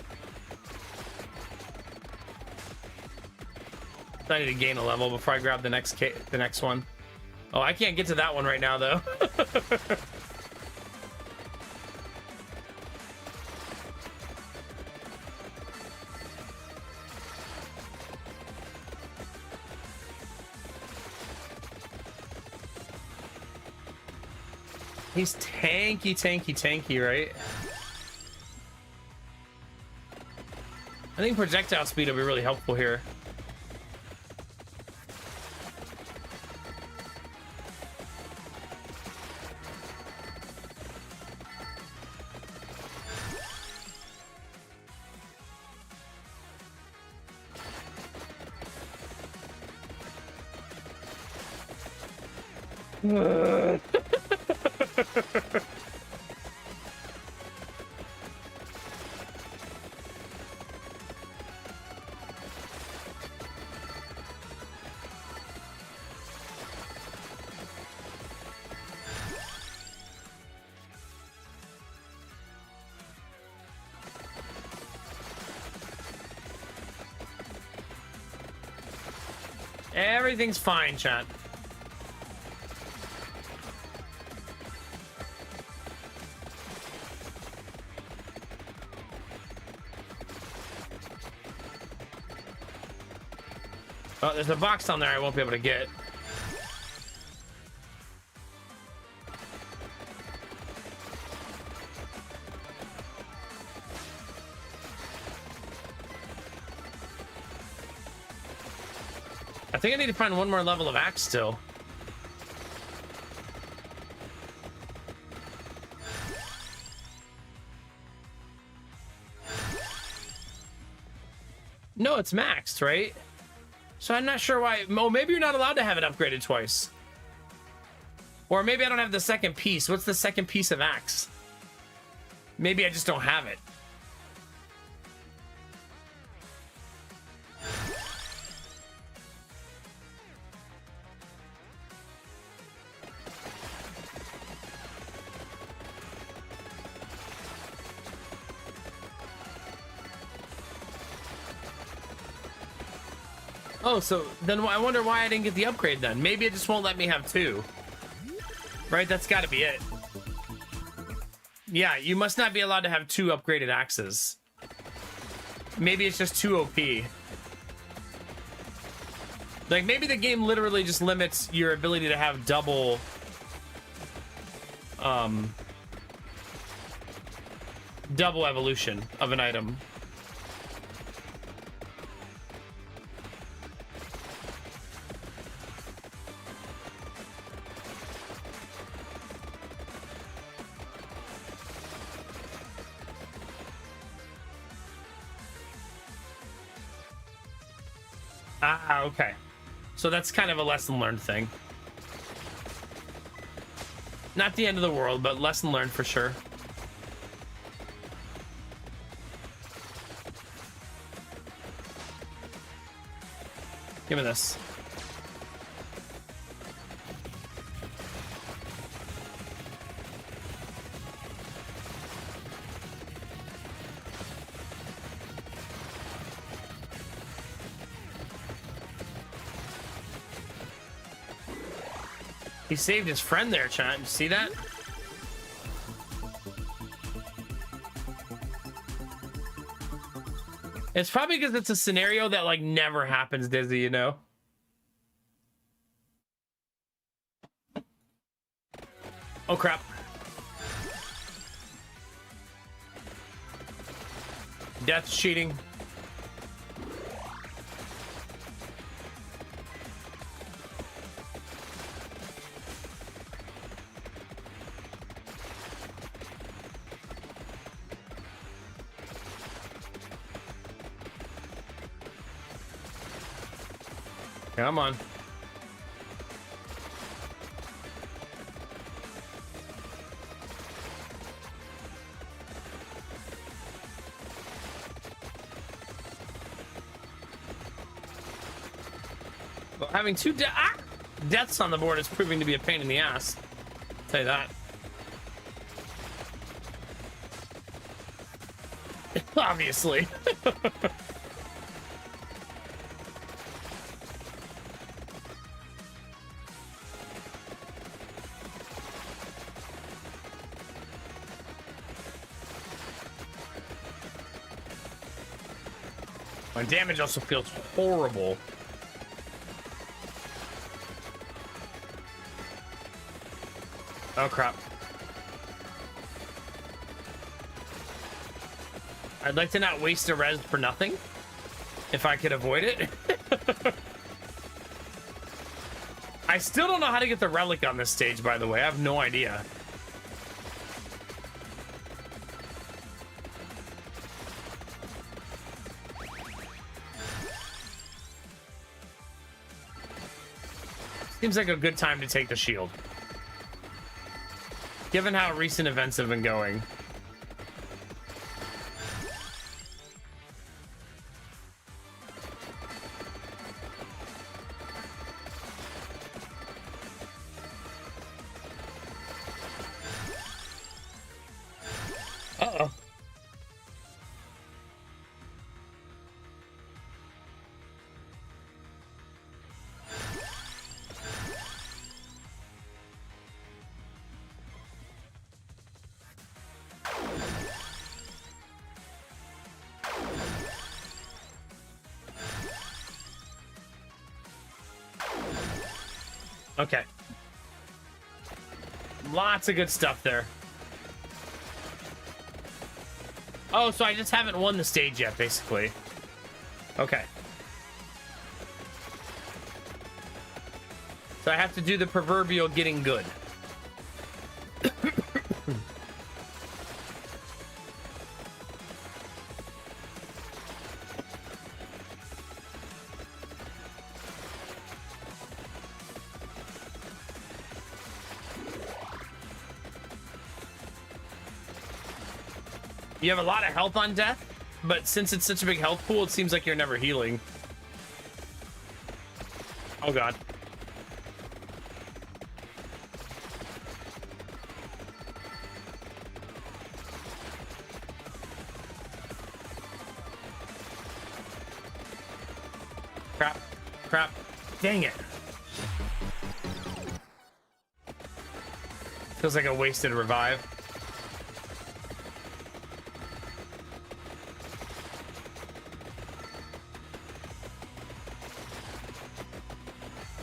I need to gain a level before I grab the next one. Oh, I can't get to that one right now, though. He's tanky, right? I think projectile speed will be really helpful here. Everything's fine, chat. Oh, there's a box down there I won't be able to get. I think I need to find one more level of axe still. No, it's maxed, right? So I'm not sure why. Oh, maybe you're not allowed to have it upgraded twice. Or maybe I don't have the second piece. What's the second piece of axe? Maybe I just don't have it. Oh, so then I wonder why I didn't get the upgrade then. Maybe it just won't let me have two. Right? That's got to be it. Yeah, you must not be allowed to have two upgraded axes. Maybe it's just too OP. Like, maybe the game literally just limits your ability to have double... double evolution of an item. Ah, okay. So that's kind of a lesson learned thing. Not the end of the world, but lesson learned for sure. Give me this. He saved his friend there, chat. You see that? It's probably because it's a scenario that like never happens, Dizzy, you know? Oh crap. Death cheating. Come on. Well, having two deaths on the board is proving to be a pain in the ass. I'll tell you that. Obviously. My damage also feels horrible. Oh crap. I'd like to not waste a res for nothing if I could avoid it. I still don't know how to get the relic on this stage, by the way. I have no idea. Seems like a good time to take the shield, given how recent events have been going. Uh-oh. Okay. Lots of good stuff there. Oh, so I just haven't won the stage yet, basically. Okay. So I have to do the proverbial getting good. You have a lot of health on death, but since it's such a big health pool, it seems like you're never healing. Oh god. Crap. Crap. Dang it. Feels like a wasted revive.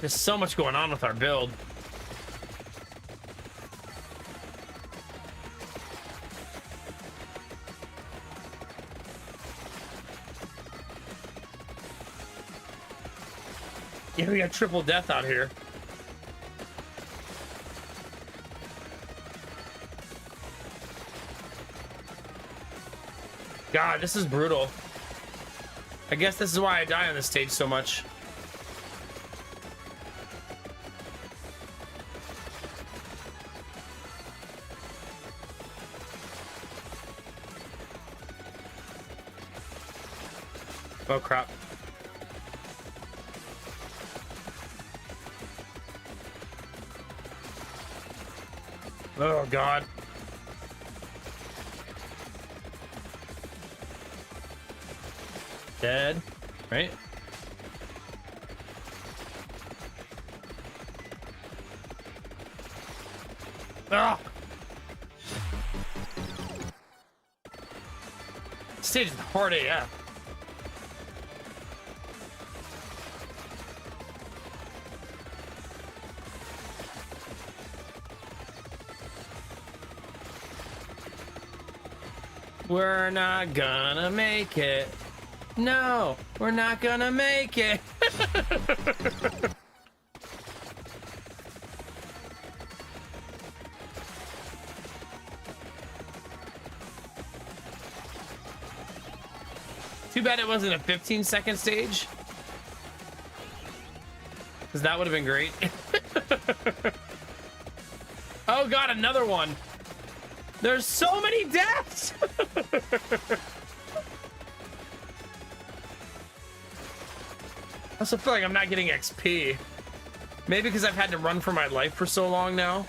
There's so much going on with our build. Yeah, we got triple death out here. God, this is brutal. I guess this is why I die on this stage so much. Oh, crap. Oh, God. Dead. Right? Ah! Stage is hard AF. We're not gonna make it. No, we're not gonna make it. Too bad it wasn't a 15-second stage. Because that would have been great. Oh god, another one. There's so many deaths. I also feel like I'm not getting XP. Maybe because I've had to run for my life for so long now.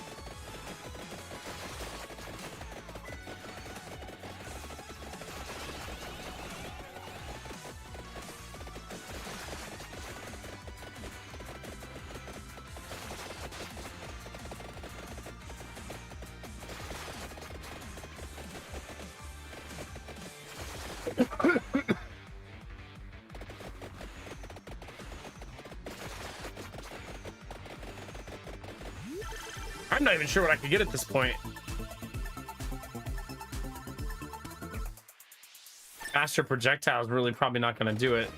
I'm not even sure what I could get at this point. Faster projectile is really probably not going to do it.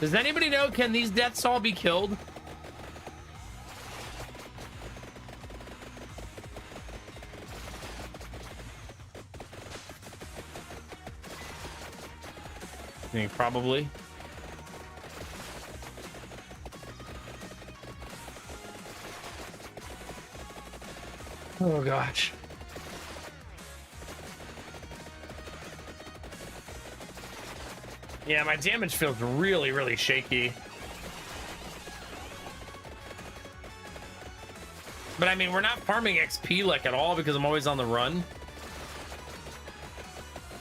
Does anybody know, can these deaths all be killed? I think probably. Oh gosh. Yeah, my damage feels really, really shaky. But I mean, we're not farming XP like at all because I'm always on the run.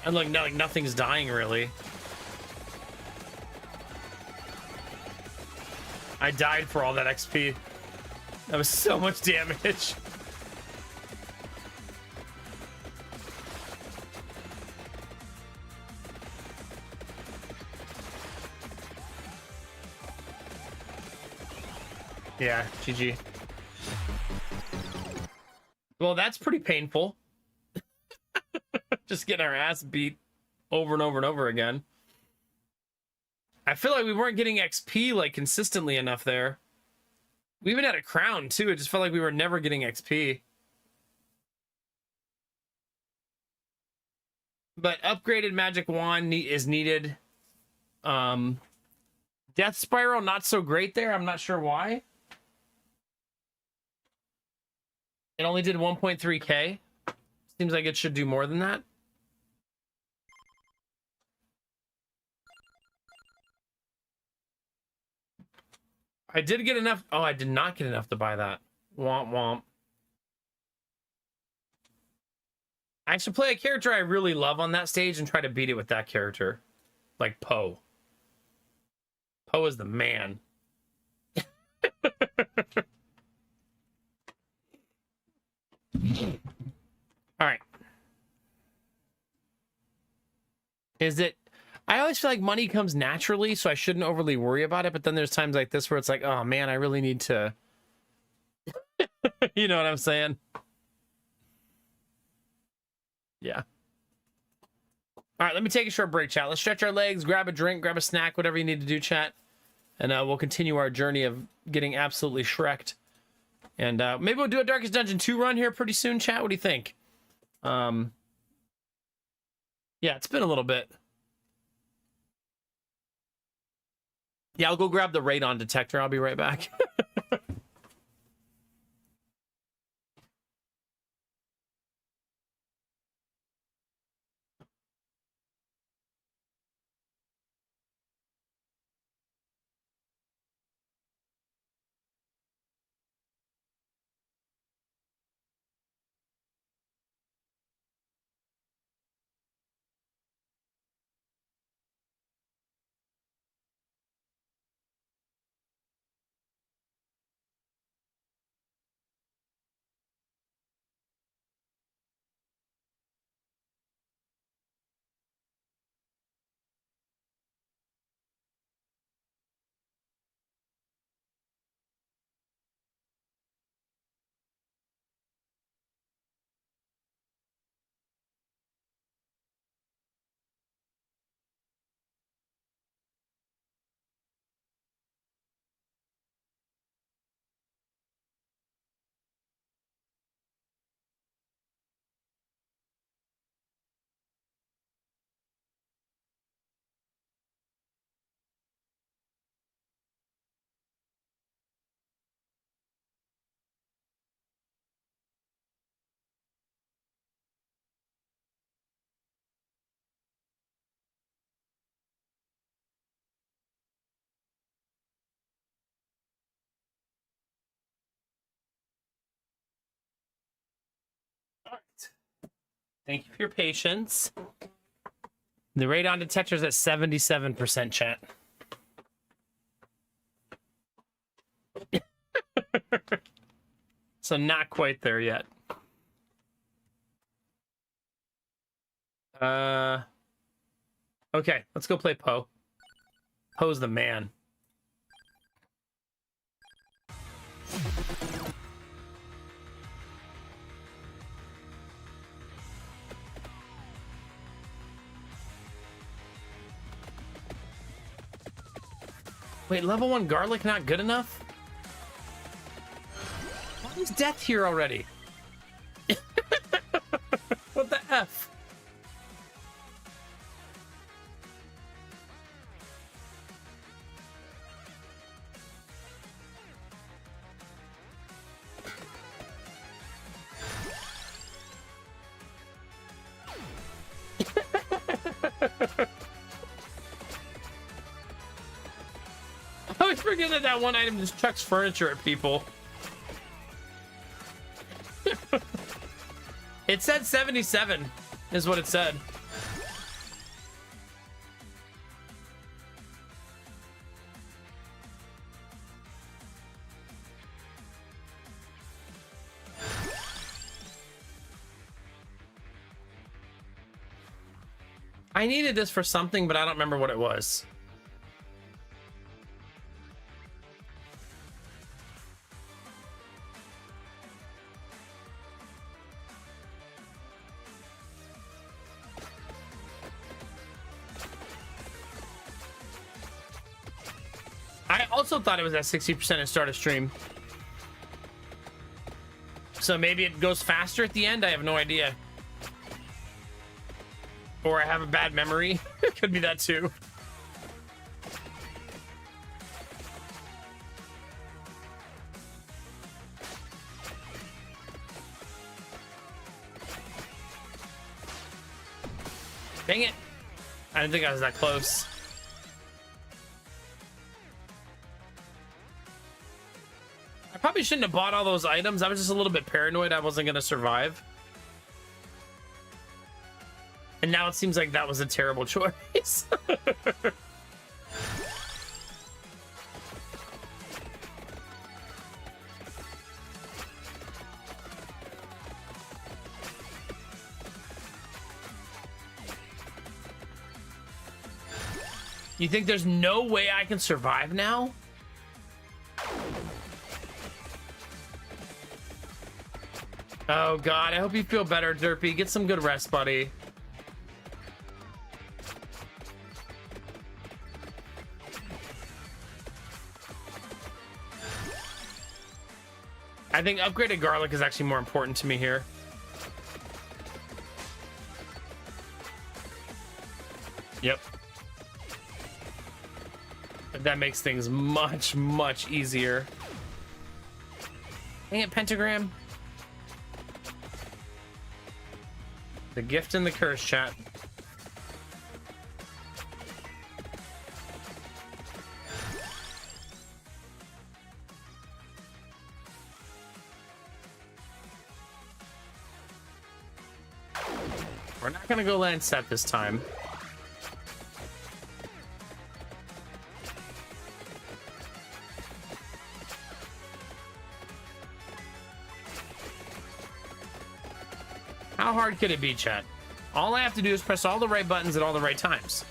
And like, no, like nothing's dying really. I died for all that XP. That was so much damage. Yeah, GG. Well, that's pretty painful. Just getting our ass beat over and over and over again. I feel like we weren't getting XP like consistently enough there. We even had a crown too. It just felt like we were never getting XP. But upgraded magic wand is needed. Death spiral not so great there. I'm not sure why. It only did 1.3k. Seems like it should do more than that. I did get enough. Oh, I did not get enough to buy that. Womp womp. I should play a character I really love on that stage and try to beat it with that character. Like Poe. Poe is the man. All right. Is it... I always feel like money comes naturally, so I shouldn't overly worry about it. But then there's times like this where it's like, oh man, I really need to... You know what I'm saying? Yeah. All right, let me take a short break, chat. Let's stretch our legs, grab a drink, grab a snack, whatever you need to do, chat. And we'll continue our journey of getting absolutely shreked. And maybe we'll do a Darkest Dungeon 2 run here pretty soon, chat. What do you think? Yeah, it's been a little bit. Yeah, I'll go grab the radon detector. I'll be right back. Thank you for your patience. The radon detector's at 77%, chat. So not quite there yet. Okay, let's go play Poe. Poe's the man. Wait, level 1 garlic not good enough? Why is death here already? What the F? I always forget that that one item just chucks furniture at people. It said 77 is what it said. I needed this for something, but I don't remember what it was. I also thought it was at 60% at start of stream. So maybe it goes faster at the end? I have no idea. Or I have a bad memory. Could be that too. Dang it. I didn't think I was that close. I probably shouldn't have bought all those items. I was just a little bit paranoid I wasn't going to survive. And now it seems like that was a terrible choice. You think there's no way I can survive now? Oh God, I hope you feel better, Derpy. Get some good rest, buddy. I think upgraded garlic is actually more important to me here. Yep. That makes things much, much easier. Dang it, Pentagram. The gift and the curse, chat. We're not gonna go land set this time. How hard could it be, chat? All I have to do is press all the right buttons at all the right times.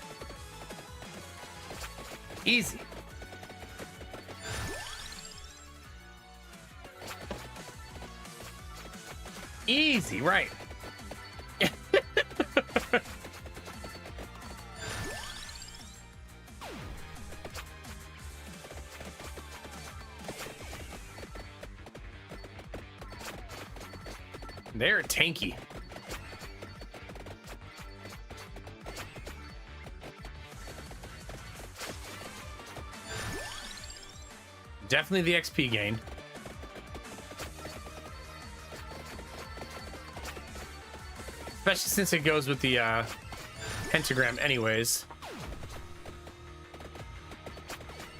Easy. Easy, right? They're tanky. Definitely the XP gain. Especially since it goes with the pentagram anyways.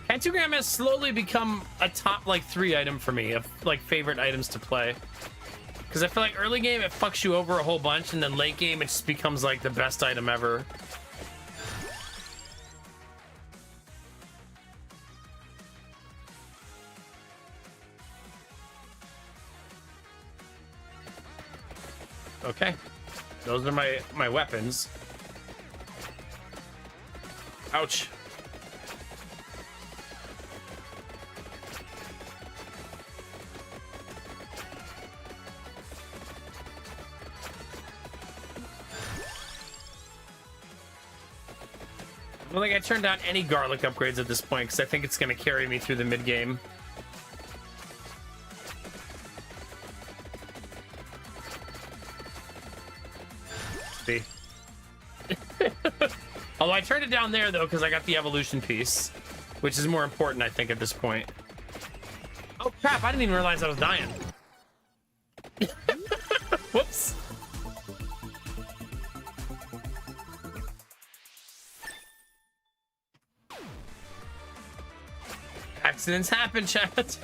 Pentagram has slowly become a top like 3 item for me of like favorite items to play. Because Because I feel like early game, it fucks you over a whole bunch, and then late game, it just becomes like the best item ever. Okay. Those are my weapons. Ouch. I don't think I turned on any garlic upgrades at this point because I think it's going to carry me through the mid game. See. Although I turned it down there though because I got the evolution piece, which is more important I think at this point. Oh crap! I didn't even realize I was dying. Whoops. Accidents happen, chat.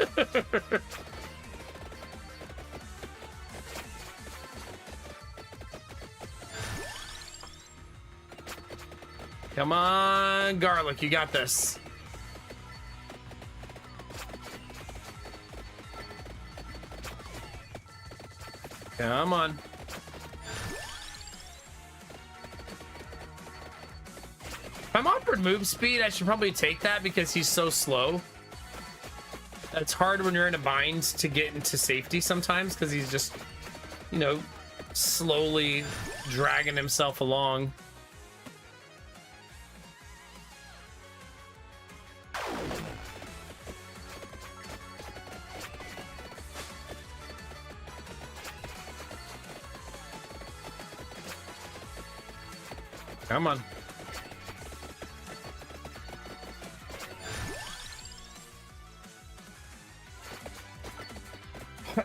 Come on, garlic, you got this. Come on. If I'm offered move speed, I should probably take that because he's so slow. It's hard when you're in a bind to get into safety sometimes because he's just, you know, slowly dragging himself along. Come on.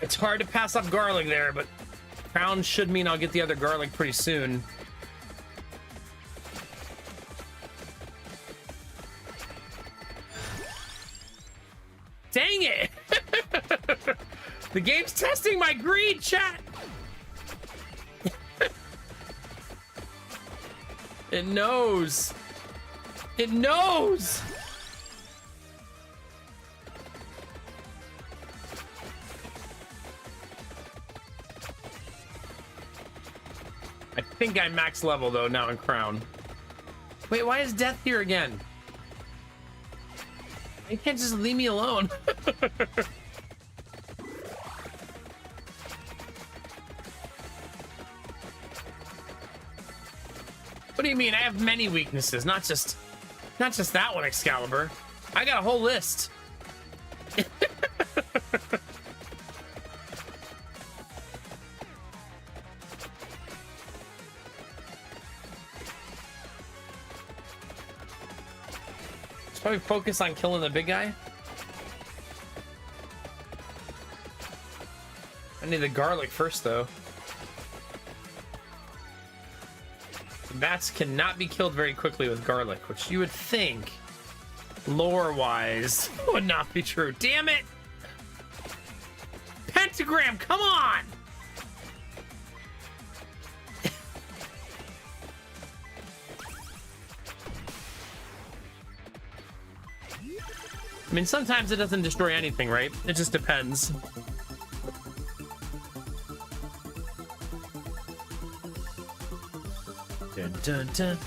It's hard to pass up garlic there, but crown should mean I'll get the other garlic pretty soon. Dang it! The game's testing my greed, chat! It knows. It knows. I think I'm max level though now in crown. Wait, why is death here again? You can't just leave me alone. What do you mean? I have many weaknesses, not just that one, Excalibur. I got a whole list. Let's probably focus on killing the big guy. I need the garlic first, though. Bats cannot be killed very quickly with garlic, which you would think, lore-wise, would not be true. Damn it! Pentagram, come on! I mean, sometimes it doesn't destroy anything, right? It just depends. Dun, dun, dun.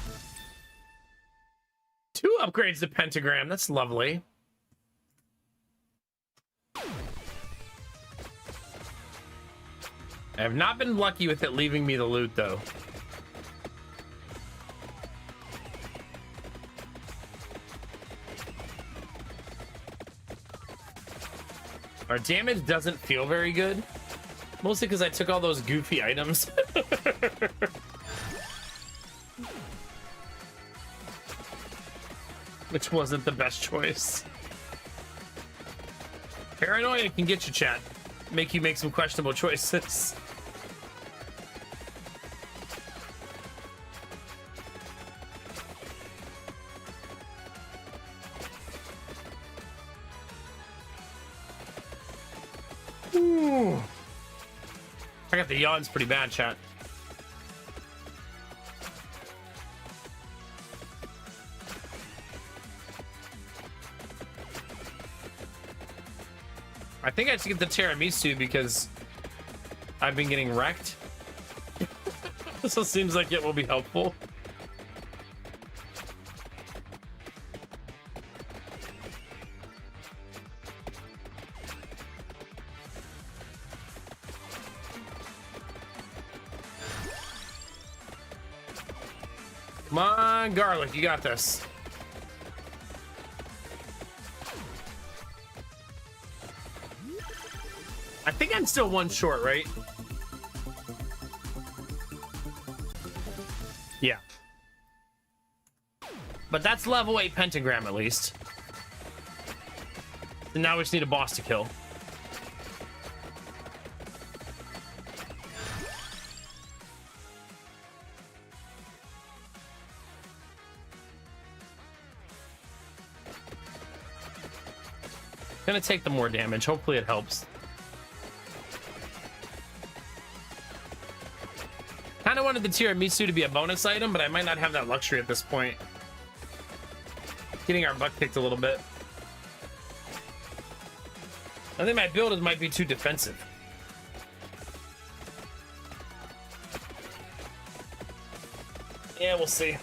2 upgrades to pentagram. That's lovely. I have not been lucky with it leaving me the loot, though. Our damage doesn't feel very good. Mostly because I took all those goofy items. Which wasn't the best choice. Paranoia can get you, chat. Make you make some questionable choices. Ooh. I got the yawns pretty bad, chat. I think I should get the tiramisu because I've been getting wrecked. So it seems like it will be helpful. Come on, garlic, you got this. I think I'm still one short, right? Yeah. But that's level 8 pentagram at least. And now we just need a boss to kill. Gonna take the more damage. Hopefully it helps. Kind of wanted the tiramisu to be a bonus item, but I might not have that luxury at this point. Getting our butt kicked a little bit. I think my build might be too defensive. Yeah, we'll see.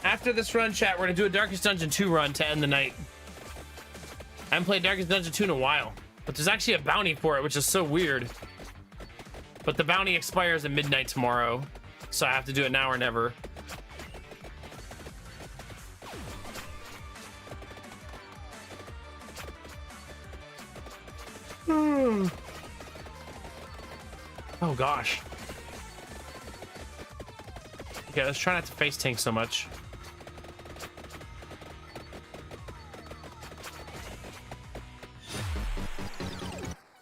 After this run, chat, we're gonna do a Darkest Dungeon 2 run to end the night. I haven't played Darkest Dungeon 2 in a while, but there's actually a bounty for it, which is so weird. But the bounty expires at midnight tomorrow, so I have to do it now or never. Oh gosh. Okay, let's try not to face tank so much.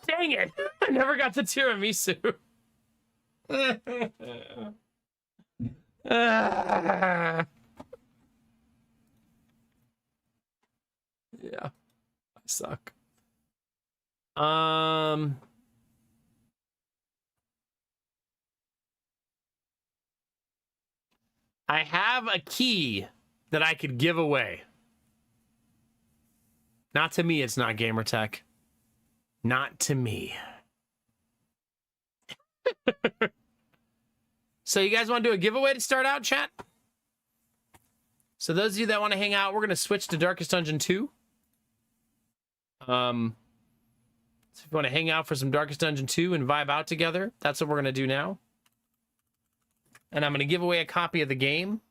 Dang it! I never got the tiramisu. Yeah, I suck. I have a key that I could give away. Not to me, it's not Gamertech. Not to me. So you guys want to do a giveaway to start out, chat? So those of you that want to hang out, we're going to switch to Darkest Dungeon 2. So if you want to hang out for some Darkest Dungeon 2 and vibe out together, that's what we're going to do now. And I'm going to give away a copy of the game.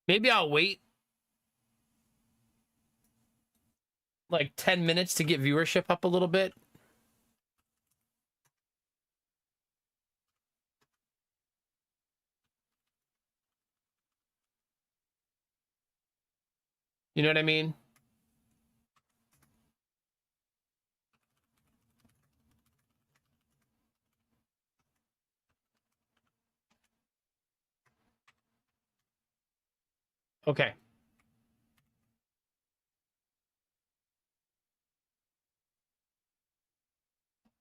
Maybe I'll wait like 10 minutes to get viewership up a little bit. You know what I mean? Okay.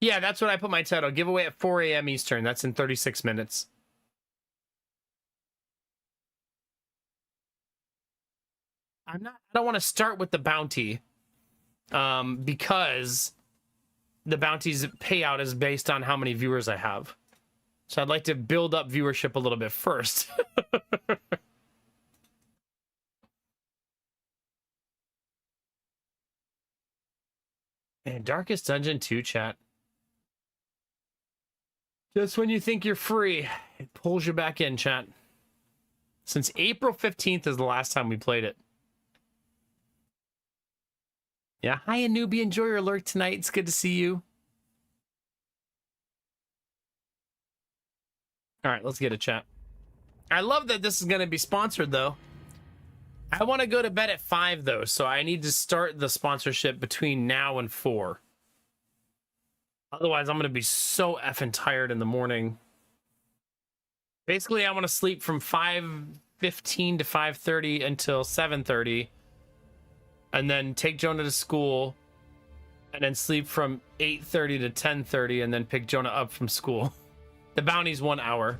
Yeah, that's what I put my title. Giveaway at 4 a.m. Eastern. That's in 36 minutes. I don't want to start with the bounty. Because the bounty's payout is based on how many viewers I have. So I'd like to build up viewership a little bit first. And Darkest Dungeon 2, chat. Just when you think you're free, it pulls you back in, chat. Since April 15th is the last time we played it. Yeah, hi Anubi, enjoy your lurk tonight. It's good to see you. All right, let's get a chat. I love that this is going to be sponsored, though. I want to go to bed at 5, though, so I need to start the sponsorship between now and 4. Otherwise, I'm going to be so effing tired in the morning. Basically, I want to sleep from 5:15 to 5:30 until 7:30. and then take Jonah to school, and then sleep from 8:30 to 10:30, and then pick Jonah up from school. The bounty's 1 hour.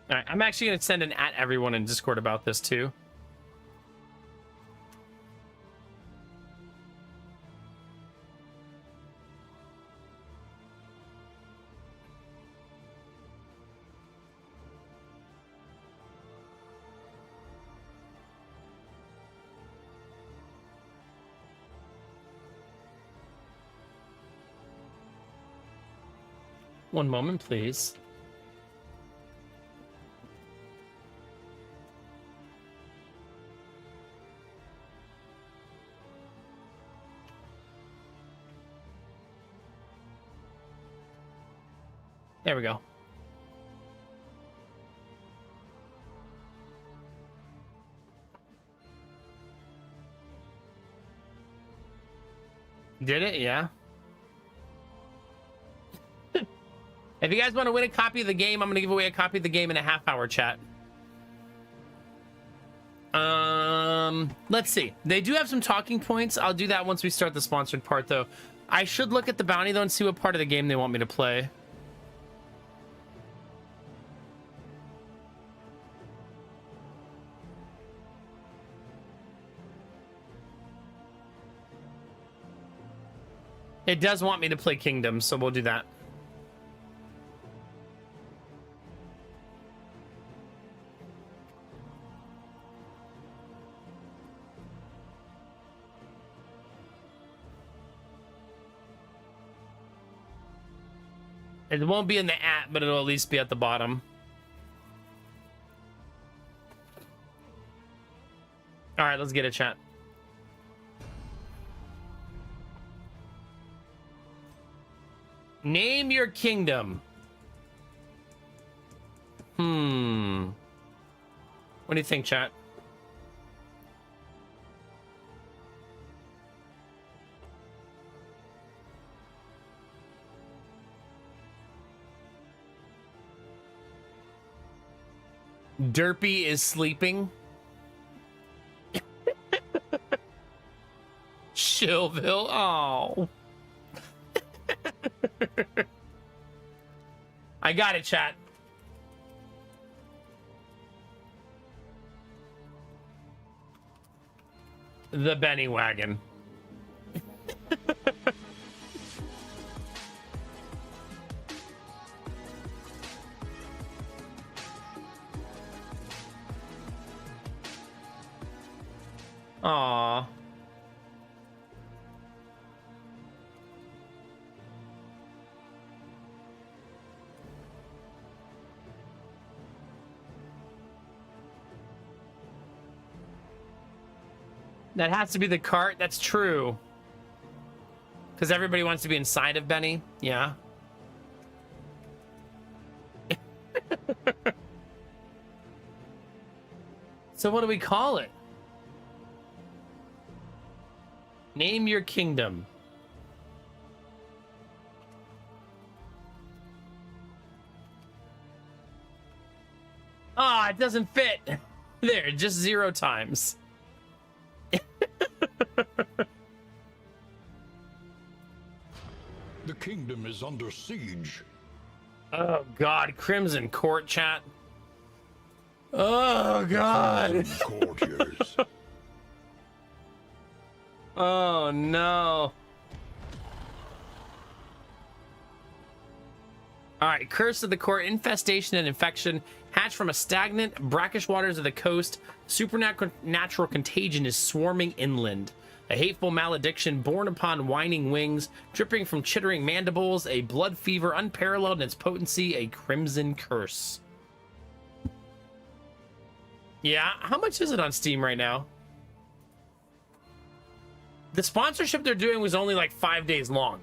All right, I'm actually going to send an at everyone in Discord about this too. One moment, please. There we go. Did it? Yeah. If you guys want to win a copy of the game, I'm going to give away a copy of the game in a half-hour chat. Let's see. They do have some talking points. I'll do that once we start the sponsored part, though. I should look at the bounty, though, and see what part of the game they want me to play. It does want me to play Kingdom, so we'll do that. It won't be in the app, but it'll at least be at the bottom. All right, let's get it, chat. Name your kingdom. What do you think, chat? Derpy is sleeping. Chillville. Oh. I got it, chat. The Benny Wagon. Aww. That has to be the cart. That's true. Because everybody wants to be inside of Benny. Yeah. So what do we call it? Name your kingdom. Ah, it doesn't fit. There, just 0 times. The kingdom is under siege. Oh God, Crimson Court, chat. Oh God. Courtiers. Oh no. All right, Curse of the Court, infestation and infection hatch from a stagnant, brackish waters of the coast. Supernatural contagion is swarming inland. A hateful malediction borne upon whining wings, dripping from chittering mandibles, a blood fever unparalleled in its potency, a crimson curse. Yeah, how much is it on Steam right now? The sponsorship they're doing was only like 5 days long.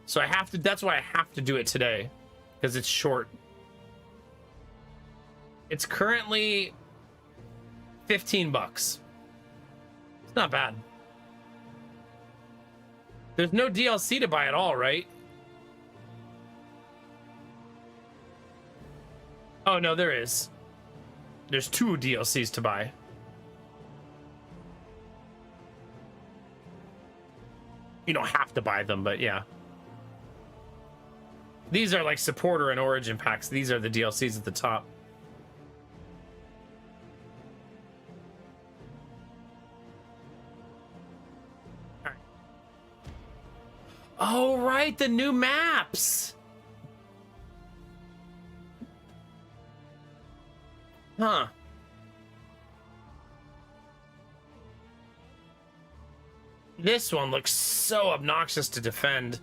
So I have to, that's why I have to do it today. Because it's short. It's currently 15 bucks. It's not bad. There's no DLC to buy at all, right? Oh, no, there is. There's 2 DLCs to buy. You don't have to buy them, but yeah. These are like supporter and origin packs. These are the DLCs at the top. All right. Oh, right, the new maps. Huh. This one looks so obnoxious to defend.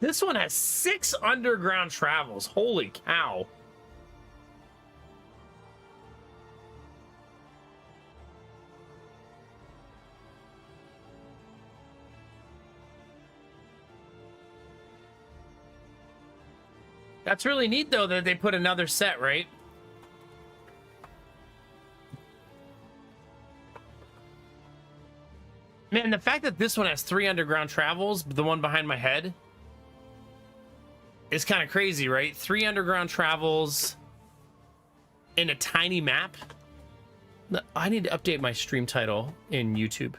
This one has 6 underground travels. Holy cow. That's really neat, though, that they put another set, right? Man, the fact that this one has 3 underground travels, the one behind my head, is kind of crazy, right? 3 underground travels in a tiny map. I need to update my stream title in YouTube.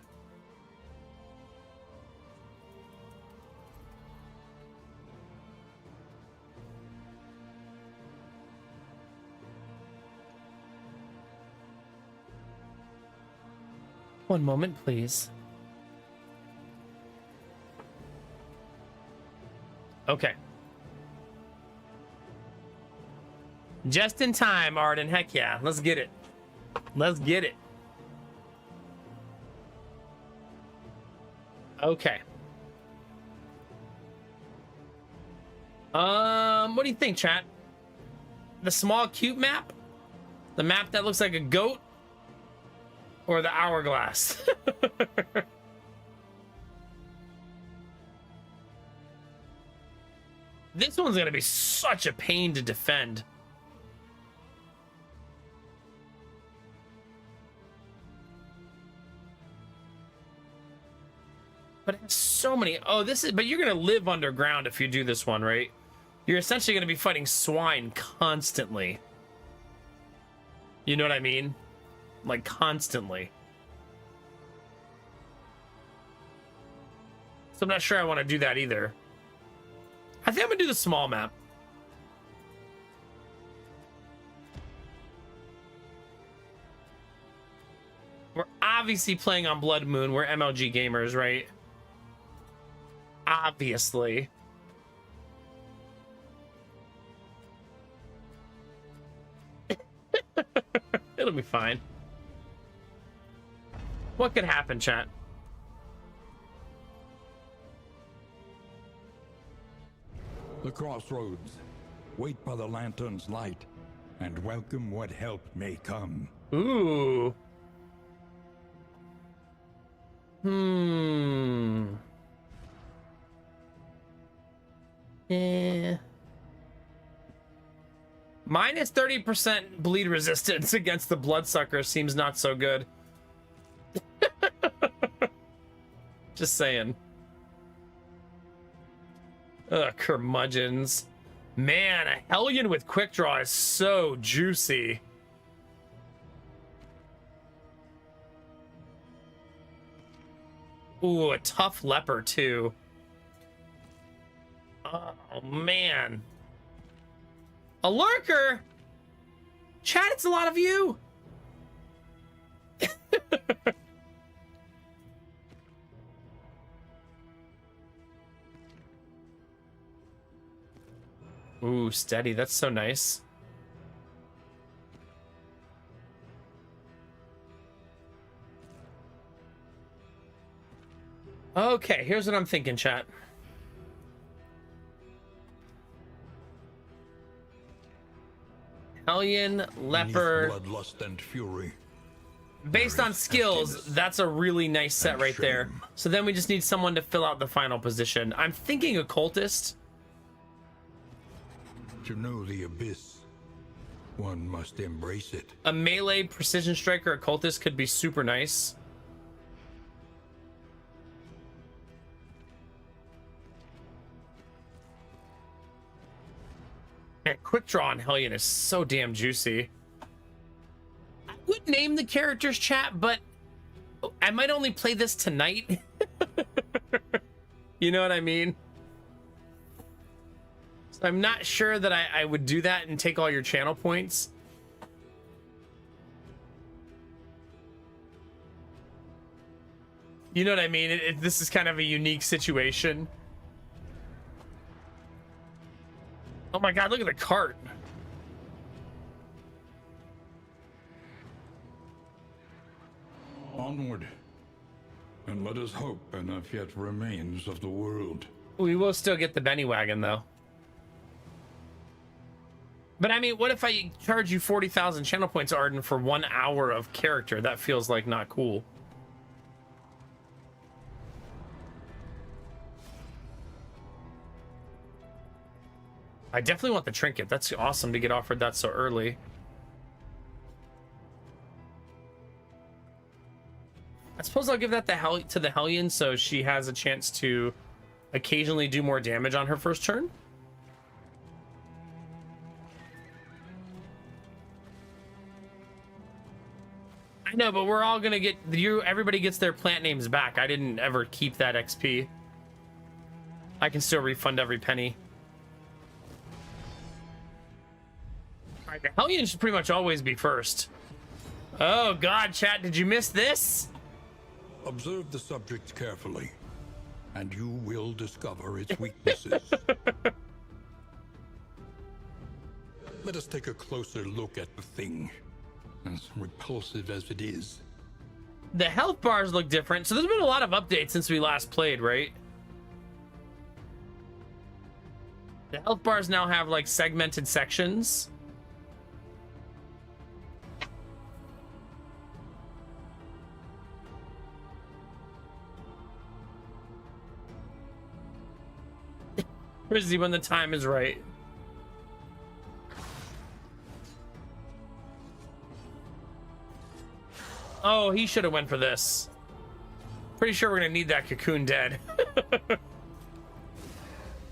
One moment, please. Okay. Just in time, Arden. Heck yeah. Let's get it. Let's get it. Okay. What do you think, chat? The small cute map? The map that looks like a goat? Or the hourglass? This one's gonna be such a pain to defend. But it has so many. Oh, this is. But you're gonna live underground if you do this one, right? You're essentially gonna be fighting swine constantly. You know what I mean? Like constantly. So I'm not sure I want to do that either. I think I'm gonna do the small map. We're obviously playing on Blood Moon. We're MLG gamers, right? Obviously. It'll be fine. What could happen, chat? The crossroads. Wait by the lantern's light, and welcome what help may come. Ooh. Yeah. Minus 30% bleed resistance against the bloodsucker seems not so good. Just saying. Ugh, curmudgeons. Man, a Hellion with quick draw is so juicy. Ooh, a tough leper too. Oh man. A lurker? Chat, it's a lot of you. Ooh, steady. That's so nice. Okay, here's what I'm thinking, chat. Hellion, Beneath Leper. bloodlust and fury. Based on skills, that's a really nice set and right there. shame. So then we just need someone to fill out the final position. I'm thinking Occultist. To know the abyss, one must embrace it. A melee precision striker Occultist could be super nice. Man, quick draw on Hellion is so damn juicy. I would name the characters, chat, but I might only play this tonight. You know what I mean? So I'm not sure that I would do that and take all your channel points. You know what I mean? This is kind of a unique situation. Oh my god, look at the cart. Onward, and let us hope enough yet remains of the world. We will still get the Benny Wagon, though. But I mean, what if I charge you 40,000 channel points, Arden, for 1 hour of character? That feels like not cool. I definitely want the trinket. That's awesome to get offered that so early. I suppose I'll give that to the Hellion so she has a chance to occasionally do more damage on her first turn. I know, but we're all gonna get everybody gets their plant names back. I didn't ever keep that XP. I can still refund every penny. All right, the Hellion should pretty much always be first. Oh god, chat, did you miss this? Observe the subject carefully, and you will discover its weaknesses. Let us take a closer look at the thing, as repulsive as it is. The health bars look different, so there's been a lot of updates since we last played, right? The health bars now have like segmented sections. Frizzy when the time is right. Oh, he should have went for this. Pretty sure we're gonna need that cocoon dead.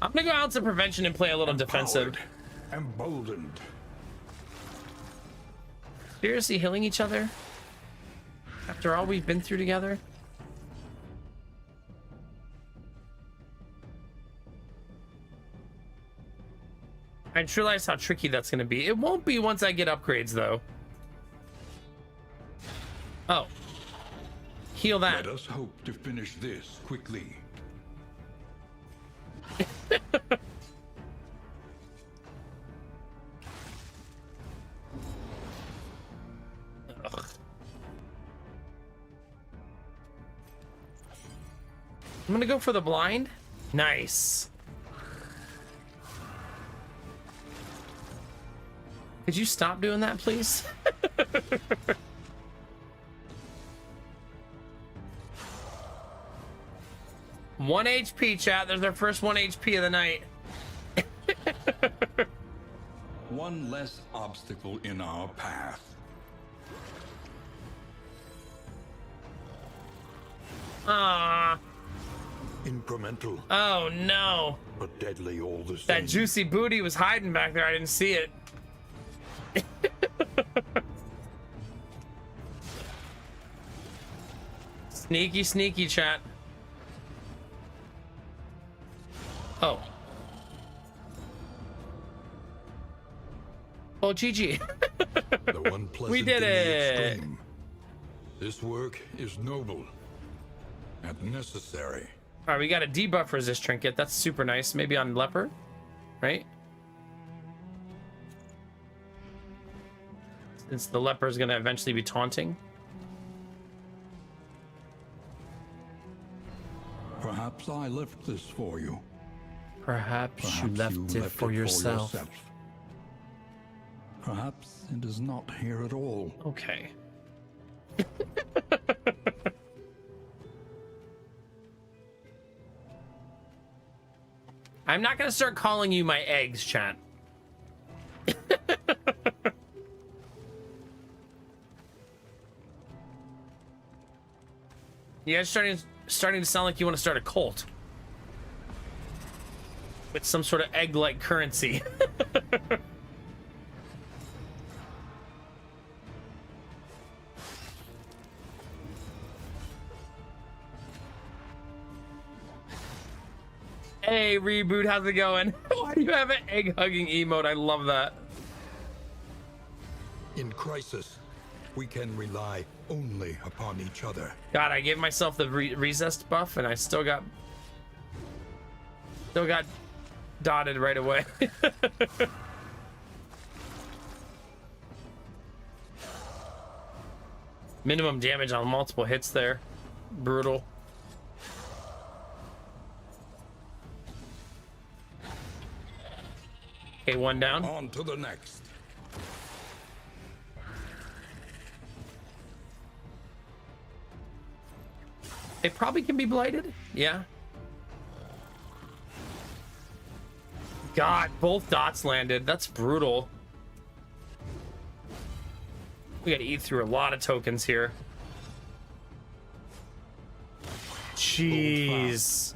I'm gonna go out to prevention and play a little defensive. Emboldened. Seriously healing each other? After all we've been through together? I just realized how tricky that's gonna be. It won't be once I get upgrades though. Oh. Heal that. Let us hope to finish this quickly. Ugh. I'm gonna go for the blind. Nice. Could you stop doing that, please? One HP, chat. There's our first 1 HP of the night. One less obstacle in our path. Ah. Incremental, Oh no. but deadly all the same. That juicy booty was hiding back there. I didn't see it. Sneaky, sneaky, chat. Oh. Oh, GG. The one pleasant We did in the it. extreme. This work is noble and necessary. All right, we got a debuff resist trinket. That's super nice. Maybe on Leper, right? Since the Leper is going to eventually be taunting. Perhaps I left this for you. Perhaps you Perhaps left it for yourself. Perhaps it is not here at all. Okay. I'm not gonna start calling you my eggs, chat. You guys starting to sound like you want to start a cult with some sort of egg-like currency. Hey, Reboot, how's it going? Why do you have an egg-hugging emote? I love that. In crisis, we can rely only upon each other. God, I gave myself the resist buff, and I still got dotted right away. Minimum damage on multiple hits there. Brutal. Okay, one down. On to the next. It probably can be blighted. Yeah. God, both dots landed. That's brutal. We gotta eat through a lot of tokens here. Jeez.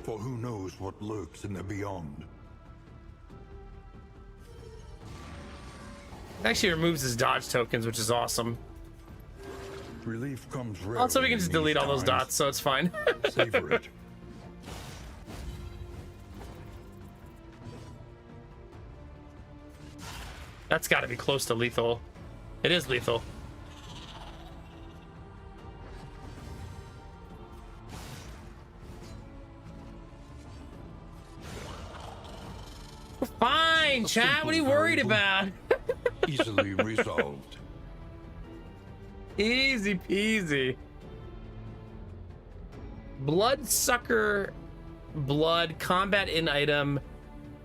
For who knows what lurks in the beyond. It actually removes his dodge tokens, which is awesome. Relief comes rarely. Also, we can just in these delete all those times. dots, so it's fine. Savor it. That's gotta be close to lethal. It is lethal. We're fine, chat. What are you worried about? Easily resolved. Easy peasy. Bloodsucker blood combat in item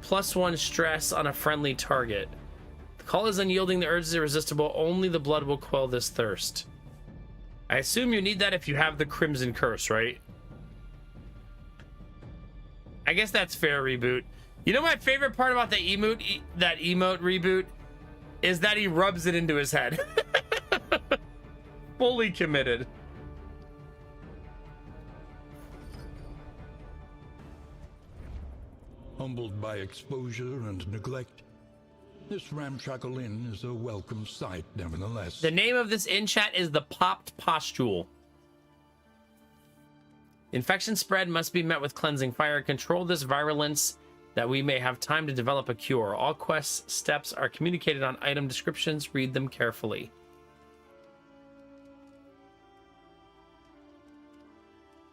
+1 stress on a friendly target. The call is unyielding, the urge is irresistible, only the blood will quell this thirst. I assume you need that if you have the Crimson Curse, right? I guess that's fair, Reboot. You know my favorite part about the emote, that emote Reboot, is that he rubs it into his head. Fully committed. Humbled by exposure and neglect, this ramshackle inn is a welcome sight, nevertheless. The name of this inn, chat, is the Popped Pustule. Infection spread must be met with cleansing fire. Control this virulence that we may have time to develop a cure. All quest steps are communicated on item descriptions. Read them carefully.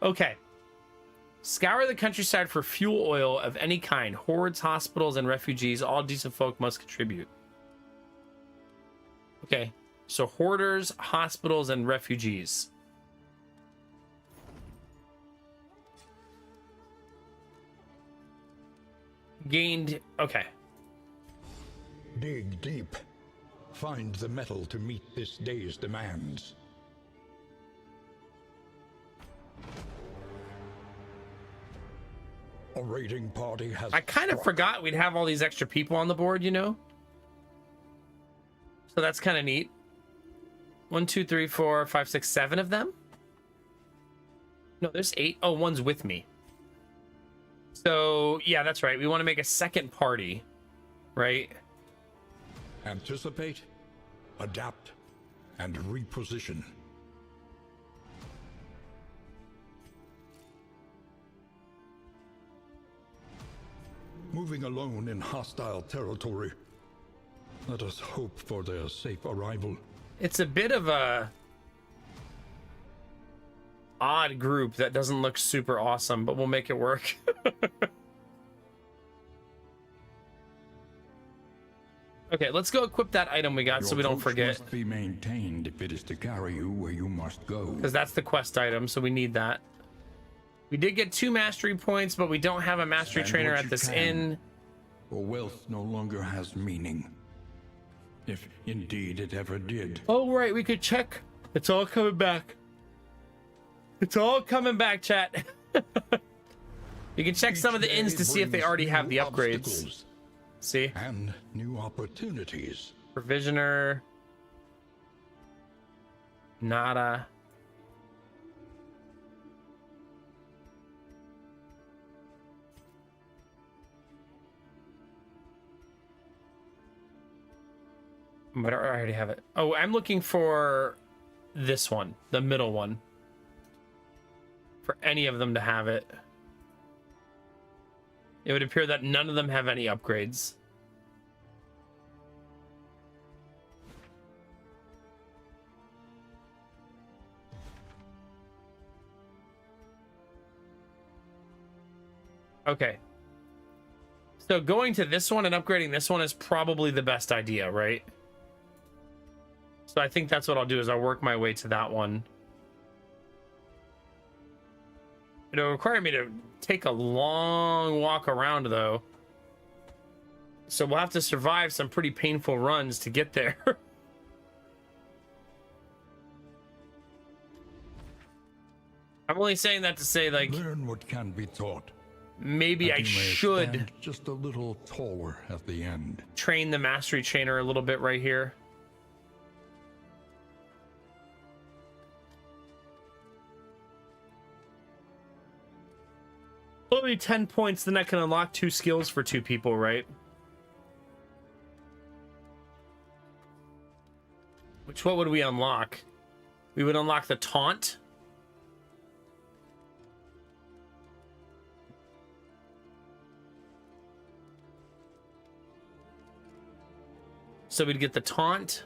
Okay. Scour the countryside for fuel oil of any kind. Hordes, hospitals, and refugees. All decent folk must contribute. Okay. So hoarders, hospitals, and refugees. Gained. Okay. Dig deep. Find the metal to meet this day's demands. A raiding party has... I kind of forgot we'd have all these extra people on the board, you know? So that's kind of neat. 1, 2, 3, 4, 5, 6, 7 of them? No, there's 8. Oh, one's with me. So, yeah, that's right. We want to make a second party, right? Anticipate, adapt, and reposition. Moving alone in hostile territory. Let us hope for their safe arrival. It's a bit of a odd group that doesn't look super awesome, but we'll make it work. Okay, let's go equip that item we got so we don't Your forget. must be maintained if it is to carry you where you must go. Because that's the quest item, so we need that. We did get 2 mastery points, but we don't have a mastery Spend trainer what at you this can, inn. For wealth no longer has meaning. if indeed it ever did. Oh, right, we could check. It's all coming back. It's all coming back, chat. You can check some of the Each inns day to see if they brings already have new the upgrades. obstacles See? and new opportunities. Provisioner. Nada. But I already have it. Oh, I'm looking for this one, the middle one. For any of them to have it. It would appear that none of them have any upgrades. Okay. So going to this one and upgrading this one is probably the best idea, right? So I think that's what I'll do is I'll work my way to that one. It'll require me to take a long walk around though. So we'll have to survive some pretty painful runs to get there. I'm only saying that to say like Learn what can be taught. maybe that I you may should stand just a little taller at the end. train the mastery trainer a little bit right here. Only 10 points, then I can unlock 2 skills for 2 people, right? Which, what would we unlock? We would unlock the taunt. So we'd get the taunt.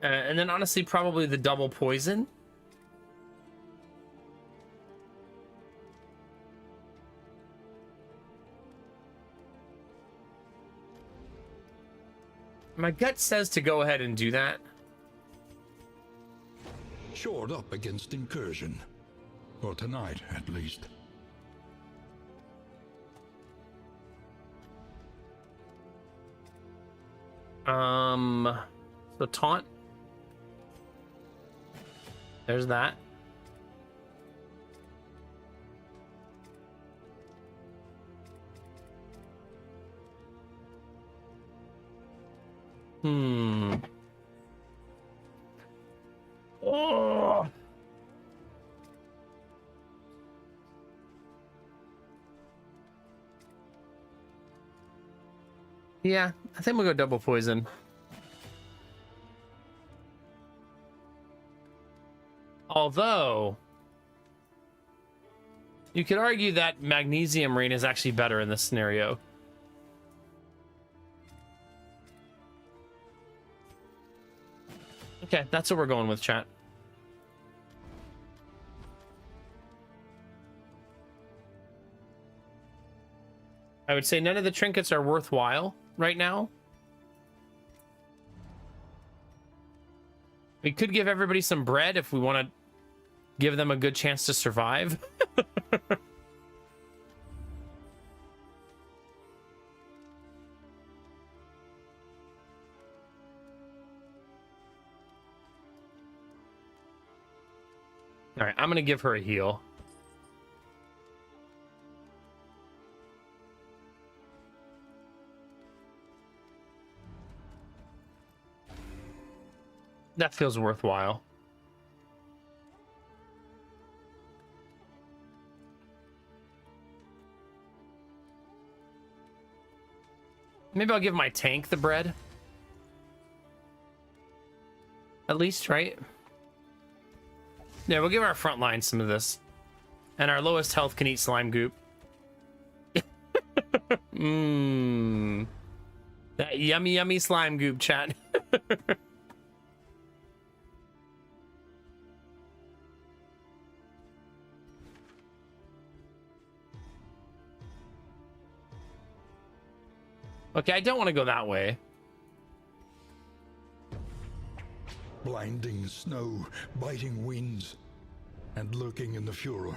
And then honestly, probably the double poison. My gut says to go ahead and do that. Shored up against incursion. For tonight, at least. So taunt. There's that. Oh. Yeah, I think we'll go double poison. Although, you could argue that magnesium rain is actually better in this scenario. Okay, that's what we're going with, chat. I would say none of the trinkets are worthwhile right now. We could give everybody some bread if we want to give them a good chance to survive. All right, I'm going to give her a heal. That feels worthwhile. Maybe I'll give my tank the bread. At least, right? Yeah, we'll give our front line some of this. And our lowest health can eat slime goop. Mmm. That yummy, yummy slime goop, chat. Okay, I don't want to go that way. Blinding snow, biting winds, and lurking in the furor.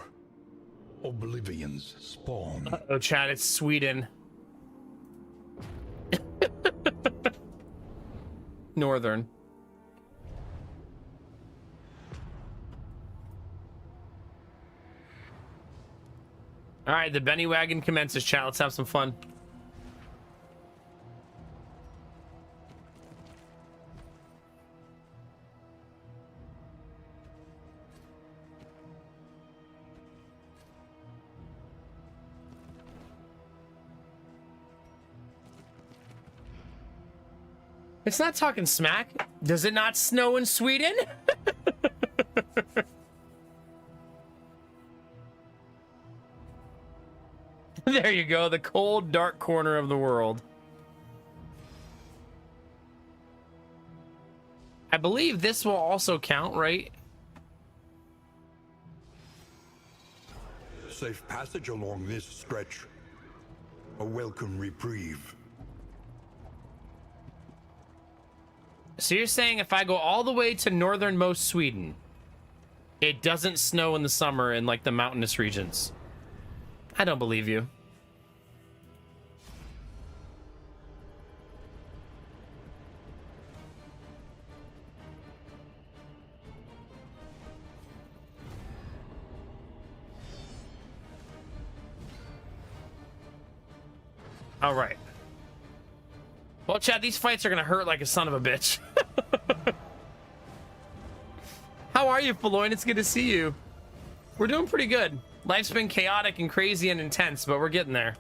Oblivion's spawn. Oh, chat, it's Sweden. Northern. All right, the Benny Wagon commences, chat. Let's have some fun. It's not talking smack. Does it not snow in Sweden? There you go, the cold, dark corner of the world. I believe this will also count, right? Safe passage along this stretch. A welcome reprieve. So you're saying if I go all the way to northernmost Sweden, it doesn't snow in the summer in like the mountainous regions? I don't believe you. All right. Well, Chad, these fights are gonna hurt like a son of a bitch. How are you, Feloin? It's good to see you. We're doing pretty good. Life's been chaotic and crazy and intense, but we're getting there.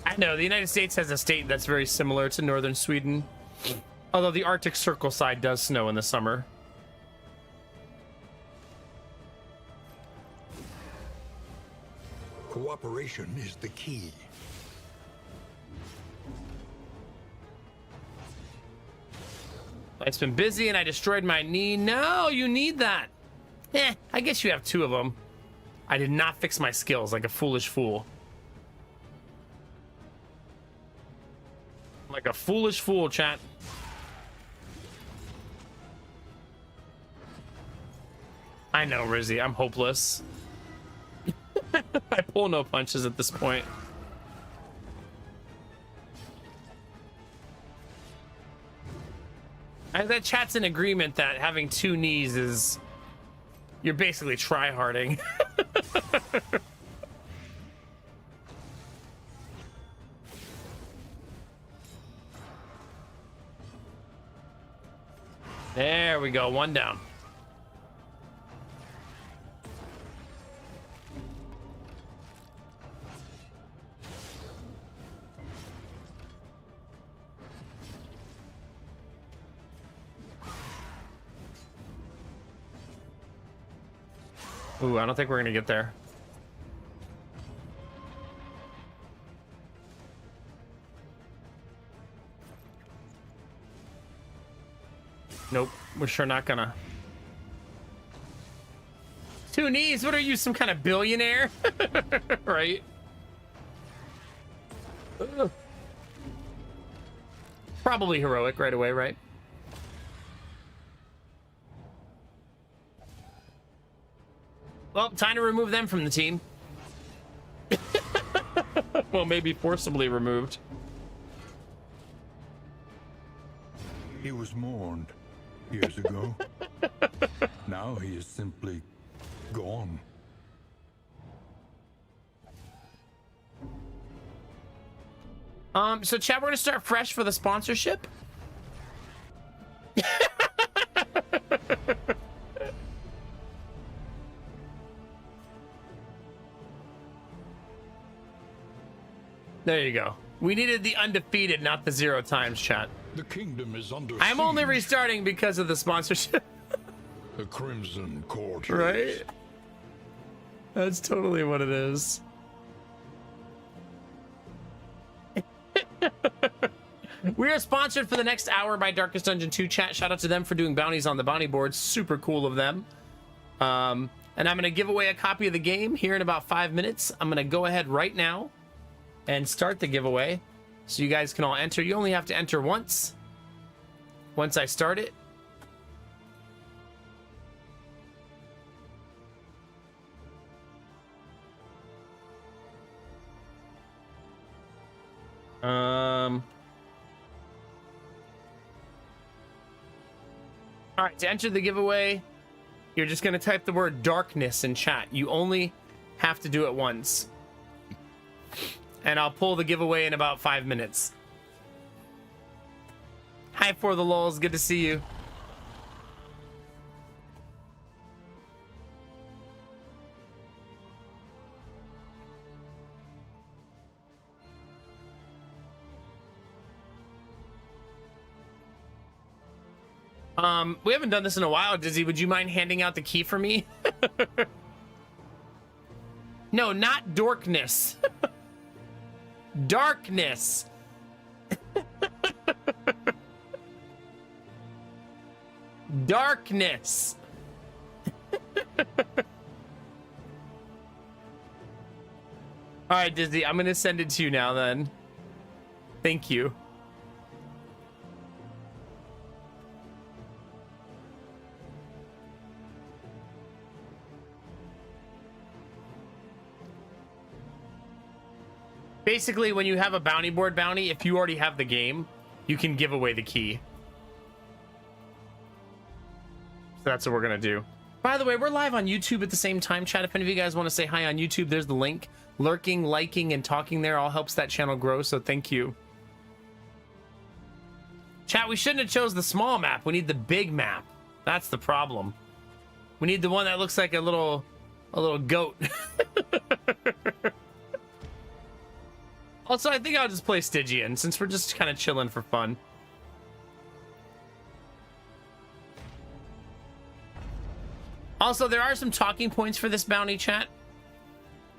I know, the United States has a state that's very similar to northern Sweden. Although the Arctic Circle side does snow in the summer. Cooperation is the key. It's been busy and I destroyed my knee. No, you need that. I guess you have two of them. I did not fix my skills like a foolish fool. Like a foolish fool, chat. I know, Rizzy. I'm hopeless. I pull no punches at this point. That chat's in agreement that having two knees is... You're basically try-harding. There we go, one down. Ooh, I don't think we're gonna get there. Nope, we're sure not gonna. Two knees? What are you, some kind of billionaire? Right? Ugh. Probably heroic right away, right? Well, time to remove them from the team. Well, maybe forcibly removed. He was mourned years ago. Now he is simply gone. So chat, we're gonna start fresh for the sponsorship. There you go. We needed the undefeated, not the 0 times, chat. The kingdom is under I'm only siege. restarting because of the sponsorship. The Crimson Court. Right? That's totally what it is. We are sponsored for the next hour by Darkest Dungeon 2 chat. Shout out to them for doing bounties on the bounty board. Super cool of them. And I'm going to give away a copy of the game here in about 5 minutes. I'm going to go ahead right now and start the giveaway so you guys can all enter. You only have to enter once I start it. All right, to enter the giveaway, you're just going to type the word darkness in chat. You only have to do it once. And I'll pull the giveaway in about 5 minutes. Hi, For the Lulz. Good to see you. We haven't done this in a while. Dizzy, would you mind handing out the key for me? No, not dorkness. Darkness. Darkness. All right, Dizzy, I'm gonna send it to you now then. Thank you. Basically, when you have a bounty board bounty, if you already have the game, you can give away the key. So that's what we're gonna do. By the way, we're live on YouTube at the same time, chat. If any of you guys want to say hi on YouTube, there's the link. Lurking, liking, and talking there all helps that channel grow, so thank you. Chat, we shouldn't have chose the small map. We need the big map. That's the problem. We need the one that looks like a little goat. Also, I think I'll just play Stygian since we're just kind of chilling for fun. Also, there are some talking points for this bounty, chat.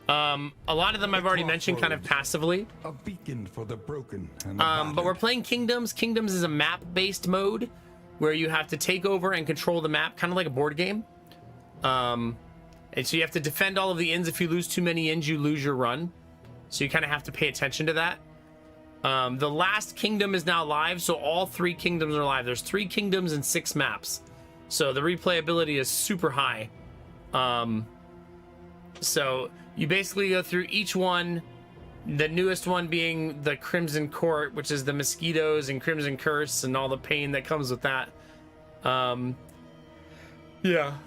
A lot of them I've already mentioned kind of passively. A beacon for the broken and the but we're playing Kingdoms. Kingdoms is a map-based mode where you have to take over and control the map, kind of like a board game. And so you have to defend all of the inns. If you lose too many inns, you lose your run. So you kind of have to pay attention to that. The last kingdom is now live, so all 3 kingdoms are live. There's 3 kingdoms and 6 maps. So the replayability is super high. So you basically go through each one, the newest one being the Crimson Court, which is the mosquitoes and Crimson Curse and all the pain that comes with that. Yeah.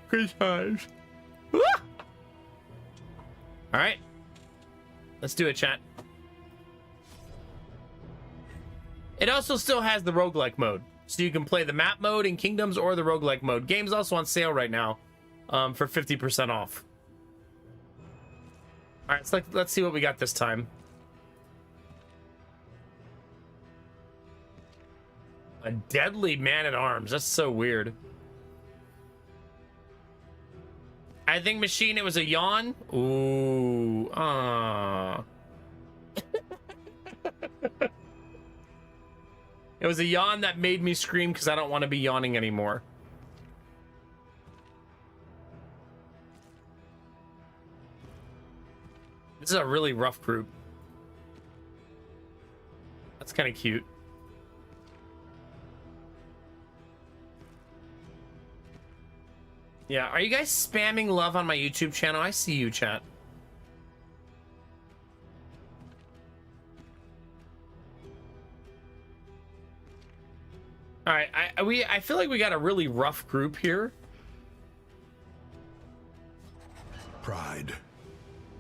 Good times. All right, let's do it, chat. It also still has the roguelike mode, so you can play the map mode in Kingdoms or the roguelike mode. Game's also on sale right now for 50% off. All right, let's see what we got this time. A deadly man-at-arms. That's so weird. I think Machine, it was a yawn. Ooh. It was a yawn that made me scream because I don't want to be yawning anymore. This is a really rough group. That's kind of cute. Yeah, are you guys spamming love on my YouTube channel? I see you, chat. All right, I feel like we got a really rough group here. Pride.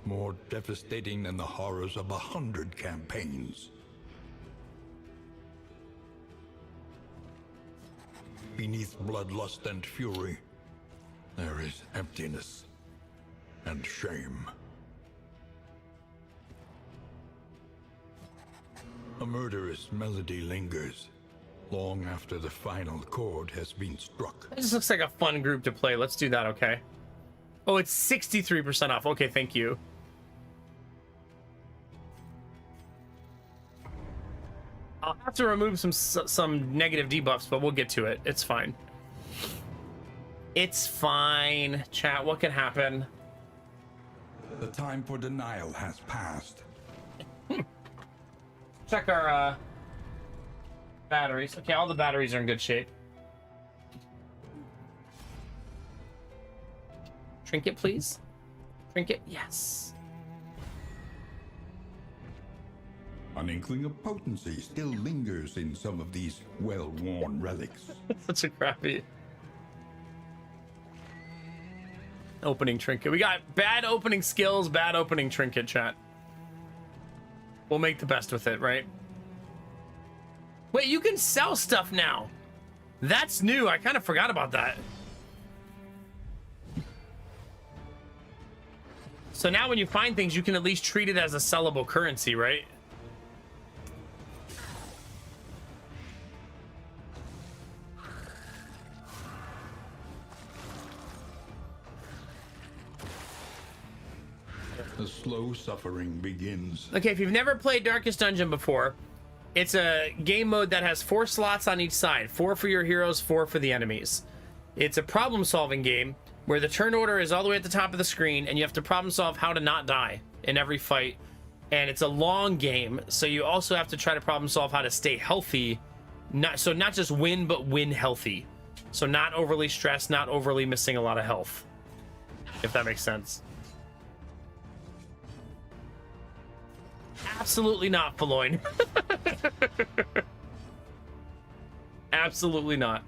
More devastating than the horrors of 100 campaigns. Beneath bloodlust and fury, there is emptiness and shame. A murderous melody lingers long after the final chord has been struck. This looks like a fun group to play. Let's do that, okay? Oh, it's 63% off. Okay, thank you. I'll have to remove some negative debuffs, but we'll get to it. It's fine. It's fine, chat. What can happen? The time for denial has passed. Check our batteries. Okay, all the batteries are in good shape. Trinket, please. Trinket, yes. An inkling of potency still lingers in some of these well-worn relics. Such a crappy opening trinket. We got bad opening skills, bad opening trinket, chat. We'll make the best with it, right? Wait, you can sell stuff now. That's new. I kind of forgot about that. So now when you find things, you can at least treat it as a sellable currency, right? The slow suffering begins. Okay, if you've never played Darkest Dungeon before, it's a game mode that has 4 slots on each side. 4 for your heroes, 4 for the enemies. It's a problem-solving game where the turn order is all the way at the top of the screen, and you have to problem solve how to not die in every fight. And it's a long game, so you also have to try to problem solve how to stay healthy. Not just win, but win healthy. So not overly stressed, not overly missing a lot of health. If that makes sense. Absolutely not, Feloin. Absolutely not.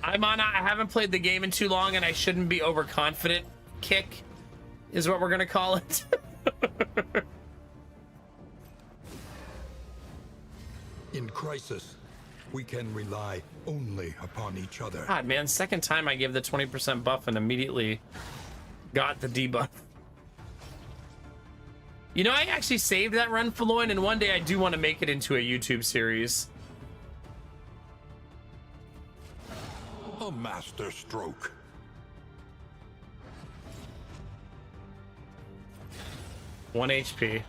I haven't played the game in too long, and I shouldn't be overconfident. Kick is what we're gonna call it. In crisis, we can rely only upon each other. God, man, second time I gave the 20% buff and immediately got the debuff. You know, I actually saved that run, Feloin, and one day I do want to make it into a YouTube series. A master stroke. One HP.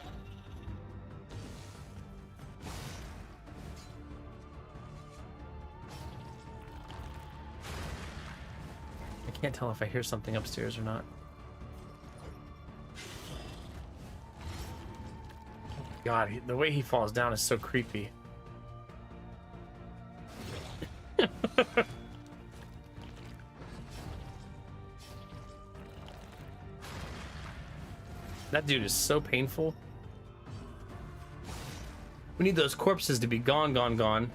I can't tell if I hear something upstairs or not. God, the way he falls down is so creepy. That dude is so painful. We need those corpses to be gone, gone, gone.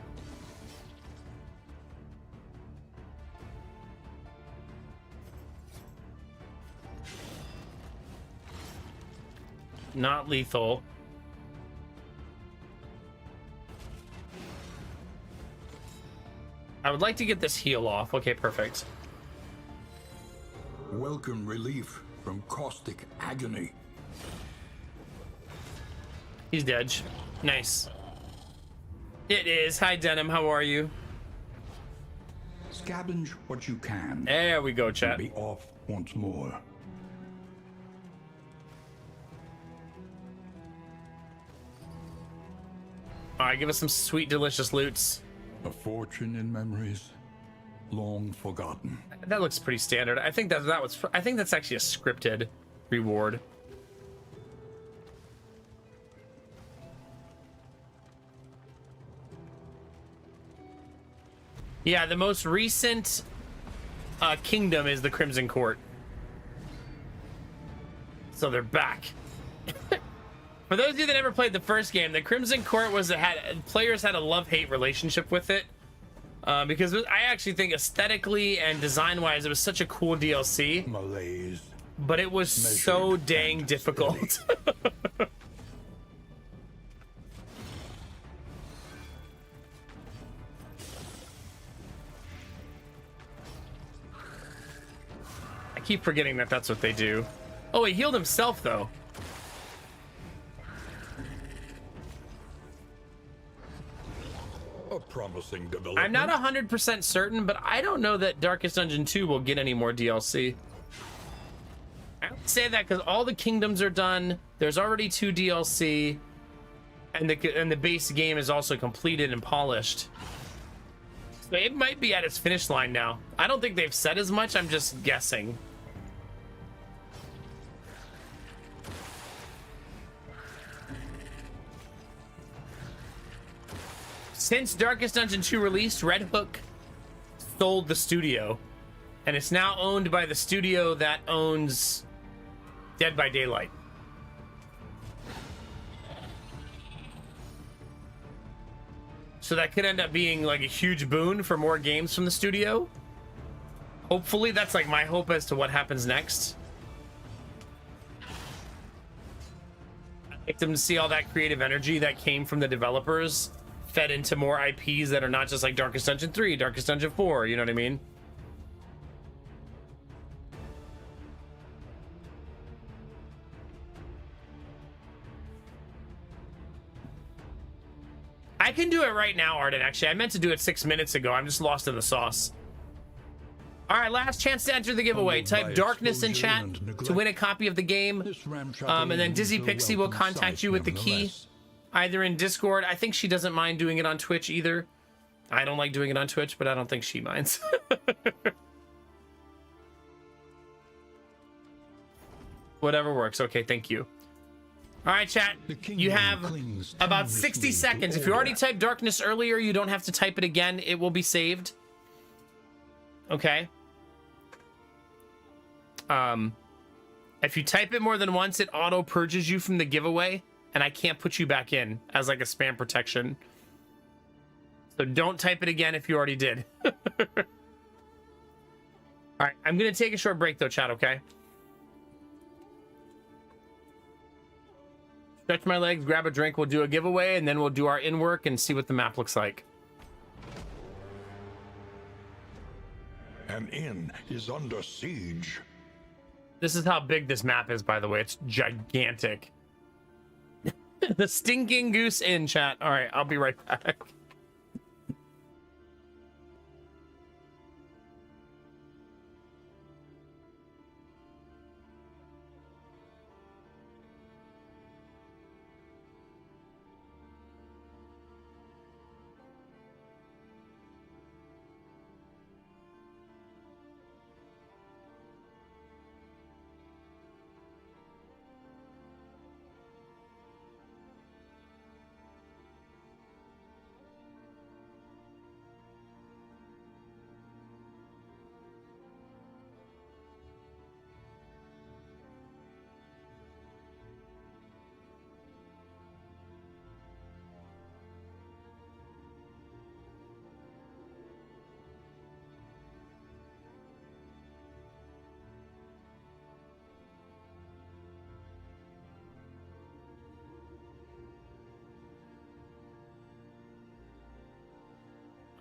Not lethal. I would like to get this heal off. Okay, perfect. Welcome relief from caustic agony. He's dead. Nice. It is. Hi, Denim. How are you? Scavenge what you can. There we go, chat. Be off once more. All right, give us some sweet, delicious loots. A fortune in memories long forgotten. That looks pretty standard. I think I think that's actually a scripted reward. Yeah, the most recent kingdom is the Crimson Court. So they're back. For those of you that never played the first game, the Crimson Court players had a love-hate relationship with it. Because I actually think aesthetically and design-wise, it was such a cool DLC. Malaise. But it was so dang difficult. I keep forgetting that that's what they do. Oh, he healed himself, though. A promising development. I'm not 100% certain, but I don't know that Darkest Dungeon 2 will get any more DLC. I don't say that because all the kingdoms are done. There's already 2 DLC, and the base game is also completed and polished. So it might be at its finish line now. I don't think they've said as much. I'm just guessing. Since Darkest Dungeon 2 released, Red Hook sold the studio. And it's now owned by the studio that owns Dead by Daylight. So that could end up being like a huge boon for more games from the studio. Hopefully, that's like my hope as to what happens next. I'd like them to see all that creative energy that came from the developers fed into more IPs that are not just like Darkest Dungeon 3, Darkest Dungeon 4, you know what I mean? I can do it right now, Arden, actually. I meant to do it 6 minutes ago. I'm just lost in the sauce. All right, last chance to enter the giveaway. Type Darkness in chat to win a copy of the game. And then Dizzy Pixie will contact you with the key, either in Discord. I think she doesn't mind doing it on Twitch either. I don't like doing it on Twitch, but I don't think she minds. Whatever works. Okay, thank you. All right, chat, you have about 60 seconds. If you already typed Darkness earlier, you don't have to type it again. It will be saved. Okay. If you type it more than once, it auto purges you from the giveaway, and I can't put you back in as like a spam protection. So don't type it again if you already did. All right, I'm going to take a short break though, chat, okay? Stretch my legs, grab a drink, we'll do a giveaway, and then we'll do our in-work and see what the map looks like. An inn is under siege. This is how big this map is, by the way. It's gigantic. The Stinking Goose Inn, chat. All right, I'll be right back.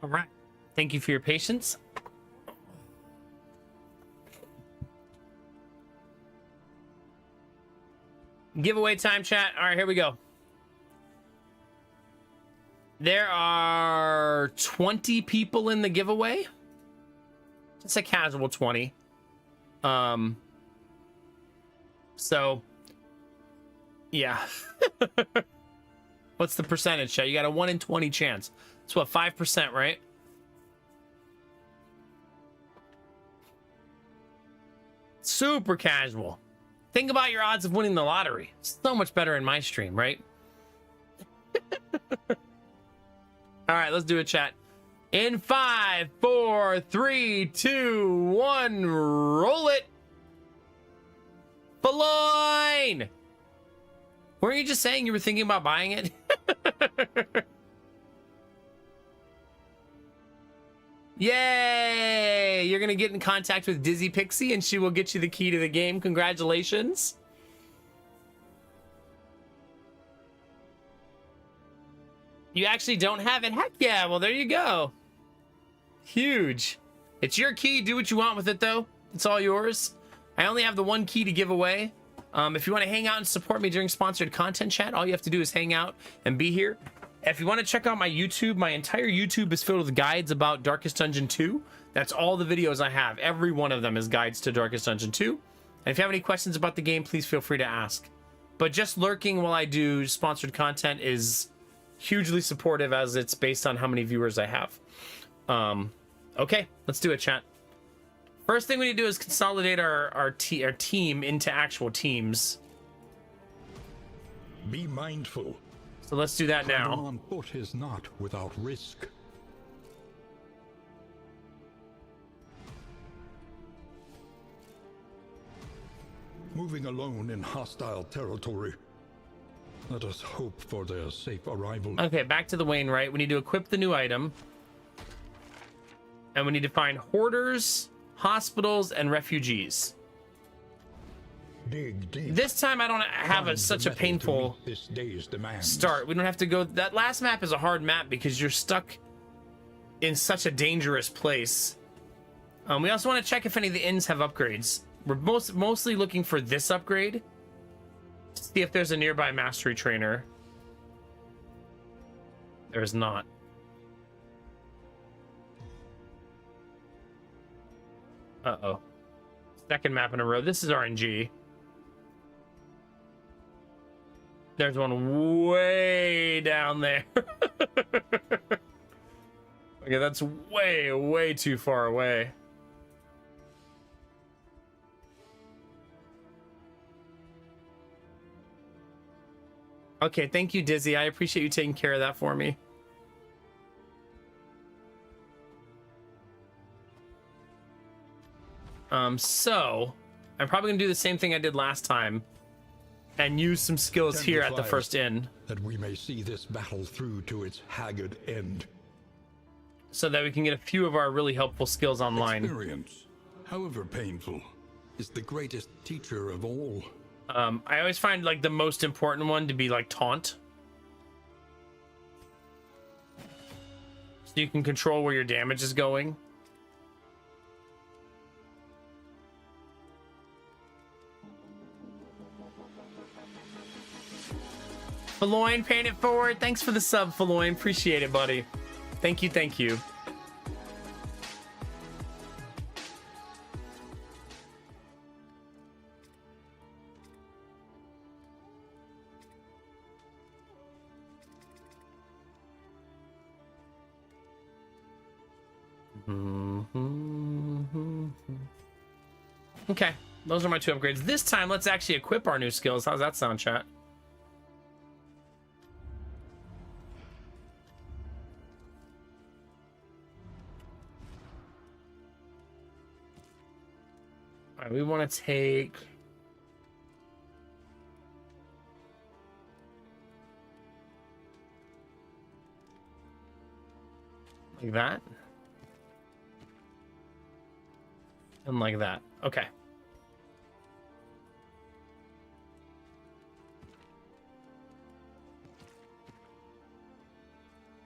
All right. Thank you for your patience. Giveaway time, chat. All right, here we go. There are 20 people in the giveaway. It's a casual 20. So, yeah. What's the percentage, chat? You got a 1 in 20 chance. It's what, 5%, right? Super casual. Think about your odds of winning the lottery. So much better in my stream, right? All right, let's do it, chat. In 5, 4, 3, 2, 1, roll it. Feloin! Weren't you just saying you were thinking about buying it? Yay! You're gonna get in contact with Dizzy Pixie and she will get you the key to the game. Congratulations. You actually don't have it? Heck yeah, well there you go. Huge. It's your key, do what you want with it though. It's all yours. I only have the one key to give away. If you want to hang out and support me during sponsored content, chat, all you have to do is hang out and be here. If you want to check out my YouTube, my entire YouTube is filled with guides about Darkest Dungeon 2. That's all the videos I have. Every one of them is guides to Darkest Dungeon 2. And if you have any questions about the game, please feel free to ask. But just lurking while I do sponsored content is hugely supportive, as it's based on how many viewers I have. Okay, let's do it, chat. First thing we need to do is consolidate our team into actual teams. Be mindful. So let's do that now. On foot is not without risk. moving alone in hostile territory. Let us hope for their safe arrival. Okay, back to the Wainwright. We need to equip the new item. And we need to find hoarders, hospitals, and refugees. Dig deep. This time I don't have Find such the a metal to painful meet this day's demands. start. We don't have to go. That last map is a hard map because you're stuck in such a dangerous place. We also want to check if any of the inns have upgrades. We're mostly looking for this upgrade. See if there's a nearby mastery trainer. There is not. Uh-oh. Second map in a row. This is RNG. There's one way down there. Okay, that's way, way too far away. Okay, thank you, Dizzy. I appreciate you taking care of that for me. So I'm probably gonna do the same thing I did last time and use some skills Tend here the at the fires, first inn that we may see this battle through to its haggard end. so that we can get a few of our really helpful skills online. Experience, however painful, is the greatest teacher of all. I always find like the most important one to be like taunt. So you can control where your damage is going. Feloin, paying it forward. Thanks for the sub, Feloin. Appreciate it, buddy. Thank you, thank you. Okay, those are my two upgrades. This time, let's actually equip our new skills. How's that sound, chat? All right, we want to take... like that. And like that. Okay.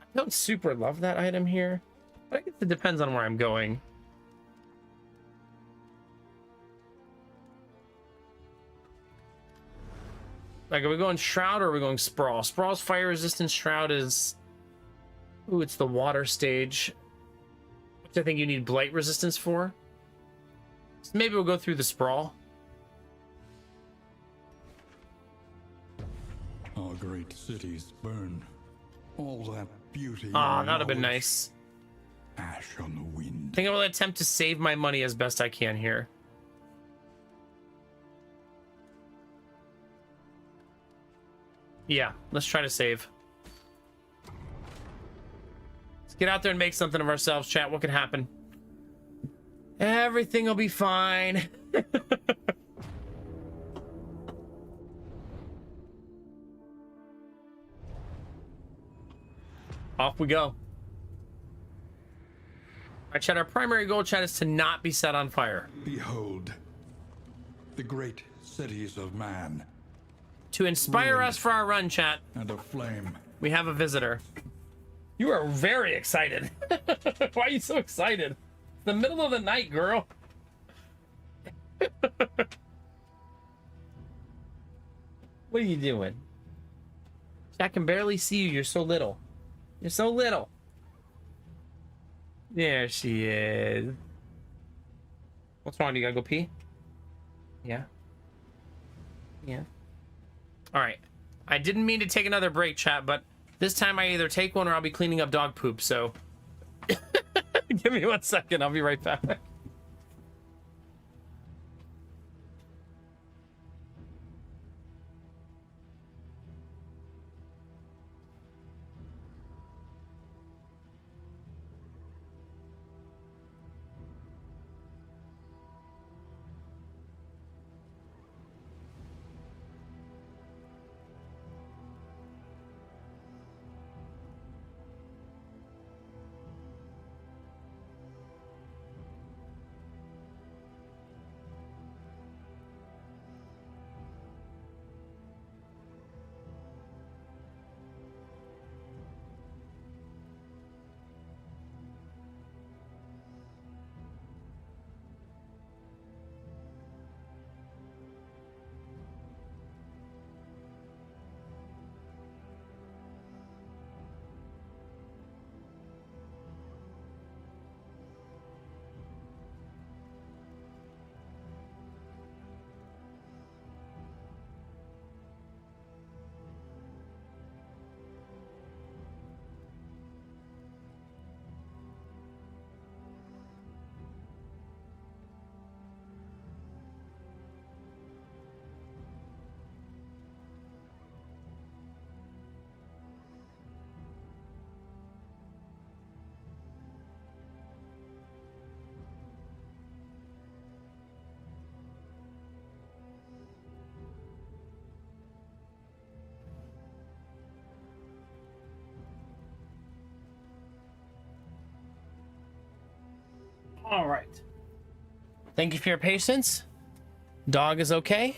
I don't super love that item here, but I guess it depends on where I'm going. Like, are we going Shroud or are we going Sprawl? Sprawl's fire resistance, Shroud is... ooh, it's the water stage, which I think you need blight resistance for. So maybe we'll go through the Sprawl. Our great cities burn. All that beauty. Ah, and that'd have been knowledge. nice. Ash on the wind. I think I will attempt to save my money as best I can here. Yeah, let's try to save. Let's get out there and make something of ourselves, chat. What could happen? Everything will be fine. Off we go. All right, chat, our primary goal, chat, is to not be set on fire. Behold, the great cities of man, To inspire us for our run, chat, and aflame. we have a visitor. You are very excited. Why are you so excited? It's the middle of the night, girl. What are you doing? I can barely see you. You're so little. You're so little. There she is. What's wrong? Do you gotta go pee? Yeah. Yeah. All right. I didn't mean to take another break, chat, but this time I either take one or I'll be cleaning up dog poop, so... Give me 1 second. I'll be right back. All right. Thank you for your patience. Dog is okay.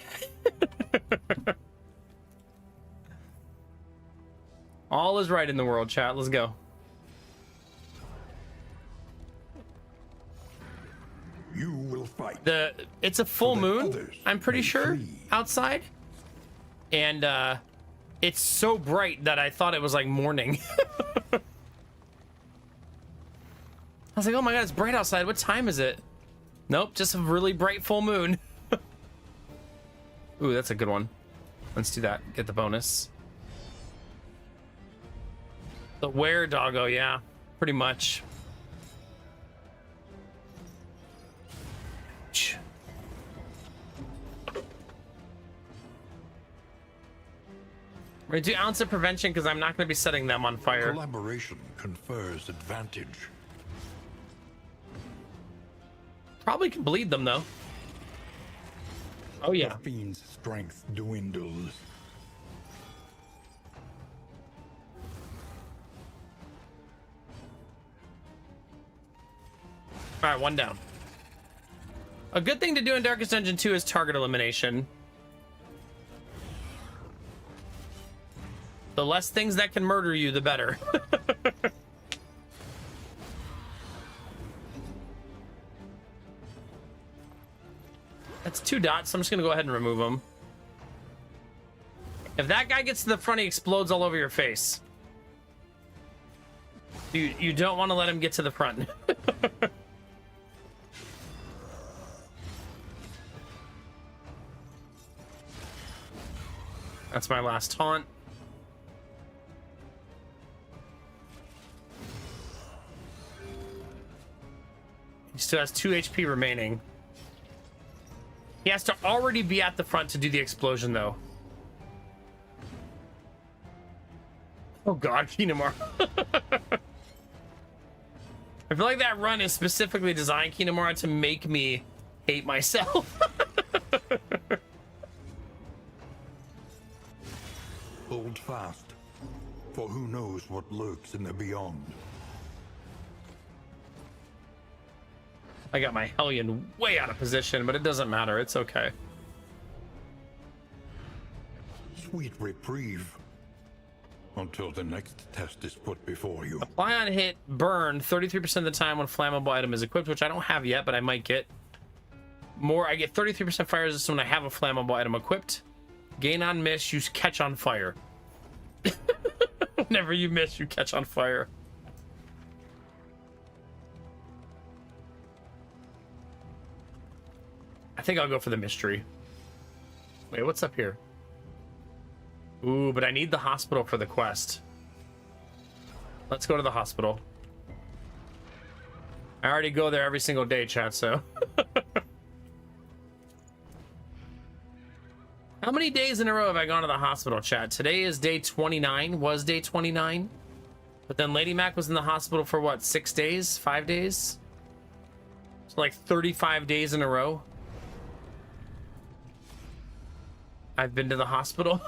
All is right in the world, chat. Let's go. You will fight. It's a full so that moon, others I'm pretty may sure, flee. outside. And it's so bright that I thought it was like morning. I was like, oh my god, it's bright outside. What time is it? Nope, just a really bright full moon. Ooh, that's a good one. Let's do that. Get the bonus. The were doggo, yeah, pretty much. We're gonna do ounce of prevention because I'm not gonna be setting them on fire. Collaboration confers advantage. Probably can bleed them though. Oh yeah. The fiend's strength dwindles. All right, one down. A good thing to do in Darkest Dungeon 2 is target elimination. The less things that can murder you, the better. That's 2 dots, so I'm just gonna go ahead and remove them. If that guy gets to the front, he explodes all over your face. You don't want to let him get to the front. That's my last taunt. He still has 2 HP remaining. He has to already be at the front to do the explosion, though. Oh god, Kinemar. I feel like that run is specifically designed, Kinemura, to make me hate myself. Hold fast, for who knows what lurks in the beyond. I got my Hellion way out of position, but it doesn't matter. It's okay. Sweet reprieve. Until the next test is put before you. Apply on hit, burn 33% of the time when flammable item is equipped, which I don't have yet, but I might get. More, I get 33% fire resistance when I have a flammable item equipped. Gain on miss, you catch on fire. Whenever you miss, you catch on fire. I think I'll go for the mystery. Wait, what's up here? Ooh, but I need the hospital for the quest. Let's go to the hospital. I already go there every single day, chat, so. How many days in a row have I gone to the hospital, chat? Today is day 29, was day 29. But then Lady Mac was in the hospital for what, 6 days? 5 days? So like 35 days in a row. I've been to the hospital.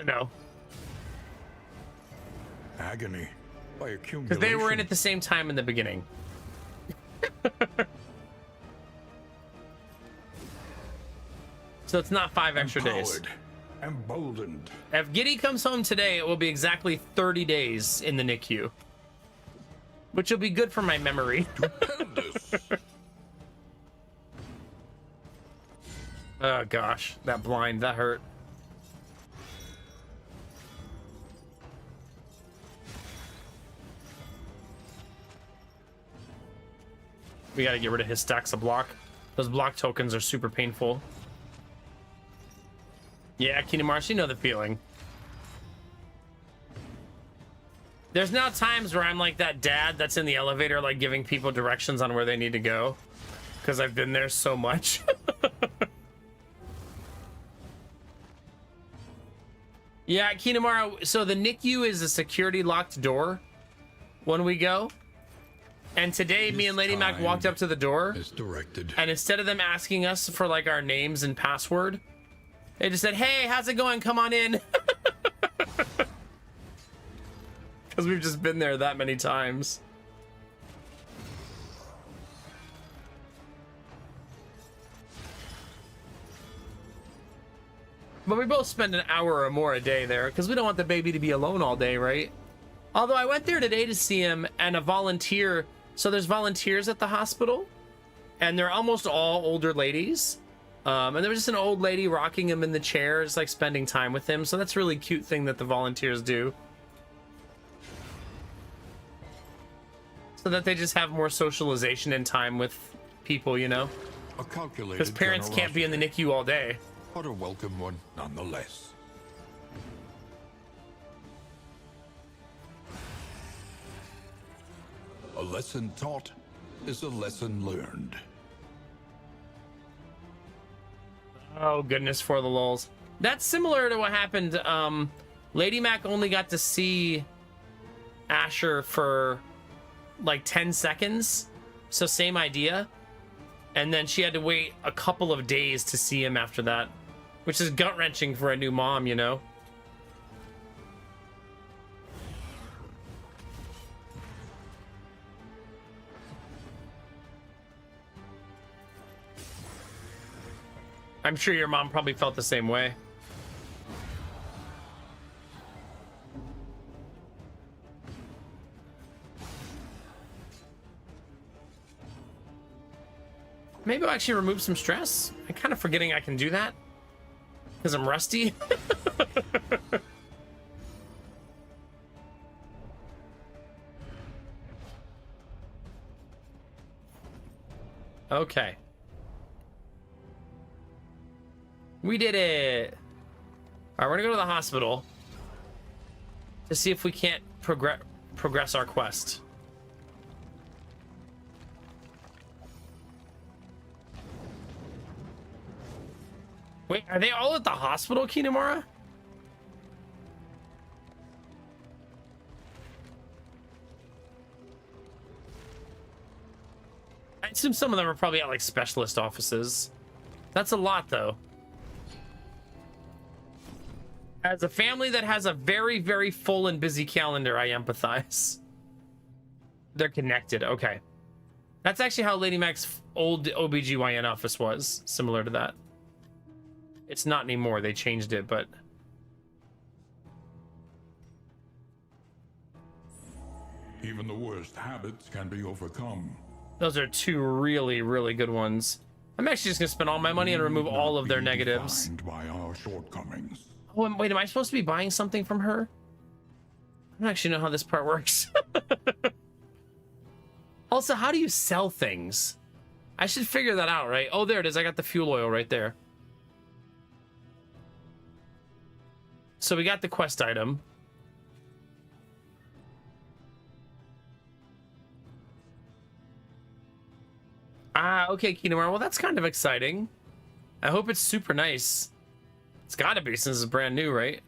No. Agony by accumulation. Because they were in at the same time in the beginning. So it's not 5 extra days. Emboldened. If Giddy comes home today, it will be exactly 30 days in the NICU. Which will be good for my memory. Oh gosh, that blind, that hurt. We gotta get rid of his stacks of block. Those block tokens are super painful. Yeah, Kingdom Hearts, you know the feeling. There's now times where I'm like that dad that's in the elevator, like giving people directions on where they need to go. Because I've been there so much. Yeah, Kinamara, so the NICU is a security locked door when we go. And today, me and Lady Mac walked up to the door, Is directed. and instead of them asking us for like our names and password, they just said, "Hey, how's it going? Come on in." Because we've just been there that many times. But we both spend an hour or more a day there because we don't want the baby to be alone all day, right? Although I went there today to see him, and a volunteer. So there's volunteers at the hospital, and they're almost all older ladies. And there was just an old lady rocking him in the chair, just like spending time with him. So that's a really cute thing that the volunteers do. So that they just have more socialization and time with people, you know? A calculated Because parents can't be in the NICU all day. but a welcome one nonetheless. A lesson taught is a lesson learned. Oh, goodness, for the lulz. That's similar to what happened. Lady Mac only got to see Asher for like 10 seconds. So same idea. And then she had to wait a couple of days to see him after that, which is gut-wrenching for a new mom, you know? I'm sure your mom probably felt the same way. Maybe I'll actually remove some stress. I'm kind of forgetting I can do that because I'm rusty. Okay. We did it. All right, we're gonna go to the hospital to see if we can't progress our quest. Wait, are they all at the hospital, Kinemura? I assume some of them are probably at like specialist offices. That's a lot, though. As a family that has a very, very full and busy calendar, I empathize. They're connected. Okay. That's actually how Lady Mac's old OBGYN office was. Similar to that. It's not anymore. They changed it, but... Even the worst habits can be overcome. Those are two really, really good ones. I'm actually just going to spend all my money and remove all of their negatives. Defined by our shortcomings. Oh, and wait, am I supposed to be buying something from her? I don't actually know how this part works. Also, how do you sell things? I should figure that out, right? Oh, there it is. I got the fuel oil right there. So we got the quest item. Ah, okay, Kinemura. Well, that's kind of exciting. I hope it's super nice. It's gotta be since it's brand new, right?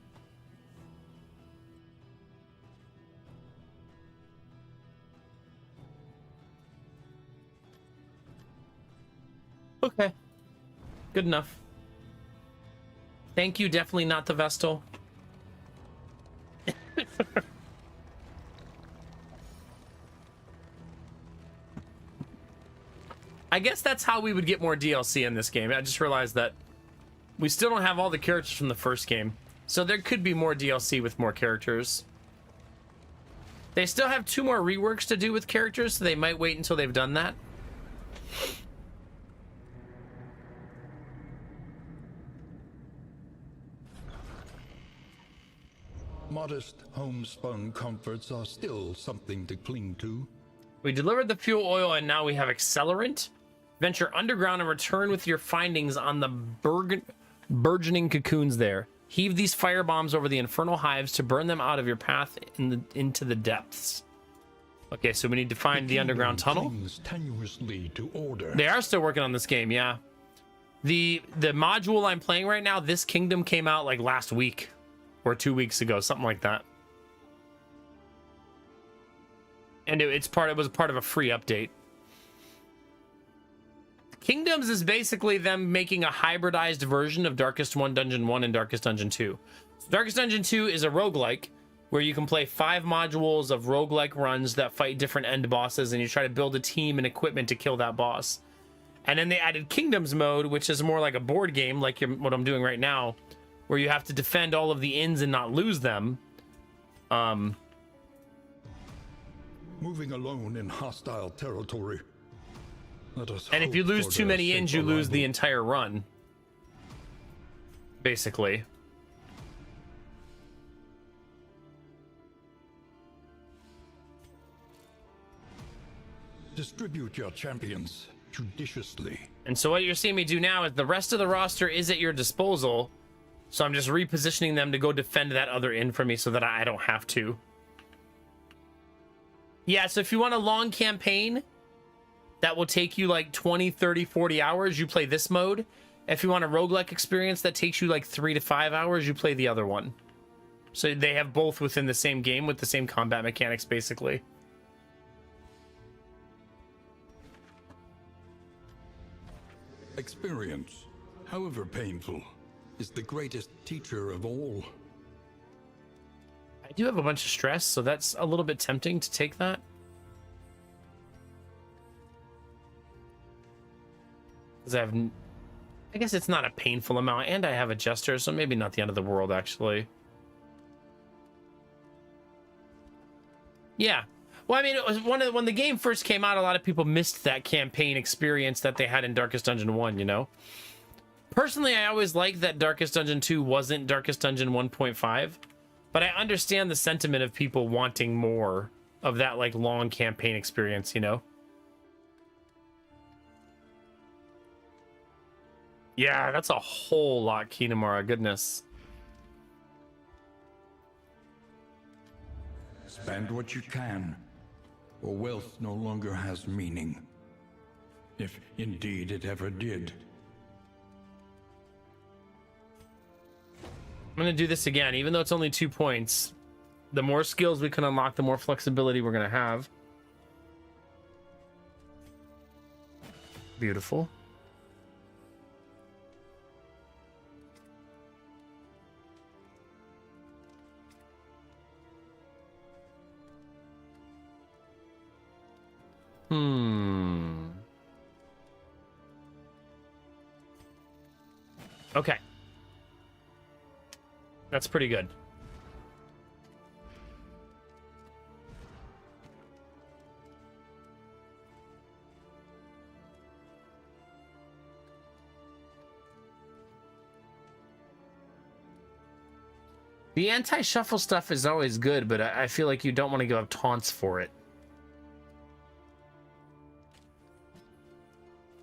Okay. Good enough. Thank you, definitely not the Vestal. I guess that's how we would get more DLC in this game. I just realized that we still don't have all the characters from the first game. So there could be more DLC with more characters. They still have 2 more reworks to do with characters, so they might wait until they've done that. Modest homespun comforts are still something to cling to. We delivered the fuel oil and now we have accelerant. Venture underground and return with your findings on the burgeoning cocoons there. Heave these fire bombs over the infernal hives to burn them out of your path into the depths. Okay, so we need to find the underground tunnel. Clings tenuously to order. They are still working on this game, yeah. The module I'm playing right now, This Kingdom, came out like last week or 2 weeks ago, something like that. And it was part of a free update. Kingdoms is basically them making a hybridized version of Darkest Dungeon 1 and Darkest Dungeon 2. So Darkest Dungeon 2 is a roguelike where you can play 5 modules of roguelike runs that fight different end bosses, and you try to build a team and equipment to kill that boss. And then they added Kingdoms mode, which is more like a board game, like what I'm doing right now, where you have to defend all of the inns and not lose them. Moving alone in hostile territory. Let us And if you hope lose for too their many safe inns, you lose the arrival. entire run. Basically. Distribute your champions judiciously. And so what you're seeing me do now is the rest of the roster is at your disposal. So I'm just repositioning them to go defend that other inn for me so that I don't have to. Yeah, so if you want a long campaign that will take you like 20, 30, 40 hours, you play this mode. If you want a roguelike experience that takes you like 3 to 5 hours, you play the other one. So they have both within the same game with the same combat mechanics, basically. Experience, however painful, is the greatest teacher of all. I do have a bunch of stress, so that's a little bit tempting to take that. Because I guess it's not a painful amount, and I have a jester, so maybe not the end of the world, actually. Yeah. Well, I mean, it was when the game first came out, a lot of people missed that campaign experience that they had in Darkest Dungeon 1, you know? Personally, I always liked that Darkest Dungeon 2 wasn't Darkest Dungeon 1.5, but I understand the sentiment of people wanting more of that, like, long campaign experience, you know? Yeah, that's a whole lot, Kinemura, goodness. Spend what you can, or wealth no longer has meaning. If indeed it ever did. I'm gonna do this again, even though it's only 2 points. The more skills we can unlock, the more flexibility we're gonna have. Beautiful. Okay. That's pretty good. The anti-shuffle stuff is always good, but I feel like you don't want to give up taunts for it.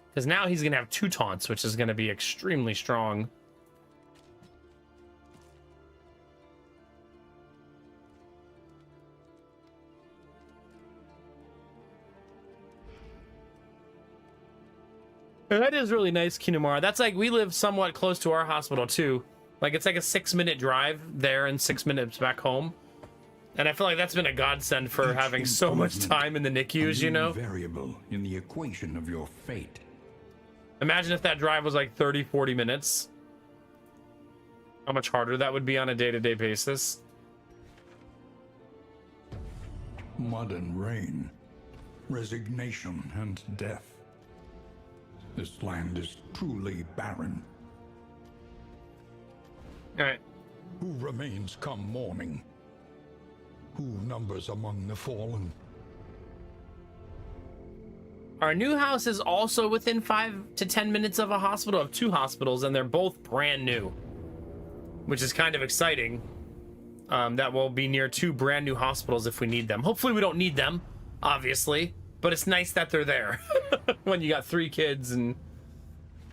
Because now he's going to have 2 taunts, which is going to be extremely strong. And that is really nice, Kinemura. That's like, we live somewhat close to our hospital, too. Like, it's like a 6-minute drive there and 6 minutes back home. And I feel like that's been a godsend for having so much time in the NICUs, you know? Variable in the equation of your fate. Imagine if that drive was like 30, 40 minutes. How much harder that would be on a day-to-day basis. Mud and rain, resignation and death. This land is truly barren. All right. Who remains come morning? Who numbers among the fallen? Our new house is also within 5 to 10 minutes of a hospital, of 2 hospitals, and they're both brand new, which is kind of exciting. That will be near 2 brand new hospitals if we need them. Hopefully we don't need them, obviously, but it's nice that they're there when you got 3 kids and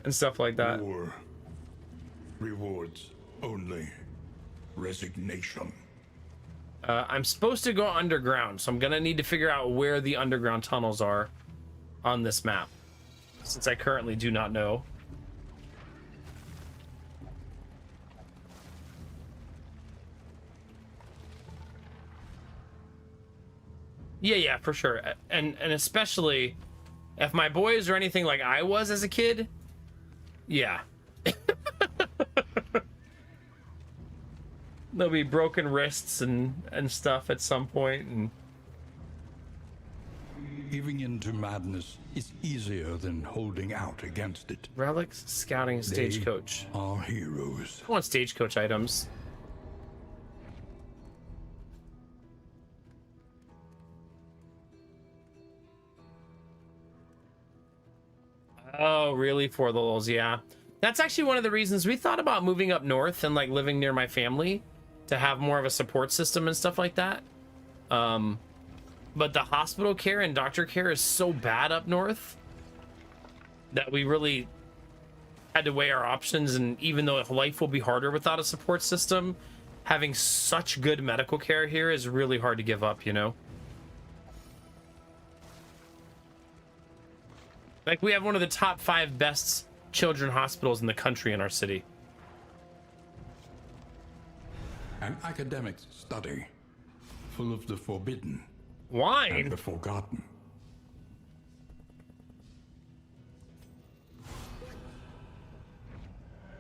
stuff like that. War. Rewards only resignation. I'm supposed to go underground, so I'm gonna need to figure out where the underground tunnels are on this map, since I currently do not know. Yeah, for sure. And especially if my boys are anything like I was as a kid, yeah. There'll be broken wrists and stuff at some point, and Giving in to madness is easier than holding out against it. relics, scouting, stagecoach. They are heroes. I want stagecoach items. Oh, really? For the lulz, yeah. That's actually one of the reasons we thought about moving up north and like living near my family to have more of a support system and stuff like that. But the hospital care and doctor care is so bad up north that we really had to weigh our options. And even though life will be harder without a support system, having such good medical care here is really hard to give up, you know? Like, we have one of the top 5 best children hospitals in the country in our city. An academic's study, full of the forbidden and Wine? the forgotten.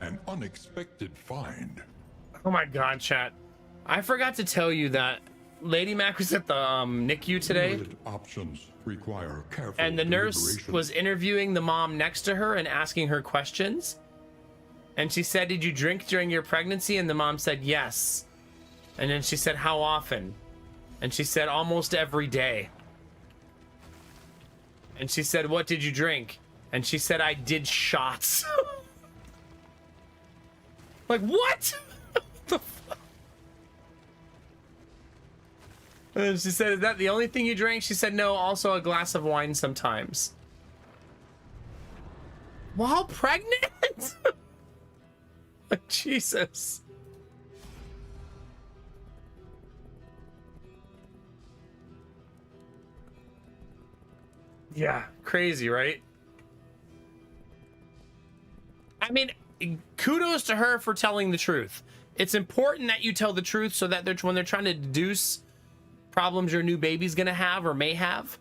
An unexpected find. Oh my god, chat. I forgot to tell you that Lady Mac was at the NICU today, Limited options require careful and the nurse deliberation. was interviewing the mom next to her and asking her questions. And she said, "Did you drink during your pregnancy?" And the mom said, "Yes." And then she said, "How often?" And she said, "Almost every day." And she said, "What did you drink?" And she said, "I did shots." Like, what? The fuck? And she said, "Is that the only thing you drank?" She said, "No, also a glass of wine sometimes." While pregnant? Like, Jesus. Yeah, crazy, right? I mean, kudos to her for telling the truth. It's important that you tell the truth so that when they're trying to deduce problems your new baby's gonna have or may have,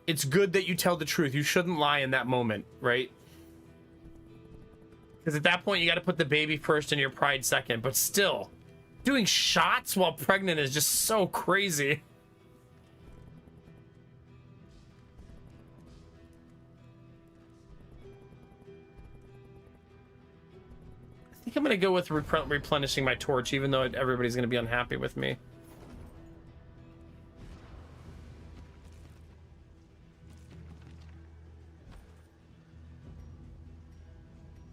it's good that you tell the truth. You shouldn't lie in that moment, right? Because at that point, you got to put the baby first and your pride second. But still, doing shots while pregnant is just so crazy. I think I'm going to go with replenishing my torch, even though everybody's going to be unhappy with me.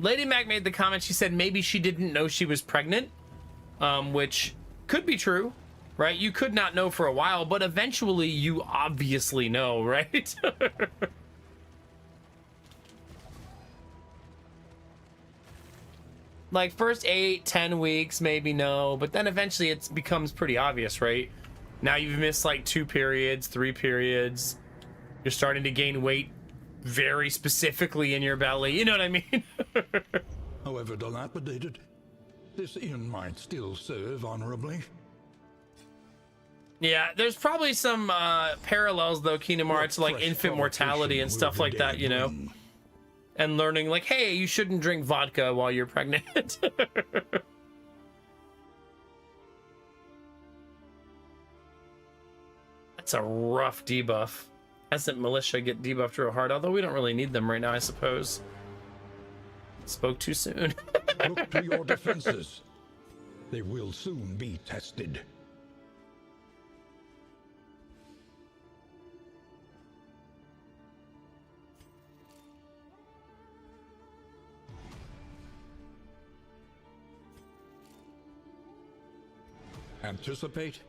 Lady Mac made the comment, she said maybe she didn't know she was pregnant, which could be true, right? You could not know for a while, but eventually you obviously know, right? Like, first 8-10 weeks, maybe no, but then eventually it becomes pretty obvious, right? Now you've missed like 2 periods, 3 periods. You're starting to gain weight very specifically in your belly. You know what I mean? However dilapidated, this inn might still serve honorably. Yeah, there's probably some parallels, though, Kingdom Hearts, to like Fresh infant mortality and stuff like that, you know? bring. And learning, like, hey, you shouldn't drink vodka while you're pregnant. That's a rough debuff. Hasn't Militia get debuffed real hard? Although we don't really need them right now, I suppose. Spoke too soon. Look to your defenses. They will soon be tested. Anticipate,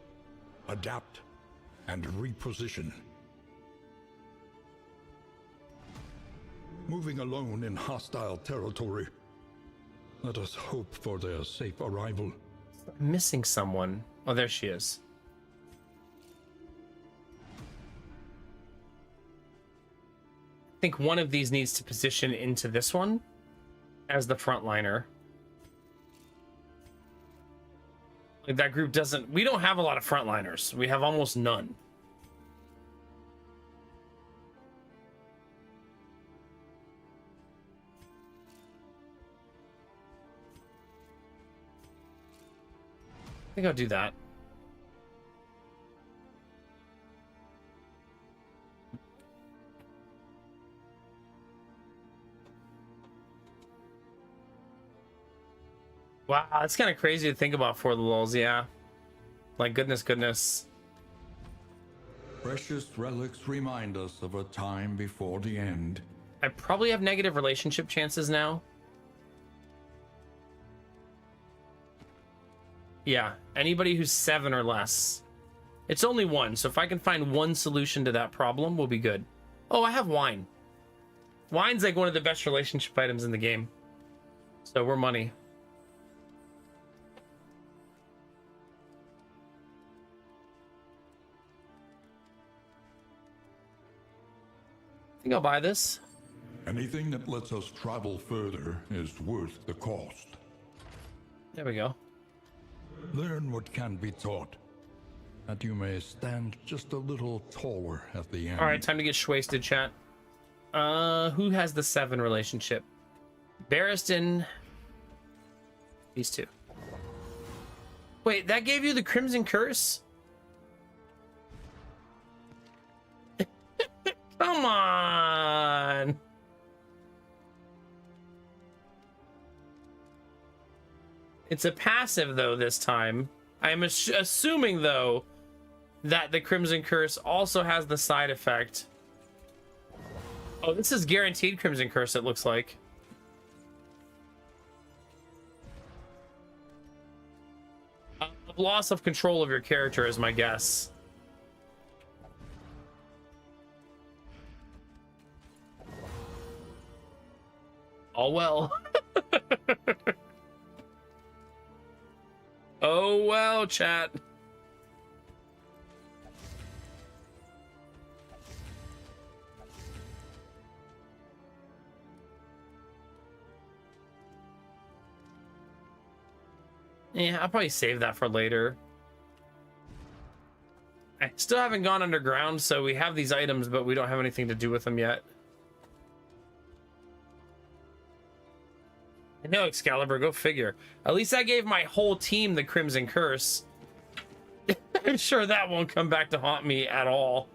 adapt, and reposition. Moving alone in hostile territory. Let us hope for their safe arrival. I'm missing someone. Oh, there she is. I think one of these needs to position into this one as the frontliner. Like, that group doesn't... We don't have a lot of frontliners. We have almost none. think I'll do that. Wow, that's kind of crazy to think about for the lulz, yeah. Like, goodness. Precious relics remind us of a time before the end. I probably have negative relationship chances now. Yeah, anybody who's 7 or less. It's only 1, so if I can find one solution to that problem, we'll be good. Oh, I have wine. Wine's like one of the best relationship items in the game. So we're money. I think I'll buy this. Anything that lets us travel further is worth the cost. There we go. Learn what can be taught, that you may stand just a little taller at the end. All right, time to get wasted, chat. Who has the 7 relationship? Barristan. These two. Wait, that gave you the Crimson Curse? Come on. It's a passive, though, this time. I'm assuming, though, that the Crimson Curse also has the side effect. Oh, this is guaranteed Crimson Curse, it looks like. Loss of control of your character is my guess. Oh, well. Oh, well, chat. Yeah, I'll probably save that for later. I still haven't gone underground, so we have these items, but we don't have anything to do with them yet. I know, Excalibur, go figure. At least I gave my whole team the Crimson Curse. I'm sure that won't come back to haunt me at all.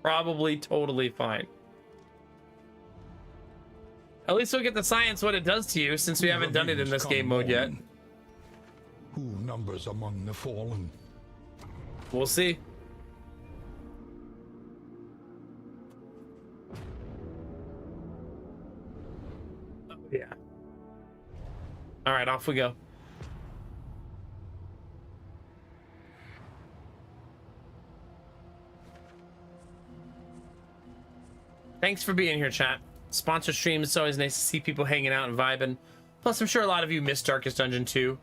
Probably totally fine. At least we'll get the science what it does to you, since we haven't done it in this game mode yet. Who numbers among the fallen? We'll see. Oh, yeah. All right, off we go. Thanks for being here, chat. Sponsor stream. It's always nice to see people hanging out and vibing. Plus, I'm sure a lot of you missed Darkest Dungeon 2.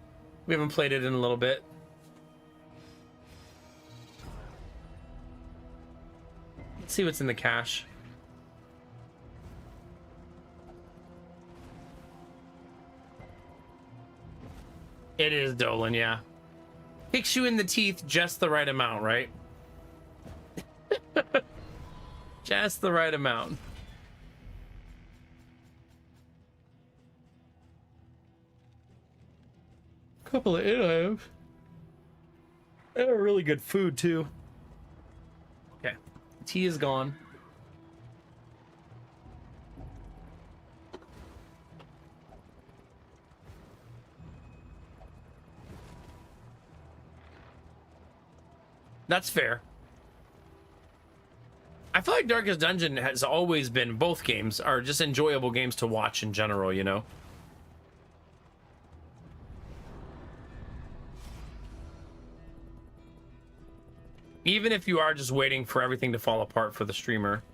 We haven't played it in a little bit. Let's see what's in the cache. It is Dolan, yeah. Kicks you in the teeth just the right amount, right? Just the right amount. Couple of items. And a really good food too. Okay, tea is gone. That's fair. I feel like Darkest Dungeon has always been, both games are just enjoyable games to watch in general, you know? Even if you are just waiting for everything to fall apart for the streamer.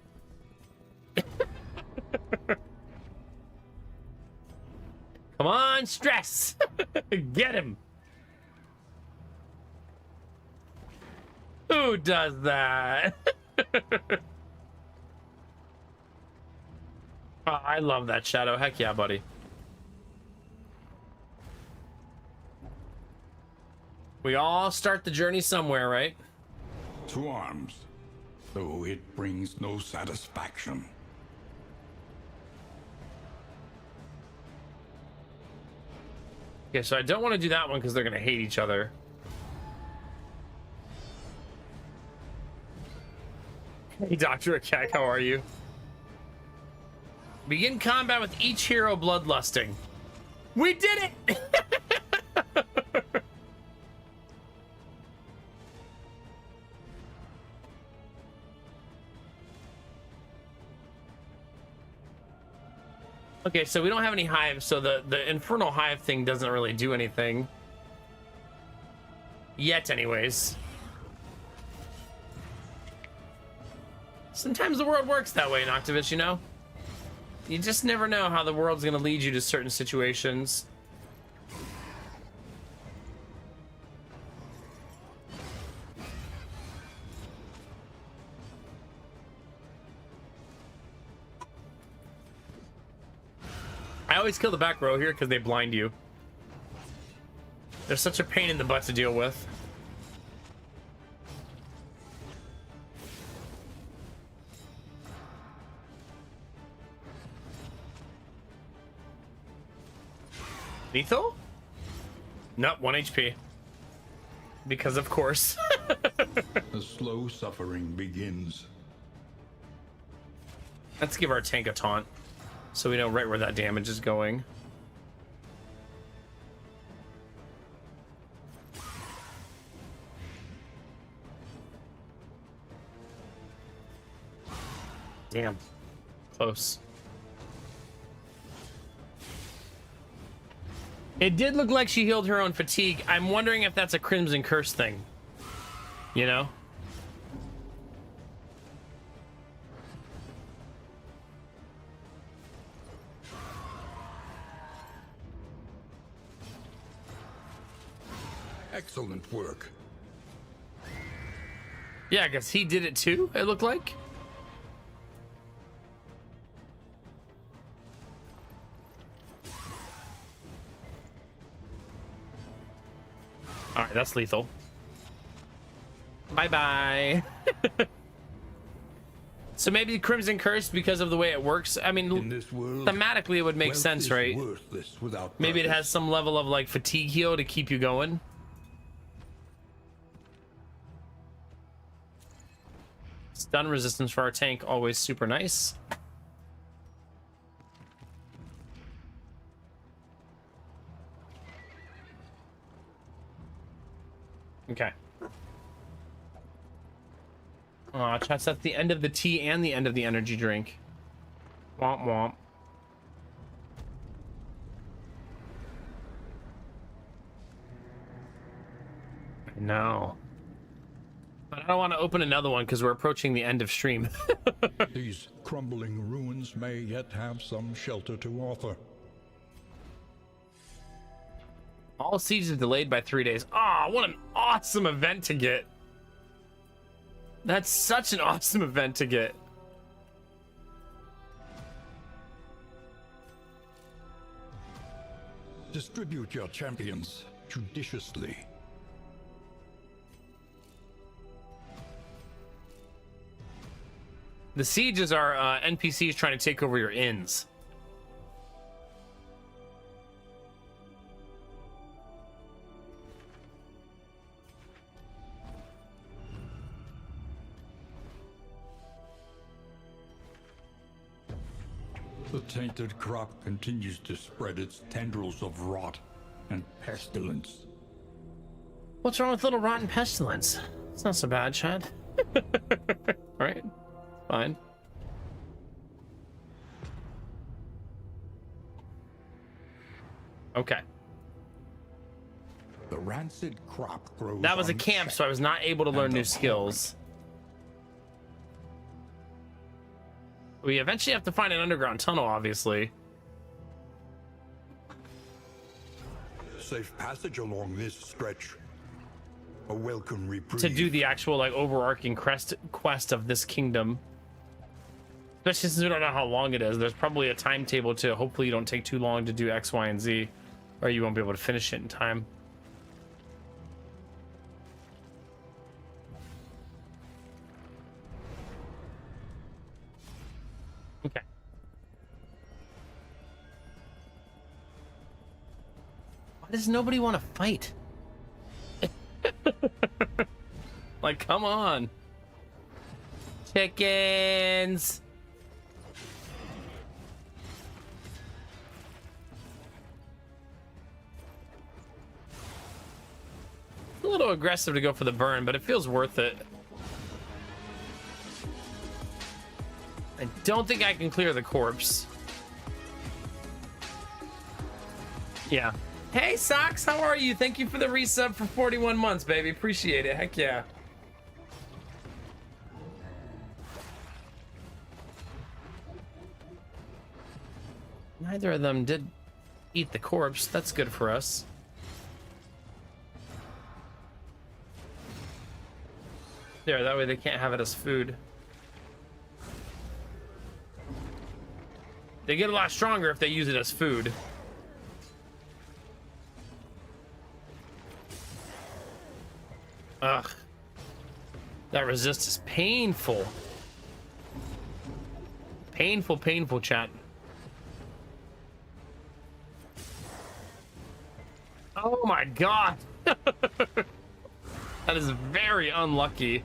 Come on, stress! Get him! Who does that? Oh, I love that shadow. Heck yeah, buddy. We all start the journey somewhere, right? To arms, though it brings no satisfaction. Okay, so I don't want to do that one because they're going to hate each other. Hey, Dr. Akak, how are you? Begin combat with each hero bloodlusting. We did it! Okay, so we don't have any hives, so the infernal hive thing doesn't really do anything. Yet, anyways. Sometimes the world works that way, Noctivus, you know? You just never know how the world's gonna lead you to certain situations. I always kill the back row here because they blind you. They're such a pain in the butt to deal with. Lethal? Nope, 1 HP. Because of course. The slow suffering begins. Let's give our tank a taunt, so we know right where that damage is going. Damn. Close. It did look like she healed her own fatigue. I'm wondering if that's a Crimson Curse thing. You know? Excellent work. Yeah, because he did it too, it looked like. All right, that's lethal. Bye-bye. So maybe Crimson Curse because of the way it works. I mean, In this world, thematically it would make wealth sense, is right? worthless without Maybe it purpose. has some level of like fatigue heal to keep you going. Stun resistance for our tank, always super nice. Okay. Aw, chat's at the end of the tea and the end of the energy drink. Womp womp. No. But I don't want to open another one because we're approaching the end of stream. These crumbling ruins may yet have some shelter to offer. All sieges delayed by 3 days. Ah, what an awesome event to get. That's such an awesome event to get. Distribute your champions judiciously. The sieges are NPCs trying to take over your inns. The tainted crop continues to spread its tendrils of rot and pestilence. What's wrong with little rotten pestilence? It's not so bad, Chad. Right? Fine. Okay. The rancid crop grows. That was a camp, unchecked, so I was not able to learn and new abhorrent. skills. We eventually have to find an underground tunnel, obviously. Safe passage along this stretch. A welcome reprieve. To do the actual like overarching quest of this kingdom. Especially since we don't know how long it is. There's probably a timetable to hopefully you don't take too long to do X, Y, and Z, or you won't be able to finish it in time. Okay. does nobody want to fight? Like, come on. Chickens. A little aggressive to go for the burn, but it feels worth it. I don't think I can clear the corpse. Yeah. Hey, Socks, how are you? Thank you for the resub for 41 months, baby. Appreciate it. Heck yeah. Neither of them did eat the corpse. That's good for us. There, that way they can't have it as food. They get a lot stronger if they use it as food. Ugh. That resist is painful. Painful, painful, chat. Oh my god. That is very unlucky.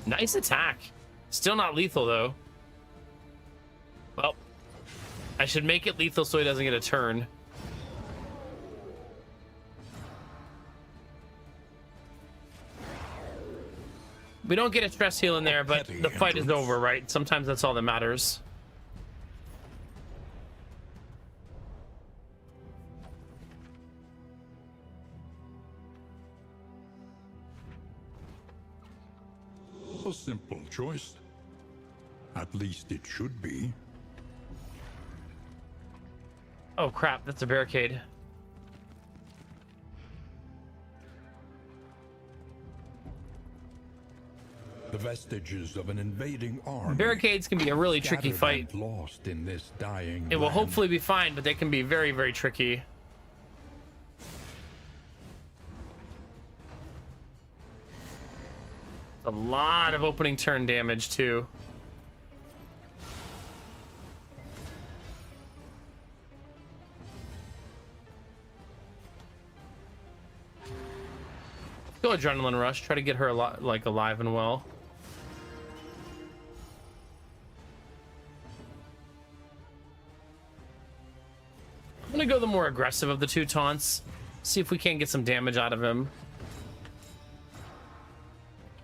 Nice attack. Still not lethal, though. Well, I should make it lethal so he doesn't get a turn. We don't get a stress heal in there, but the fight is over, right? Sometimes that's all that matters. A simple choice. At least it should be. Oh crap, that's a barricade. The vestiges of an invading army. Barricades can be a really tricky scattered fight. and lost in this dying It will land. hopefully be fine, but they can be very, very tricky. A lot of opening turn damage too. Go adrenaline rush. Try to get her a lot like alive and well. I'm gonna go the more aggressive of the two taunts. See if we can't get some damage out of him.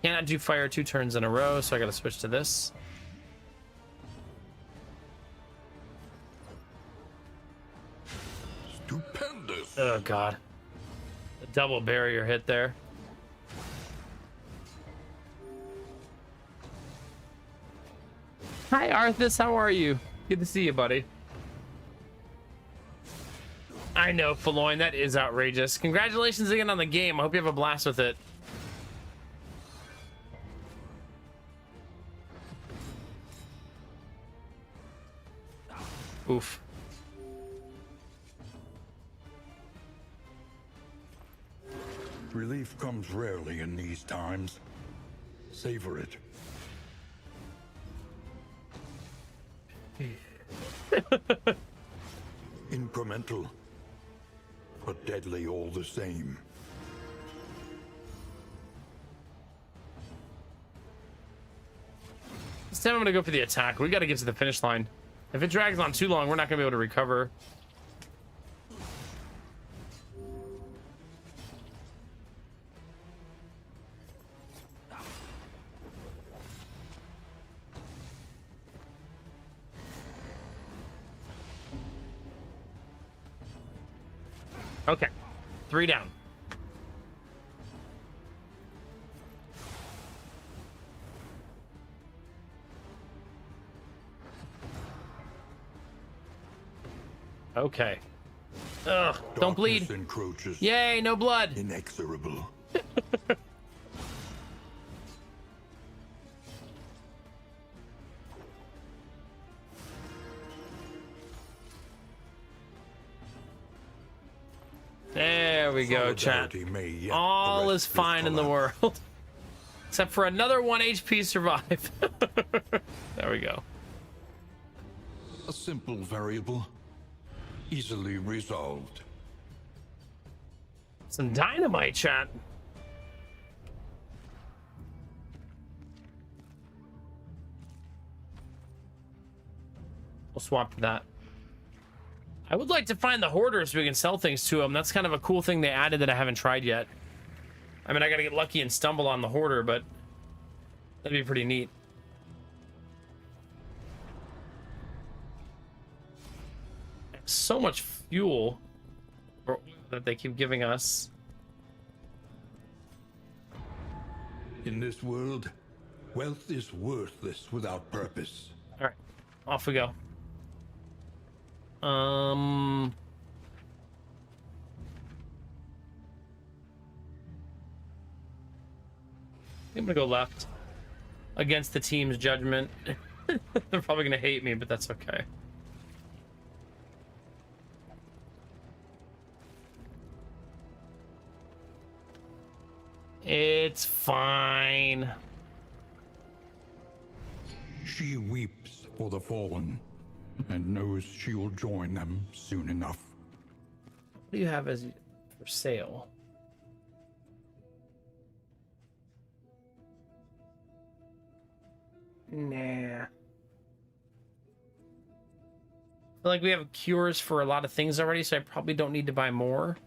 Cannot do fire 2 turns in a row, so I gotta switch to this. Stupendous. Oh god. The double barrier hit there. Hi Arthas, how are you? Good to see you, buddy. I know, Feloin, that is outrageous. Congratulations again on the game. I hope you have a blast with it. Oof. Relief comes rarely in these times. Savor it. Incremental, but deadly all the same. This time I'm gonna go for the attack. We gotta get to the finish line. If it drags on too long, we're not gonna be able to recover. Okay, 3 down. Okay. Ugh, don't bleed. Darkness encroaches. Yay, no blood. Inexorable. There we go, chat. Solidarity may yet All arrest is this fine in the collapse. world. Except for another 1 HP survive. There we go. A simple variable. easily resolved. Some dynamite, chat. We'll swap to that. I would like to find the hoarders so we can sell things to them. That's kind of a cool thing they added that I haven't tried yet. I mean, I gotta get lucky and stumble on the hoarder, but that'd be pretty neat. So much fuel that they keep giving us. In this world, wealth is worthless without purpose. All right, off we go. I'm gonna go left against the team's judgment. They're probably gonna hate me, but that's okay. It's fine. She weeps for the fallen and knows she will join them soon enough. What do you have as for sale? Nah. I feel like we have cures for a lot of things already, so I probably don't need to buy more.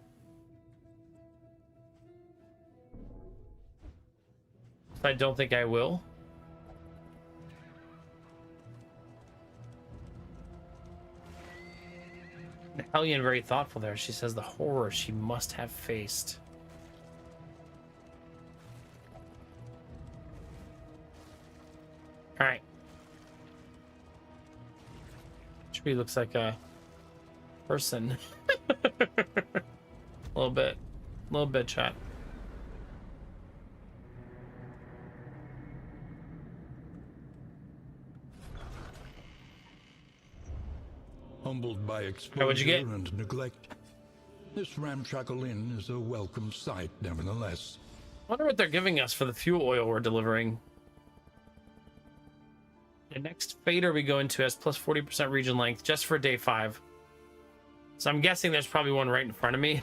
I don't think I will. Hellion very thoughtful there. She says the horror she must have faced. All right. Tree looks like a person. A little bit, chat. Humbled by what'd exposure you get? and neglect, this ramshackle inn is a welcome sight nevertheless. I wonder what they're giving us for the fuel oil we're delivering. The next fader we go into has plus 40% region length just for day 5. So I'm guessing there's probably one right in front of me.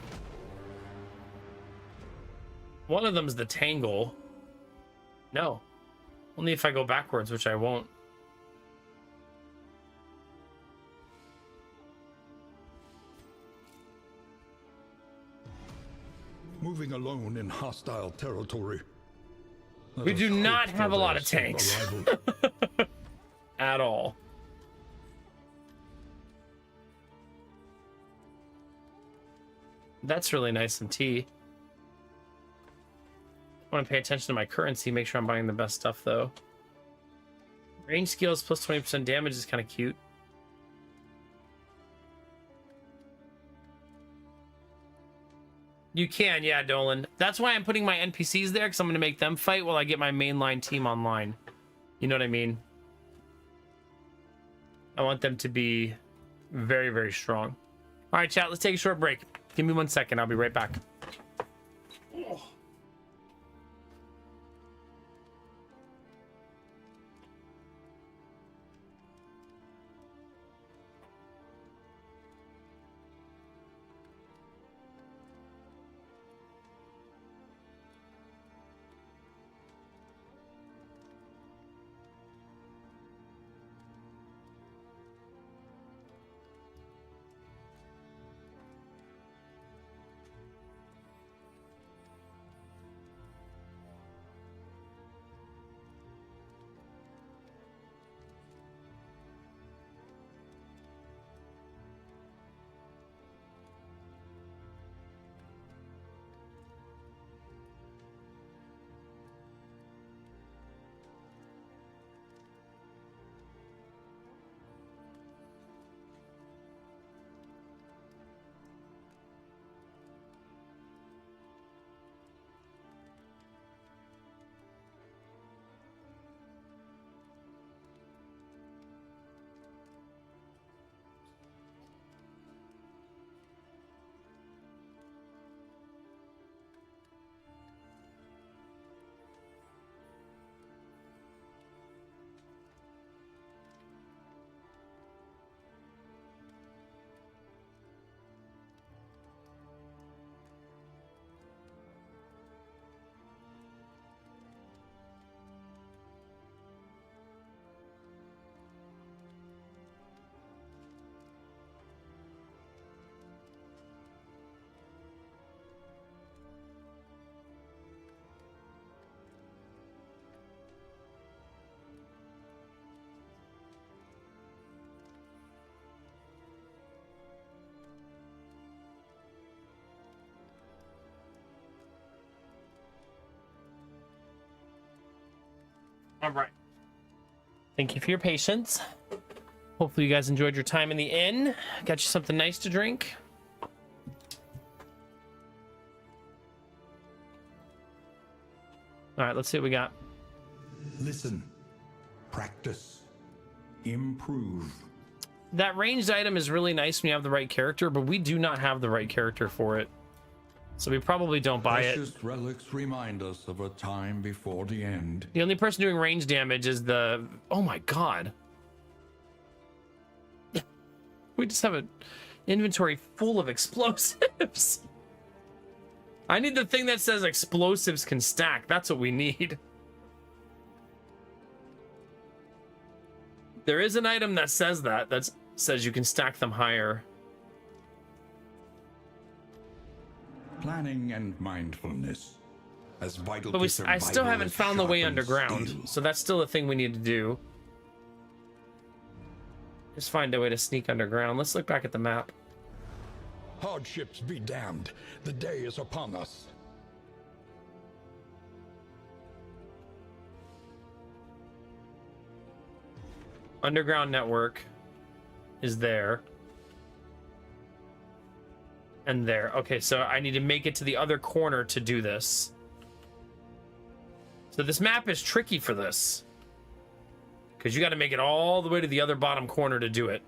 One of them's the Tangle. No. Only if I go backwards, which I won't. Moving alone in hostile territory. We do not have a lot of tanks. At all. That's really nice and tea. I want to pay attention to my currency, make sure I'm buying the best stuff though. Range skills plus 20% damage is kind of cute. You can, yeah, Dolan. That's why I'm putting my NPCs there, because I'm going to make them fight while I get my mainline team online. You know what I mean? I want them to be very, very strong. All right, chat, let's take a short break. Give me 1 second. I'll be right back. All right. Thank you for your patience. Hopefully you guys enjoyed your time in the inn. Got you something nice to drink. All right, let's see what we got. Listen, practice, improve. That ranged item is really nice when you have the right character, but we do not have the right character for it. So we probably don't buy it. Precious relics remind us of a time before the end. The only person doing range damage is the... Oh my god. We just have an inventory full of explosives. I need the thing that says explosives can stack. That's what we need. There is an item that says that. That says you can stack them higher. Planning and mindfulness, as vital But to I survival still haven't as found the way sharpened underground. steel. So that's still a thing we need to do. Just find a way to sneak underground. Let's look back at the map. Hardships be damned. The day is upon us. Underground network is there. And there. Okay, so I need to make it to the other corner to do this. So this map is tricky for this. Because you got to make it all the way to the other bottom corner to do it.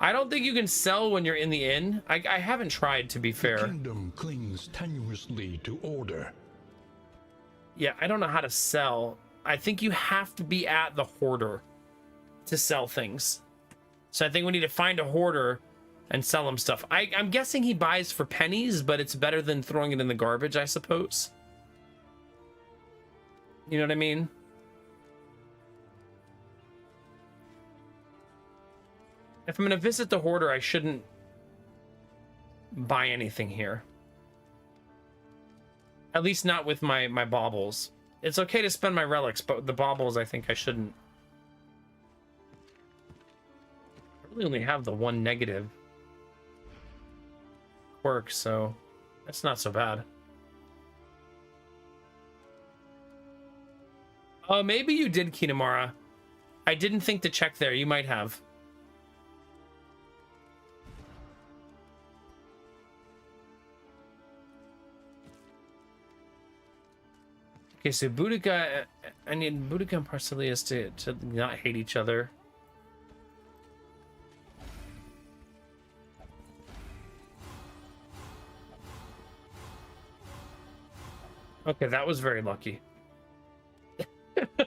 I don't think you can sell when you're in the inn. I haven't tried, to be fair. The kingdom clings tenuously to order. Yeah, I don't know how to sell. I think you have to be at the hoarder to sell things. So I think we need to find a hoarder and sell him stuff. I'm guessing he buys for pennies, but it's better than throwing it in the garbage, I suppose. You know what I mean? If I'm going to visit the hoarder, I shouldn't buy anything here. At least not with my baubles. It's okay to spend my relics, but the baubles, I think I shouldn't. I really only have the one negative quirk, so that's not so bad. Oh, maybe you did, Kinamara. I didn't think to check there. You might have. Okay, so Boudica, I need Boudica and Parsilius to not hate each other. Okay, that was very lucky.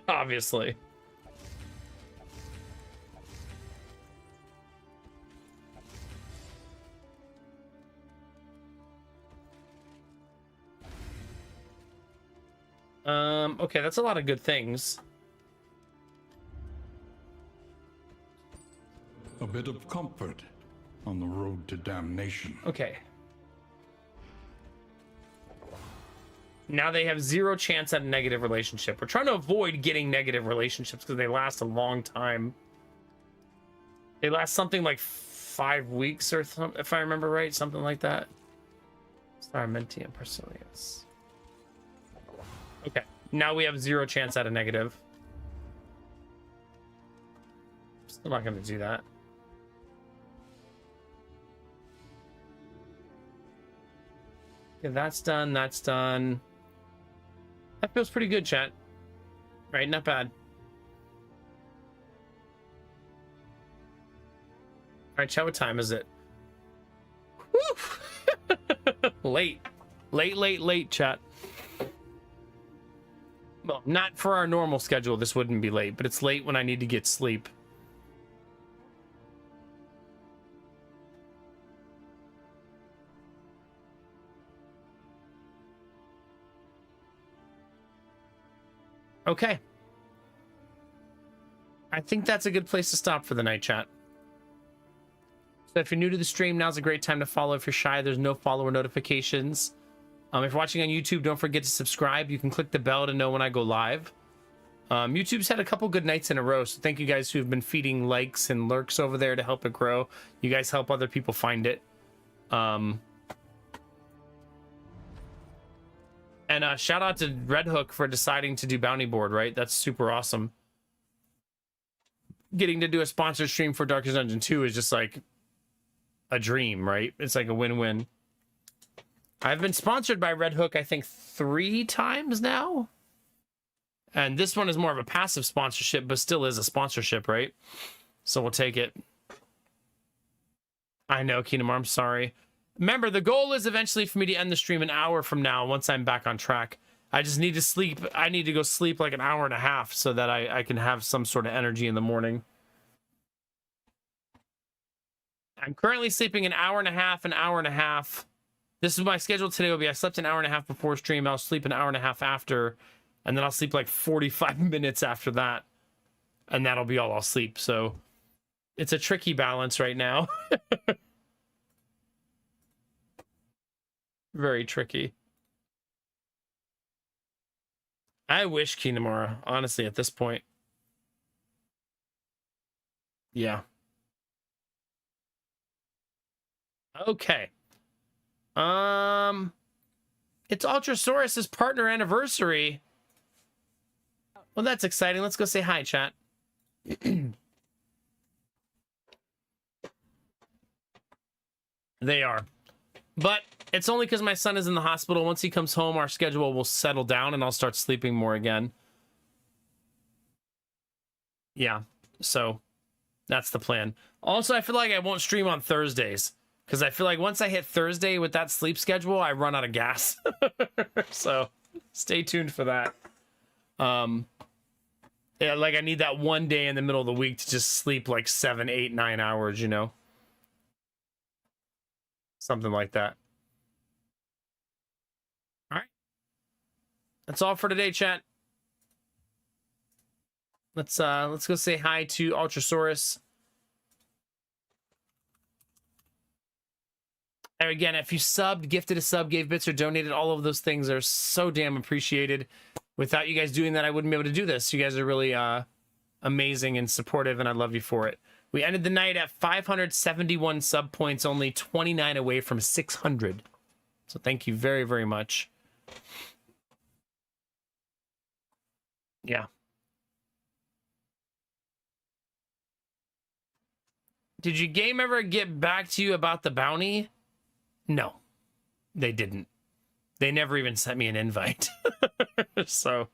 Obviously. Okay, that's a lot of good things. A bit of comfort on the road to damnation. Okay. Now they have 0 chance at a negative relationship. We're trying to avoid getting negative relationships because they last a long time. They last something like 5 weeks or something, if I remember right, something like that. Starmenti and Parsilius. Okay. Now we have 0 chance at a negative. Still not going to do that. Okay, that's done. That's done. That feels pretty good, chat. Right? Not bad. All right, chat. What time is it? Woo! Late, chat. Well, not for our normal schedule. This wouldn't be late, but it's late when I need to get sleep. Okay. I think that's a good place to stop for the night, chat. So if you're new to the stream, now's a great time to follow. If you're shy, there's no follower notifications. If you're watching on YouTube, don't forget to subscribe. You can click the bell to know when I go live. YouTube's had a couple good nights in a row, so thank you guys who've been feeding likes and lurks over there to help it grow. You guys help other people find it. And shout out to Red Hook for deciding to do Bounty Board, right? That's super awesome. Getting to do a sponsored stream for Darkest Dungeon 2 is just like a dream, right? It's like a win-win. I've been sponsored by Red Hook, I think, 3 times now. And this one is more of a passive sponsorship, but still is a sponsorship, right? So we'll take it. I know, Kingdom, I'm sorry. Remember, the goal is eventually for me to end the stream an hour from now once I'm back on track. I just need to sleep. I need to go sleep like an hour and a half so that I can have some sort of energy in the morning. I'm currently sleeping an hour and a half. This is my schedule today will be I slept an hour and a half before stream. I'll sleep an hour and a half after, and then I'll sleep like 45 minutes after that. And that'll be all I'll sleep. So it's a tricky balance right now. Very tricky. I wish Kinemura, honestly, at this point. Yeah. Okay. It's Ultrasaurus's partner anniversary. Well, that's exciting. Let's go say hi, chat. They are. But it's only because my son is in the hospital. Once he comes home, our schedule will settle down and I'll start sleeping more again. Yeah, so that's the plan. Also, I feel like I won't stream on Thursdays because I feel like once I hit Thursday with that sleep schedule, I run out of gas. So stay tuned for that. Yeah, like I need that one day in the middle of the week to just sleep like 7, 8, 9 hours, you know? Something like that. All right. That's all for today, chat. Let's go say hi to Ultrasaurus. And again, if you subbed, gifted a sub, gave bits, or donated, all of those things are so damn appreciated. Without you guys doing that, I wouldn't be able to do this. You guys are really amazing and supportive, and I love you for it. We ended the night at 571 sub points, only 29 away from 600. So thank you very, very much. Yeah. Did your game ever get back to you about the bounty? No, they didn't. They never even sent me an invite. So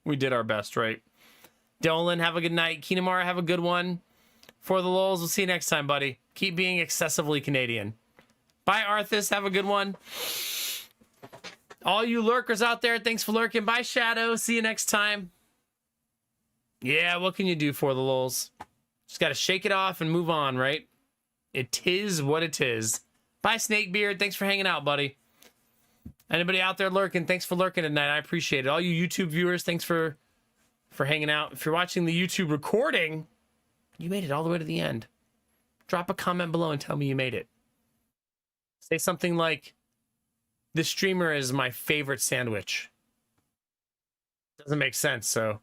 we did our best, right? Dolan, have a good night. Kinemara, have a good one. For the lulz, we'll see you next time, buddy. Keep being excessively Canadian. Bye, Arthas. Have a good one. All you lurkers out there, thanks for lurking. Bye, Shadow. See you next time. Yeah, what can you do for the lulz? Just got to shake it off and move on, right? It is what it is. Bye, Snakebeard. Thanks for hanging out, buddy. Anybody out there lurking, thanks for lurking tonight. I appreciate it. All you YouTube viewers, thanks for hanging out. If you're watching the YouTube recording, you made it all the way to the end. Drop a comment below and tell me you made it. Say something like, this streamer is my favorite sandwich. Doesn't make sense, so.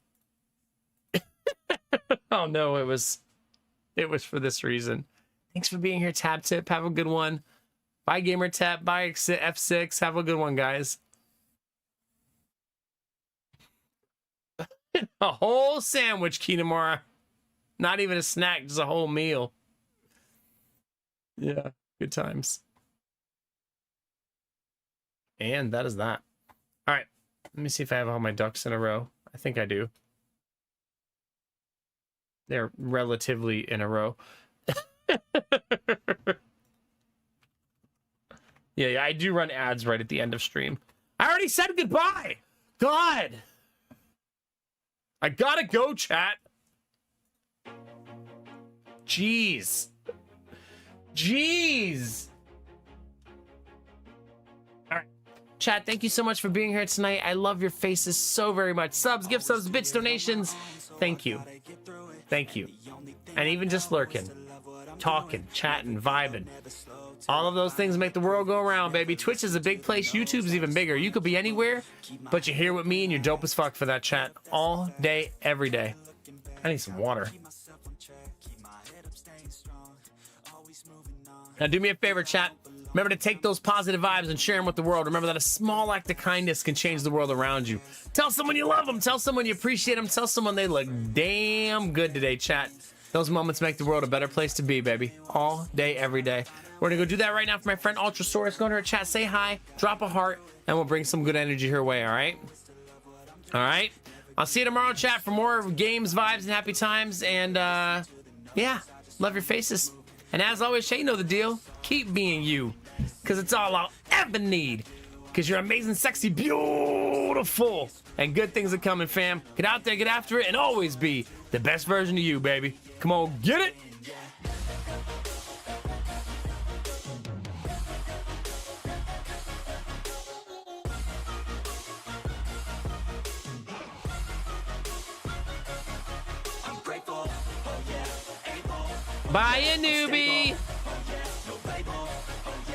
Oh no, it was for this reason. Thanks for being here, Tab Tip. Have a good one. Bye, Gamer Tap. Bye, F6. Have a good one, guys. A whole sandwich, Kinemura. Not even a snack, just a whole meal. Yeah, good times. And that is that. All right, let me see if I have all my ducks in a row. I think I do. They're relatively in a row. Yeah, I do run ads right at the end of stream. I already said goodbye. God. I gotta go, chat. Jeez. All right. Chat, thank you so much for being here tonight. I love your faces so very much. Subs, gift subs, bits, donations. Thank you. Thank you. And even just lurking, talking, chatting, vibing. All of those things make the world go around, baby. Twitch is a big place. YouTube's even bigger. You could be anywhere, but you're here with me and you're dope as fuck for that chat all day, every day. I need some water. Now do me a favor, chat. Remember to take those positive vibes and share them with the world. Remember that a small act of kindness can change the world around you. Tell someone you love them. Tell someone you appreciate them. Tell someone they look damn good today, chat. Those moments make the world a better place to be, baby. All day, every day. We're going to go do that right now for my friend Ultrasaurus. Go into her chat, say hi, drop a heart, and we'll bring some good energy her way, all right? All right? I'll see you tomorrow, chat, for more games, vibes, and happy times. And, yeah, love your faces. And as always, Shay, you know the deal. Keep being you, because it's all I'll ever need. Because you're amazing, sexy, beautiful, and good things are coming, fam. Get out there, get after it, and always be the best version of you, baby. Come on, get it. Bye, you newbie.